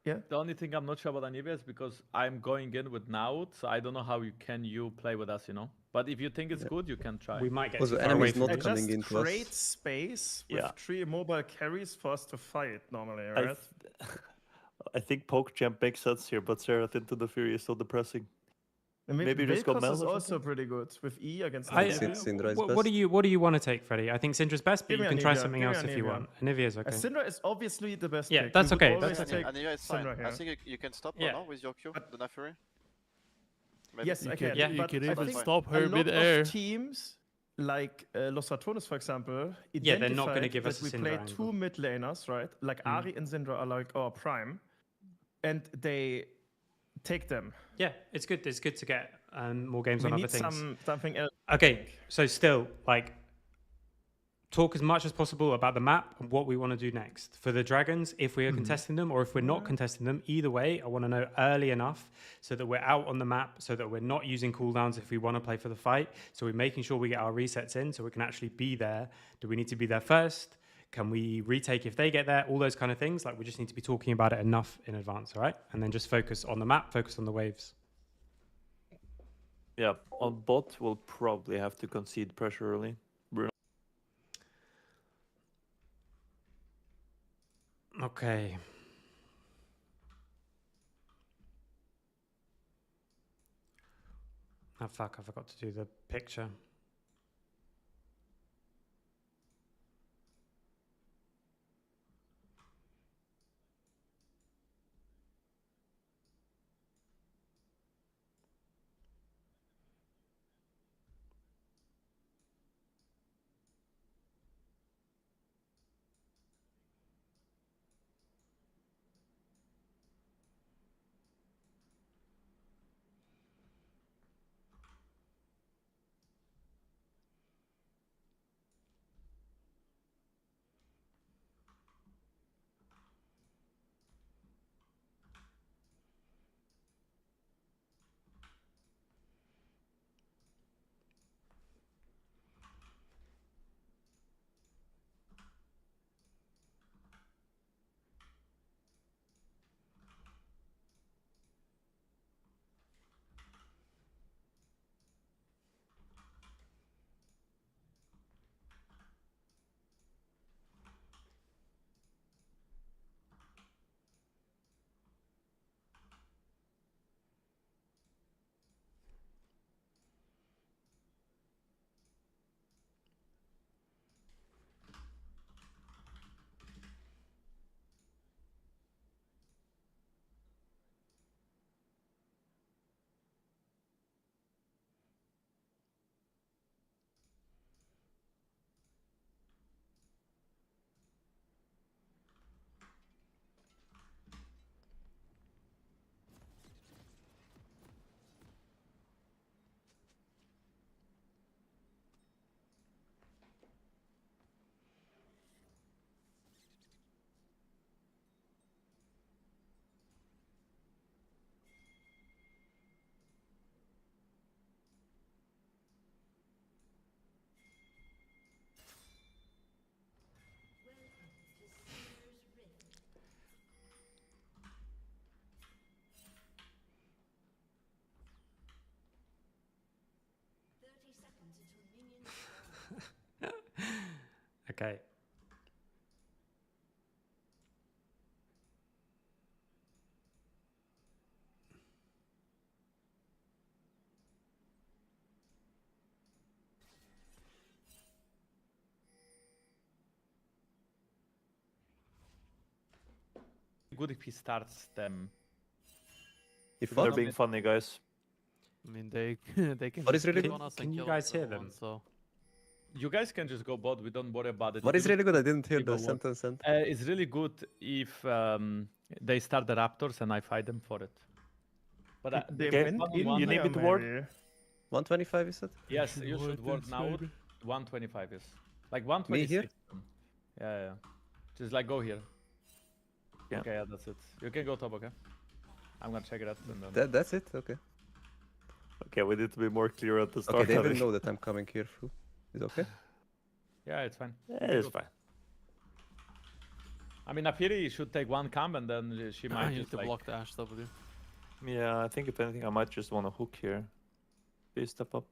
[SPEAKER 8] Yeah.
[SPEAKER 5] The only thing I'm not sure about Anivia is because I'm going in with Naut, so I don't know how you play with us, you know. But if you think it's good, you can try.
[SPEAKER 2] We might get
[SPEAKER 3] Also,
[SPEAKER 2] too far
[SPEAKER 3] enemies
[SPEAKER 2] away from
[SPEAKER 3] not
[SPEAKER 8] I
[SPEAKER 2] it.
[SPEAKER 3] coming
[SPEAKER 8] just
[SPEAKER 3] into us.
[SPEAKER 8] create space with
[SPEAKER 6] Yeah.
[SPEAKER 8] 3 immobile carries for us to fight normally,
[SPEAKER 6] I,
[SPEAKER 8] right?
[SPEAKER 6] I think poke champ makes sense here, but Serath into the Fury is so depressing.
[SPEAKER 8] And
[SPEAKER 6] maybe just go
[SPEAKER 8] Vel'Koz
[SPEAKER 6] Mel
[SPEAKER 8] is
[SPEAKER 6] or
[SPEAKER 8] also
[SPEAKER 6] something?
[SPEAKER 8] pretty good with E against
[SPEAKER 2] I,
[SPEAKER 3] Syn-
[SPEAKER 8] Anivia.
[SPEAKER 3] Syndra is
[SPEAKER 2] what do
[SPEAKER 3] best.
[SPEAKER 2] you want to take, Freddie? I think Syndra's best, but
[SPEAKER 8] Give
[SPEAKER 2] you
[SPEAKER 8] me
[SPEAKER 2] can try
[SPEAKER 8] Anivia,
[SPEAKER 2] something
[SPEAKER 8] give me
[SPEAKER 2] else if you
[SPEAKER 8] Anivia.
[SPEAKER 2] want. Anivia's okay.
[SPEAKER 8] Syndra is obviously the best
[SPEAKER 2] Yeah,
[SPEAKER 8] pick.
[SPEAKER 2] that's
[SPEAKER 8] We would
[SPEAKER 2] okay,
[SPEAKER 8] always
[SPEAKER 2] that's
[SPEAKER 8] take
[SPEAKER 1] Anivia is fine.
[SPEAKER 8] Syndra
[SPEAKER 1] I
[SPEAKER 8] here.
[SPEAKER 1] think you can stop
[SPEAKER 2] Yeah.
[SPEAKER 1] her now with your Q, the Nafiri. Maybe.
[SPEAKER 8] Yes, I can.
[SPEAKER 2] yeah,
[SPEAKER 4] you
[SPEAKER 8] but
[SPEAKER 4] can
[SPEAKER 8] I
[SPEAKER 4] even
[SPEAKER 8] think
[SPEAKER 4] stop
[SPEAKER 8] a
[SPEAKER 4] her
[SPEAKER 8] lot
[SPEAKER 4] mid-air.
[SPEAKER 8] of teams, like Los Ratones, for example,
[SPEAKER 2] Yeah, they're not gonna
[SPEAKER 8] identified
[SPEAKER 2] give us
[SPEAKER 8] that
[SPEAKER 2] a
[SPEAKER 8] we play
[SPEAKER 2] Syndra
[SPEAKER 8] 2
[SPEAKER 2] angle.
[SPEAKER 8] mid laners, right? Like Ari and Syndra are like our prime, and they take them.
[SPEAKER 2] Yeah, it's good. It's good to get more games
[SPEAKER 8] We
[SPEAKER 2] on other
[SPEAKER 8] need
[SPEAKER 2] things.
[SPEAKER 8] something else.
[SPEAKER 2] Okay, so still, like, talk as much as possible about the map and what we want to do next. For the Dragons, if we are contesting them or if we're not contesting them, either way, I want to know early enough so that we're out on the map, so that we're not using cooldowns if we want to play for the fight. So we're making sure we get our resets in so we can actually be there. Do we need to be there first? Can we retake if they get there? All those kind of things. Like we just need to be talking about it enough in advance, all right? And then just focus on the map, focus on the waves.
[SPEAKER 6] Yeah, on bot, we'll probably have to concede pressure early.
[SPEAKER 2] Okay. Oh fuck, I forgot to do the picture. Okay.
[SPEAKER 5] Good if he starts them.
[SPEAKER 3] If
[SPEAKER 6] They're
[SPEAKER 3] what?
[SPEAKER 6] being funny, guys.
[SPEAKER 4] I mean, they they can
[SPEAKER 3] What
[SPEAKER 4] just
[SPEAKER 3] is really
[SPEAKER 4] click
[SPEAKER 3] good?
[SPEAKER 4] on us
[SPEAKER 2] Can
[SPEAKER 4] and
[SPEAKER 2] you
[SPEAKER 4] kill
[SPEAKER 2] guys
[SPEAKER 4] us
[SPEAKER 2] hear
[SPEAKER 4] at
[SPEAKER 2] them?
[SPEAKER 4] once, so.
[SPEAKER 5] You guys can just go bot. We don't worry about it.
[SPEAKER 3] What
[SPEAKER 5] If
[SPEAKER 3] is
[SPEAKER 5] you
[SPEAKER 3] really good? I didn't hear
[SPEAKER 5] people
[SPEAKER 3] the
[SPEAKER 5] want-
[SPEAKER 3] sentence end.
[SPEAKER 5] It's really good if they start the Raptors and I fight them for it. But
[SPEAKER 8] They
[SPEAKER 6] Okay,
[SPEAKER 8] went
[SPEAKER 5] one-on-one,
[SPEAKER 8] in
[SPEAKER 6] you need
[SPEAKER 8] here,
[SPEAKER 6] me to ward?
[SPEAKER 8] maybe.
[SPEAKER 3] 125, you said?
[SPEAKER 5] yes, you should ward now. 125 is like 126.
[SPEAKER 3] Me here?
[SPEAKER 5] Yeah. Just like go here.
[SPEAKER 6] Yeah.
[SPEAKER 5] Okay, yeah, that's it. You can go top, okay? I'm gonna check it out and then.
[SPEAKER 3] That's it? Okay.
[SPEAKER 6] Okay, we need to be more clear at the start.
[SPEAKER 3] Okay, they
[SPEAKER 6] I
[SPEAKER 3] will
[SPEAKER 6] think.
[SPEAKER 3] know that I'm coming here through. Is it okay?
[SPEAKER 5] Yeah, it's fine.
[SPEAKER 6] Yeah, it's fine.
[SPEAKER 5] I mean, Nafiri should take one camp and then she might
[SPEAKER 4] You need
[SPEAKER 5] just
[SPEAKER 4] to
[SPEAKER 5] like.
[SPEAKER 4] block the Ash W.
[SPEAKER 6] Yeah, I think if anything, I might just want to hook here. Please step up.